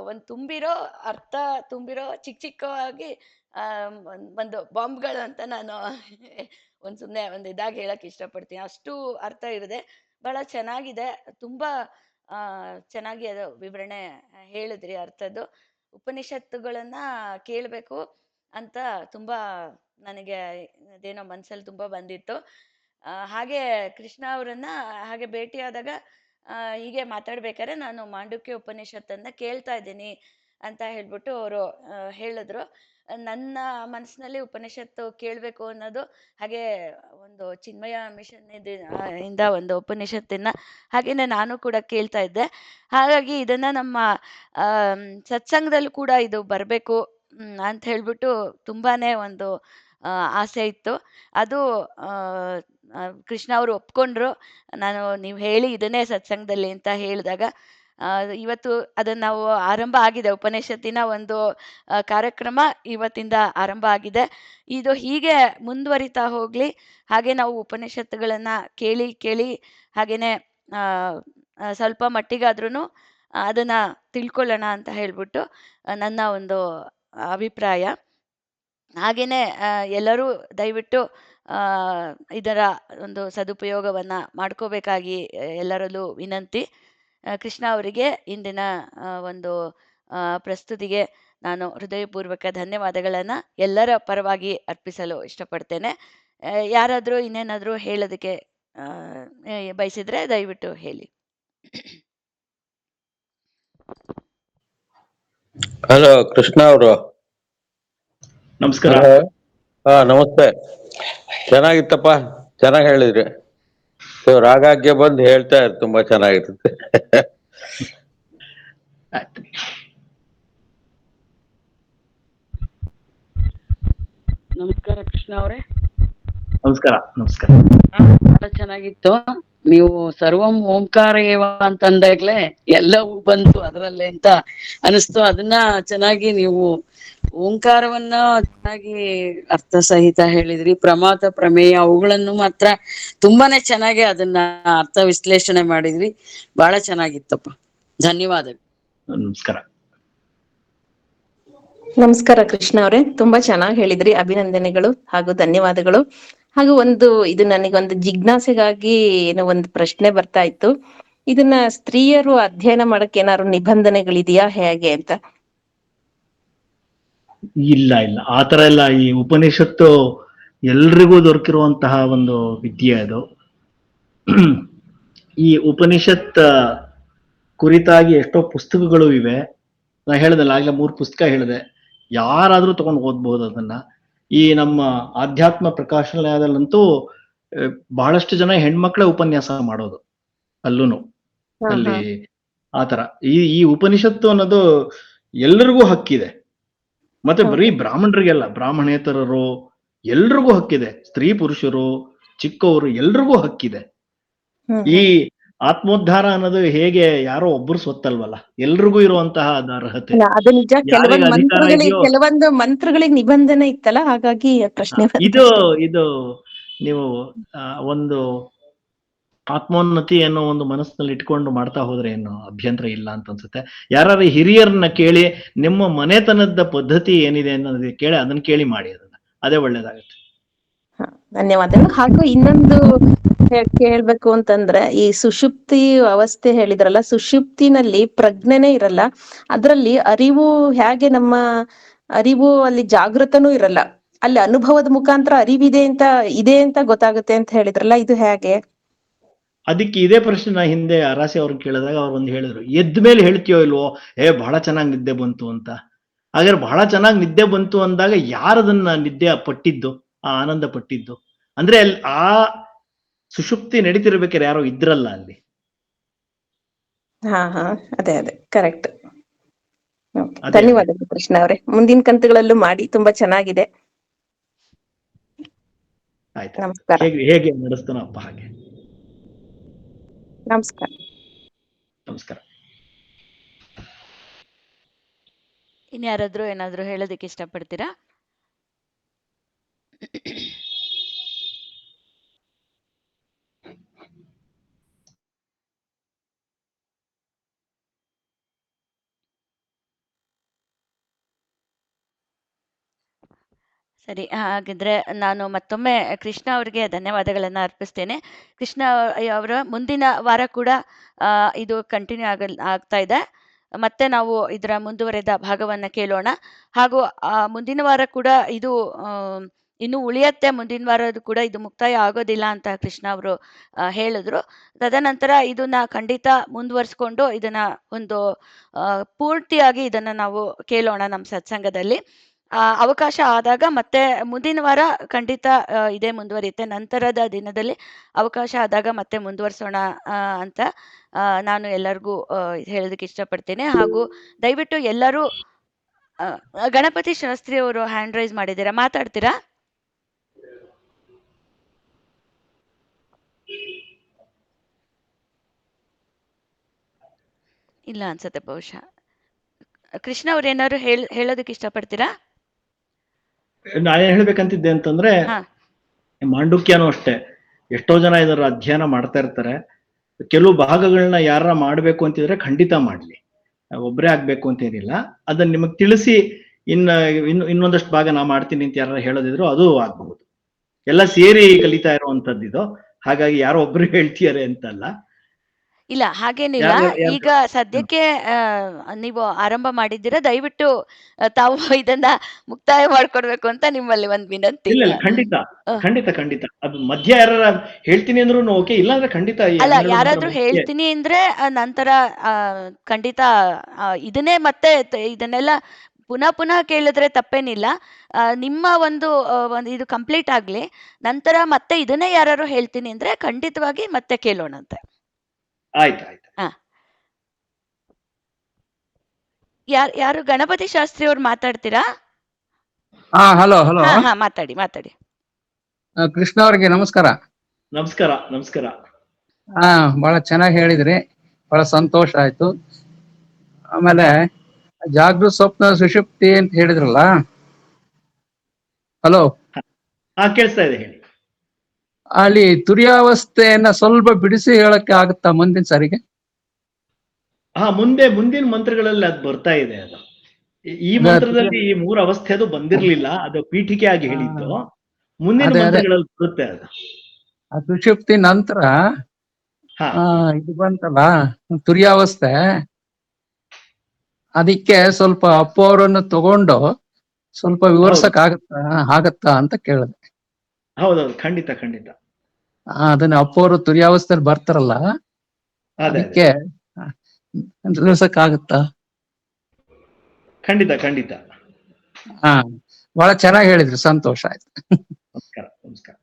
ಒಂದು ತುಂಬಿರೋ ಅರ್ಥ ತುಂಬಿರೋ ಚಿಕ್ಕವಾಗಿ ಒಂದು ಬಾಂಬ್ಗಳು ಅಂತ ನಾನು ಸುಮ್ಮನೆ ಒಂದು ಇದಾಗಿ ಹೇಳಕ್ ಇಷ್ಟಪಡ್ತೀನಿ. ಅಷ್ಟು ಅರ್ಥ ಇರಿದೆ. ಬಹಳ ಚೆನ್ನಾಗಿದೆ, ತುಂಬಾ ಚೆನ್ನಾಗಿ ಅದು ವಿವರಣೆ ಹೇಳಿದ್ರಿ ಅರ್ಥದ್ದು. ಉಪನಿಷತ್ತುಗಳನ್ನ ಕೇಳಬೇಕು ಅಂತ ತುಂಬಾ ನನಗೆ ಅದೇನೋ ಮನ್ಸಲ್ಲಿ ತುಂಬಾ ಬಂದಿತ್ತು. ಹಾಗೆ ಕೃಷ್ಣ ಅವರನ್ನ ಹಾಗೆ ಭೇಟಿಯಾದಾಗ ಹೀಗೆ ಮಾತಾಡ್ಬೇಕಾದ್ರೆ ನಾನು ಮಾಂಡುಕ್ಯ ಉಪನಿಷತ್ತನ್ನ ಕೇಳ್ತಾ ಇದ್ದೀನಿ ಅಂತ ಹೇಳ್ಬಿಟ್ಟು ಅವರು ಹೇಳಿದ್ರು. ನನ್ನ ಮನಸ್ಸಿನಲ್ಲಿ ಉಪನಿಷತ್ತು ಕೇಳಬೇಕು ಅನ್ನೋದು, ಹಾಗೆ ಒಂದು ಚಿನ್ಮಯ ಮಿಷನ್ ಇಂದ ಒಂದು ಉಪನಿಷತ್ತಿನ ಹಾಗೇನೆ ನಾನು ಕೂಡ ಕೇಳ್ತಾ ಇದ್ದೆ. ಹಾಗಾಗಿ ಇದನ್ನ ನಮ್ಮ ಸತ್ಸಂಗದಲ್ಲೂ ಕೂಡ ಇದು ಬರಬೇಕು ಅಂತ ಹೇಳ್ಬಿಟ್ಟು ತುಂಬಾನೇ ಒಂದು ಆಸೆ ಇತ್ತು. ಅದು ಕೃಷ್ಣ ಅವರು ಒಪ್ಕೊಂಡ್ರು. ನೀವು ಹೇಳಿ ಇದನ್ನೇ ಸತ್ಸಂಗದಲ್ಲಿ ಅಂತ ಹೇಳಿದಾಗ ಇವತ್ತು ಅದನ್ನು ನಾವು ಆರಂಭ ಆಗಿದೆ, ಉಪನಿಷತ್ತಿನ ಒಂದು ಕಾರ್ಯಕ್ರಮ ಇವತ್ತಿಂದ ಆರಂಭ ಆಗಿದೆ. ಇದು ಹೀಗೆ ಮುಂದುವರಿತಾ ಹೋಗಲಿ. ಹಾಗೆ ನಾವು ಉಪನಿಷತ್ತುಗಳನ್ನು ಕೇಳಿ ಕೇಳಿ ಹಾಗೆಯೇ ಸ್ವಲ್ಪ ಮಟ್ಟಿಗಾದ್ರೂ ಅದನ್ನು ತಿಳ್ಕೊಳ್ಳೋಣ ಅಂತ ಹೇಳ್ಬಿಟ್ಟು ನನ್ನ ಒಂದು ಅಭಿಪ್ರಾಯ. ಹಾಗೆಯೇ ಎಲ್ಲರೂ ದಯವಿಟ್ಟು ಇದರ ಒಂದು ಸದುಪಯೋಗವನ್ನು ಮಾಡ್ಕೋಬೇಕಾಗಿ ಎಲ್ಲರಲ್ಲೂ ವಿನಂತಿ. ಕೃಷ್ಣ ಅವರಿಗೆ ಇಂದಿನ ಒಂದು ಪ್ರಸ್ತುತಿಗೆ ನಾನು ಹೃದಯಪೂರ್ವಕ ಧನ್ಯವಾದಗಳನ್ನು ಎಲ್ಲರ ಪರವಾಗಿ ಅರ್ಪಿಸಲು ಇಷ್ಟಪಡ್ತೇನೆ. ಯಾರಾದರೂ ಇನ್ನೇನಾದರೂ ಹೇಳೋದಕ್ಕೆ ಬಯಸಿದರೆ ದಯವಿಟ್ಟು ಹೇಳಿ. ಹಲೋ, ಕೃಷ್ಣ ಅವರು. ನಮಸ್ಕಾರ. ಹಾ, ನಮಸ್ತೆ. ಚೆನ್ನಾಗಿತ್ತಪ್ಪ, ಚೆನ್ನಾಗಿ ಹೇಳಿದ್ರಿ. ರಾಗಕ್ಕೆ ಬಂದು ಹೇಳ್ತಾ ಇರ್, ತುಂಬಾ ಚೆನ್ನಾಗಿರುತ್ತೆ. ಆಯ್ತು. ನಮಸ್ಕಾರ ಕೃಷ್ಣ ಅವರೇ. ನಮಸ್ಕಾರ. ನಮಸ್ಕಾರ. ಬಹಳ ಚೆನ್ನಾಗಿತ್ತು. ನೀವು ಸರ್ವಂ ಓಂಕಾರ ಏವ ಅಂತಂದಾಗ್ಲೇ ಎಲ್ಲವೂ ಬಂತು ಅದರಲ್ಲೇ ಅಂತ ಅನಿಸ್ತು. ಅದನ್ನ ಚೆನ್ನಾಗಿ ನೀವು ಓಂಕಾರವನ್ನ ಚೆನ್ನಾಗಿ ಅರ್ಥ ಸಹಿತ ಹೇಳಿದ್ರಿ. ಪ್ರಮಾದ ಪ್ರಮೇಯ ಅವುಗಳನ್ನು ಮಾತ್ರ ತುಂಬಾನೇ ಚೆನ್ನಾಗಿ ಅದನ್ನ ಅರ್ಥ ವಿಶ್ಲೇಷಣೆ ಮಾಡಿದ್ರಿ. ಬಹಳ ಚೆನ್ನಾಗಿತ್ತಪ್ಪ. ಧನ್ಯವಾದಗಳು. ನಮಸ್ಕಾರ. ನಮಸ್ಕಾರ ಕೃಷ್ಣ ಅವರೇ, ತುಂಬಾ ಚೆನ್ನಾಗಿ ಹೇಳಿದ್ರಿ. ಅಭಿನಂದನೆಗಳು ಹಾಗೂ ಧನ್ಯವಾದಗಳು. ಹಾಗೂ ಇದು ನನಗೊಂದು ಜಿಜ್ಞಾಸೆಗಾಗಿ ಏನೋ ಒಂದು ಪ್ರಶ್ನೆ ಬರ್ತಾ ಇತ್ತು. ಇದನ್ನ ಸ್ತ್ರೀಯರು ಅಧ್ಯಯನ ಮಾಡಕ್ಕೆ ಏನಾದ್ರು ನಿಬಂಧನೆಗಳಿದೆಯಾ ಹೇಗೆ ಅಂತ? ಇಲ್ಲ ಇಲ್ಲ, ಆತರ ಎಲ್ಲ. ಈ ಉಪನಿಷತ್ತು ಎಲ್ರಿಗೂ ದೊರಕಿರುವಂತಹ ಒಂದು ವಿದ್ಯೆ ಅದು. ಈ ಉಪನಿಷತ್ ಕುರಿತಾಗಿ ಎಷ್ಟೋ ಪುಸ್ತಕಗಳು ಇವೆ. ನಾ ಹೇಳ್ದಲ್ಲ ಆಗ್ಲೇ 3 ಪುಸ್ತಕ ಹೇಳಿದೆ, ಯಾರಾದ್ರೂ ತಗೊಂಡು ಓದ್ಬಹುದು ಅದನ್ನ. ಈ ನಮ್ಮ ಆಧ್ಯಾತ್ಮ ಪ್ರಕಾಶನಾಲಯದಲ್ಲಂತೂ ಬಹಳಷ್ಟು ಜನ ಹೆಣ್ಮಕ್ಳೇ ಉಪನ್ಯಾಸ ಮಾಡೋದು ಅಲ್ಲೂನು. ಅಲ್ಲಿ ಆತರ ಈ ಉಪನಿಷತ್ತು ಅನ್ನೋದು ಎಲ್ರಿಗೂ ಹಕ್ಕಿದೆ. ಮತ್ತೆ ಬರೀ ಬ್ರಾಹ್ಮಣರಿಗೆಲ್ಲ, ಬ್ರಾಹ್ಮಣೇತರರು ಎಲ್ರಿಗೂ ಹಕ್ಕಿದೆ. ಸ್ತ್ರೀ ಪುರುಷರು ಚಿಕ್ಕವರು ಎಲ್ರಿಗೂ ಹಕ್ಕಿದೆ. ಈ ಆತ್ಮೋದ್ಧಾರ ಅನ್ನೋದು ಹೇಗೆ ಯಾರೋ ಒಬ್ರು ಸ್ವತ್ತಲ್ವಲ್ಲ, ಎಲ್ರಿಗೂ ಇರುವಂತಹ ಅರ್ಹತೆ. ಅದು ನಿಜ. ಕೆಲವೊಂದು ಮಂತ್ರಗಳಿಗೆ ನಿಬಂಧನೆ ಇತ್ತಲ್ಲ, ಹಾಗಾಗಿ ಪ್ರಶ್ನೆ. ಇದು ನೀವು ಒಂದು ಆತ್ಮೋನ್ನತಿ ಅನ್ನೋ ಒಂದು ಮನಸ್ಸಿನಲ್ಲಿ ಇಟ್ಕೊಂಡು ಮಾಡ್ತಾ ಹೋದ್ರೆ ಏನು ಅಭ್ಯಂತರ ಇಲ್ಲ ಅಂತ ಅನ್ಸುತ್ತೆ. ಯಾರು ಹಿರಿಯರನ್ನ ಕೇಳಿ, ನಿಮ್ಮ ಮನೆತನದ ಪದ್ಧತಿ ಏನಿದೆ ಅನ್ನೋದು ಕೇಳಿ, ಅದನ್ನ ಕೇಳಿ ಮಾಡಿ, ಅದೇ ಒಳ್ಳೇದಾಗುತ್ತೆ. ಧನ್ಯವಾದಗಳು. ಹಾಗೂ ಇನ್ನೊಂದು ಕೇಳ್ಬೇಕು ಅಂತಂದ್ರೆ, ಈ ಸುಷುಪ್ತಿ ಅವಸ್ಥೆ ಹೇಳಿದ್ರಲ್ಲ, ಸುಷುಪ್ತಿನಲ್ಲಿ ಪ್ರಜ್ಞೆನೇ ಇರಲ್ಲ, ಅದರಲ್ಲಿ ಅರಿವು ಹೇಗೆ ನಮ್ಮ ಅರಿವು ಅಲ್ಲಿ ಜಾಗೃತನೂ ಇರಲ್ಲ, ಅಲ್ಲಿ ಅನುಭವದ ಮುಖಾಂತರ ಅರಿವಿದೆ ಅಂತ ಗೊತ್ತಾಗುತ್ತೆ ಅಂತ ಹೇಳಿದ್ರಲ್ಲ, ಇದು ಹೇಗೆ? ಅದಕ್ಕೆ ಇದೇ ಪ್ರಶ್ನೆ ನಾ ಹಿಂದೆ ಅರಾಸಿ ಅವ್ರನ್ನ ಕೇಳಿದಾಗ ಅವ್ರು ಒಂದು ಹೇಳಿದ್ರು, ಎದ್ದ ಮೇಲೆ ಹೇಳ್ತೀಯೋ ಇಲ್ವೋ, ಬಹಳ ಚೆನ್ನಾಗಿ ನಿದ್ದೆ ಬಂತು ಅಂತ. ಹಾಗಾದ್ರೆ ಬಹಳ ಚೆನ್ನಾಗಿ ನಿದ್ದೆ ಬಂತು ಅಂದಾಗ ಯಾರದನ್ನ ನಿದ್ದೆ ಪಟ್ಟಿದ್ದು, ಆ ಆನಂದ ಪಟ್ಟಿದ್ದು? ಅಂದ್ರೆ ಅಲ್ಲಿ ಆ ಸುಷುಪ್ತಿ ನಡೀತಿರ್ಬೇಕಾದ್ರೆ ಯಾರೋ ಇದ್ರಲ್ಲ ಅಲ್ಲಿ. ಅದೇ ಕರೆಕ್ಟ್. ಧನ್ಯವಾದಗಳು ಕೃಷ್ಣ ಅವರೇ. ಮುಂದಿನ ಕಂತುಗಳಲ್ಲೂ ಮಾಡಿ, ತುಂಬಾ ಚೆನ್ನಾಗಿದೆ. ಆಯ್ತು. ನಮಸ್ಕಾರ. ಹೇಗೆ ನಡೆಸ್ತಾನಪ್ಪ ಹಾಗೆ. ನಮಸ್ಕಾರ. ನಮಸ್ಕಾರ. ಇನ್ಯಾರಾದ್ರೂ ಏನಾದ್ರೂ ಹೇಳೋದಕ್ಕೆ ಇಷ್ಟಪಡ್ತೀರಾ? ಸರಿ, ಹಾಗಿದ್ರೆ ನಾನು ಮತ್ತೊಮ್ಮೆ ಕೃಷ್ಣ ಅವರಿಗೆ ಧನ್ಯವಾದಗಳನ್ನು ಅರ್ಪಿಸ್ತೇನೆ. ಕೃಷ್ಣ ಅವರ ಮುಂದಿನ ವಾರ ಕೂಡ ಇದು ಕಂಟಿನ್ಯೂ ಆಗ್ತಾ ಇದೆ. ಮತ್ತೆ ನಾವು ಇದರ ಮುಂದುವರೆದ ಭಾಗವನ್ನು ಕೇಳೋಣ. ಹಾಗೂ ಮುಂದಿನ ವಾರ ಕೂಡ ಇದು ಇನ್ನೂ ಉಳಿಯತ್ತೆ. ಮುಂದಿನ ವಾರದ್ದು ಕೂಡ ಇದು ಮುಕ್ತಾಯ ಆಗೋದಿಲ್ಲ ಅಂತ ಕೃಷ್ಣ ಅವರು ಹೇಳಿದ್ರು. ತದನಂತರ ಇದನ್ನ ಖಂಡಿತ ಮುಂದುವರಿಸ್ಕೊಂಡು ಇದನ್ನ ಒಂದು ಪೂರ್ತಿಯಾಗಿ ಇದನ್ನ ನಾವು ಕೇಳೋಣ ನಮ್ಮ ಸತ್ಸಂಗದಲ್ಲಿ. ಅವಕಾಶ ಆದಾಗ ಮತ್ತೆ ಮುಂದಿನ ವಾರ ಖಂಡಿತ ಇದೇ ಮುಂದುವರಿಯುತ್ತೆ. ನಂತರದ ದಿನದಲ್ಲಿ ಅವಕಾಶ ಆದಾಗ ಮತ್ತೆ ಮುಂದುವರಿಸೋಣ ಅಂತ ನಾನು ಎಲ್ಲರಿಗೂ ಹೇಳೋದಕ್ಕೆ ಇಷ್ಟಪಡ್ತೇನೆ. ಹಾಗೂ ದಯವಿಟ್ಟು ಎಲ್ಲರೂ ಗಣಪತಿ ಶಾಸ್ತ್ರಿ ಅವರು ಹ್ಯಾಂಡ್ ರೈಸ್ ಮಾಡಿದ್ದೀರಾ, ಮಾತಾಡ್ತೀರಾ? ಇಲ್ಲ ಅನ್ಸುತ್ತೆ ಬಹುಶಃ. ಕೃಷ್ಣ ಅವ್ರು ಏನಾದ್ರು ಹೇಳೋದಕ್ಕೆ ಇಷ್ಟಪಡ್ತೀರಾ? ನಾ ಏನ್ ಹೇಳ್ಬೇಕಂತಿದ್ದೆ ಅಂತಂದ್ರೆ, ಹಾ. ಮಾಂಡುಕ್ಯನೂ ಅಷ್ಟೇ, ಎಷ್ಟೋ ಜನ ಇದರ ಅಧ್ಯಯನ ಮಾಡ್ತಾ ಇರ್ತಾರೆ. ಕೆಲವು ಭಾಗಗಳನ್ನ ಯಾರ ಮಾಡ್ಬೇಕು ಅಂತಿದ್ರೆ ಖಂಡಿತ ಮಾಡ್ಲಿ, ಒಬ್ಬರೇ ಆಗ್ಬೇಕು ಅಂತ ಏನಿಲ್ಲ. ಅದನ್ನ ನಿಮಗ್ ತಿಳಿಸಿ ಇನ್ನೊಂದಷ್ಟು ಭಾಗ ನಾ ಮಾಡ್ತೀನಿ ಅಂತ ಯಾರು ಹೇಳೋದಿದ್ರು ಅದು ಆಗ್ಬಹುದು. ಎಲ್ಲ ಸೇರಿ ಕಲಿತಾ ಇರುವಂತದ್ದು ಇದು. ಹಾಗಾಗಿ ಯಾರೋ ಒಬ್ರು ಹೇಳ್ತಿದ್ದಾರೆ ಅಂತಲ್ಲ. ಇಲ್ಲ ಹಾಗೇನಿಲ್ಲ. ಈಗ ಸದ್ಯಕ್ಕೆ ನೀವು ಆರಂಭ ಮಾಡಿದ್ದೀರಾ, ದಯವಿಟ್ಟು ತಾವು ಇದನ್ನ ಮುಕ್ತಾಯ ಮಾಡ್ಕೊಡ್ಬೇಕು ಅಂತ ನಿಮ್ಮಲ್ಲಿ ಒಂದ್ ವಿನಂತಿ. ಇಲ್ಲ ಖಂಡಿತ ಖಂಡಿತ ಖಂಡಿತ. ಅದು ಮಧ್ಯ ಯಾರ ಹೇಳ್ತೀನಿ ಅಂದ್ರೂ ಓಕೆ, ಇಲ್ಲಾಂದ್ರೆ ಖಂಡಿತ ಅಲ್ಲ, ಯಾರಾದ್ರೂ ಹೇಳ್ತೀನಿ ಅಂದ್ರೆ ನಂತರ ಖಂಡಿತ ಇದನ್ನೇ ಮತ್ತೆ ಇದನ್ನೆಲ್ಲ ಪುನಃ ಪುನಃ ಕೇಳಿದ್ರೆ ತಪ್ಪೇನಿಲ್ಲ. ನಿಮ್ಮ ಒಂದು ಇದು ಕಂಪ್ಲೀಟ್ ಆಗ್ಲಿ, ನಂತರ ಮತ್ತೆ ಇದನ್ನೇ ಯಾರು ಹೇಳ್ತೀನಿ ಅಂದ್ರೆ ಖಂಡಿತವಾಗಿ ಮತ್ತೆ ಕೇಳೋಣಂತೆ. ಆಯ್ತು ಆಯ್ತು. ಹಾ, ಯಾರು ಗಣಪತಿ ಶಾಸ್ತ್ರಿ ಅವ್ರು ಮಾತಾಡ್ತೀರಾ? Hello hello. ಹಾ, ಮಾತಾಡಿ ಮಾತಾಡಿ. ಕೃಷ್ಣ ಅವ್ರಿಗೆ ನಮಸ್ಕಾರ. ನಮಸ್ಕಾರ ನಮಸ್ಕಾರ. ಬಹಳ ಚೆನ್ನಾಗಿ ಹೇಳಿದ್ರಿ, ಬಹಳ ಸಂತೋಷ ಆಯ್ತು. ಆಮೇಲೆ ಜಾಗೃತ ಸ್ವಪ್ನ ಸುಷುಪ್ತಿ ಅಂತ ಹೇಳಿದ್ರಲ್ಲ. ಹಲೋ. ಕೇಳಿಸ್ತಾ ಇದೆ, ಹೇಳಿ. ಅಲ್ಲಿ ತುರ್ಯಾವಸ್ಥೆಯನ್ನ ಸ್ವಲ್ಪ ಬಿಡಿಸಿ ಹೇಳಕ್ಕೆ ಆಗುತ್ತಾ ಮುಂದಿನ ಸಾರಿಗೆ? ಮುಂದಿನ ಮಂತ್ರಗಳಲ್ಲಿ ಅದು ಬರ್ತಾ ಇದೆ. ಅದು ಈ ಮಂತ್ರದಲ್ಲಿ ಈ 3 ಅವಸ್ಥೆ ಅದು ಬಂದಿರ್ಲಿಲ್ಲ, ಅದು ಪೀಠಿಕೆ ಆಗಿ ಹೇಳಿದ್ದು. ಮುಂದಿನ ಮಂತ್ರಗಳಲ್ಲಿ ಬರುತ್ತೆ ಅದು. ಸುಷುಪ್ತಿ ನಂತರ ಇದು ಬಂತಲ್ಲ ತುರ್ಯಾವಸ್ಥೆ, ಅದಕ್ಕೆ ಸ್ವಲ್ಪ ಅಪ್ಪು ಅವರನ್ನು ತಗೊಂಡು ಸ್ವಲ್ಪ ವಿವರಿಸಕ್ ಆಗತ್ತಾ ಅಂತ ಕೇಳಿದೆ. ಹೌದೌದು, ಖಂಡಿತ ಖಂಡಿತ. ಅದನ್ನ ಅಪ್ಪು ಅವರು ತುರ್ಯಾವಸ್ಥೆಯಲ್ಲಿ ಬರ್ತಾರಲ್ಲ, ಅದಕ್ಕೆ ವಿವರಿಸಕ್ ಆಗತ್ತಾ? ಖಂಡಿತ ಖಂಡಿತ. ಬಹಳ ಚೆನ್ನಾಗಿ ಹೇಳಿದ್ರಿ, ಸಂತೋಷ ಆಯ್ತು. ನಮಸ್ಕಾರ ನಮಸ್ಕಾರ.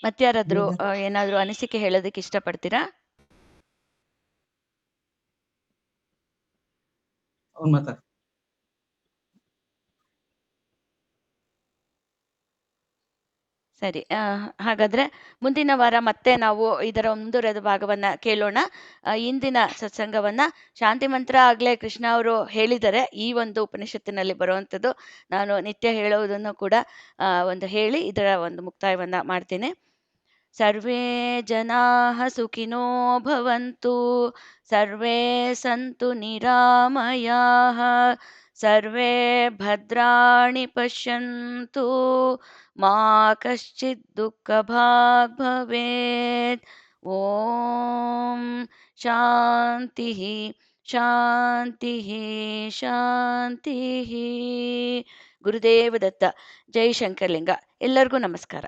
ಮತ್ಯಾರಾದ್ರೂ ಏನಾದ್ರು ಅನಿಸಿಕೆ ಹೇಳೋದಕ್ಕೆ ಇಷ್ಟಪಡ್ತೀರಾ? ಸರಿ, ಹಾಗಾದ್ರೆ ಮುಂದಿನ ವಾರ ಮತ್ತೆ ನಾವು ಇದರ ಮುಂದುವರೆದ ಭಾಗವನ್ನ ಕೇಳೋಣ. ಇಂದಿನ ಸತ್ಸಂಗವನ್ನ ಶಾಂತಿ ಮಂತ್ರ ಆಗ್ಲೇ ಕೃಷ್ಣ ಅವರು ಹೇಳಿದರೆ, ಈ ಒಂದು ಉಪನಿಷತ್ತಿನಲ್ಲಿ ಬರುವಂಥದ್ದು ನಾನು ನಿತ್ಯ ಹೇಳುವುದನ್ನು ಕೂಡ ಒಂದು ಹೇಳಿ ಇದರ ಒಂದು ಮುಕ್ತಾಯವನ್ನ ಮಾಡ್ತೀನಿ. ಸರ್ವೇ ಜನಾಃ ಸುಖಿನೋ ಭವಂತು, ಸರ್ವೇ ಸಂತು ನಿರಾಮಯಾಃ, ಸರ್ವೇ ಭದ್ರಾಣಿ ಪಶ್ಯಂತು, ಮಾ ಕಶ್ಚಿತ್ ದುಃಖಭಾಗ್ ಭವೇತ್. ಓಂ ಶಾಂತಿ ಶಾಂತಿ ಶಾಂತಿ. ಗುರುದೇವ ದತ್ತ. ಜೈ ಶಂಕರಲಿಂಗ. ಎಲ್ಲರಿಗೂ ನಮಸ್ಕಾರ.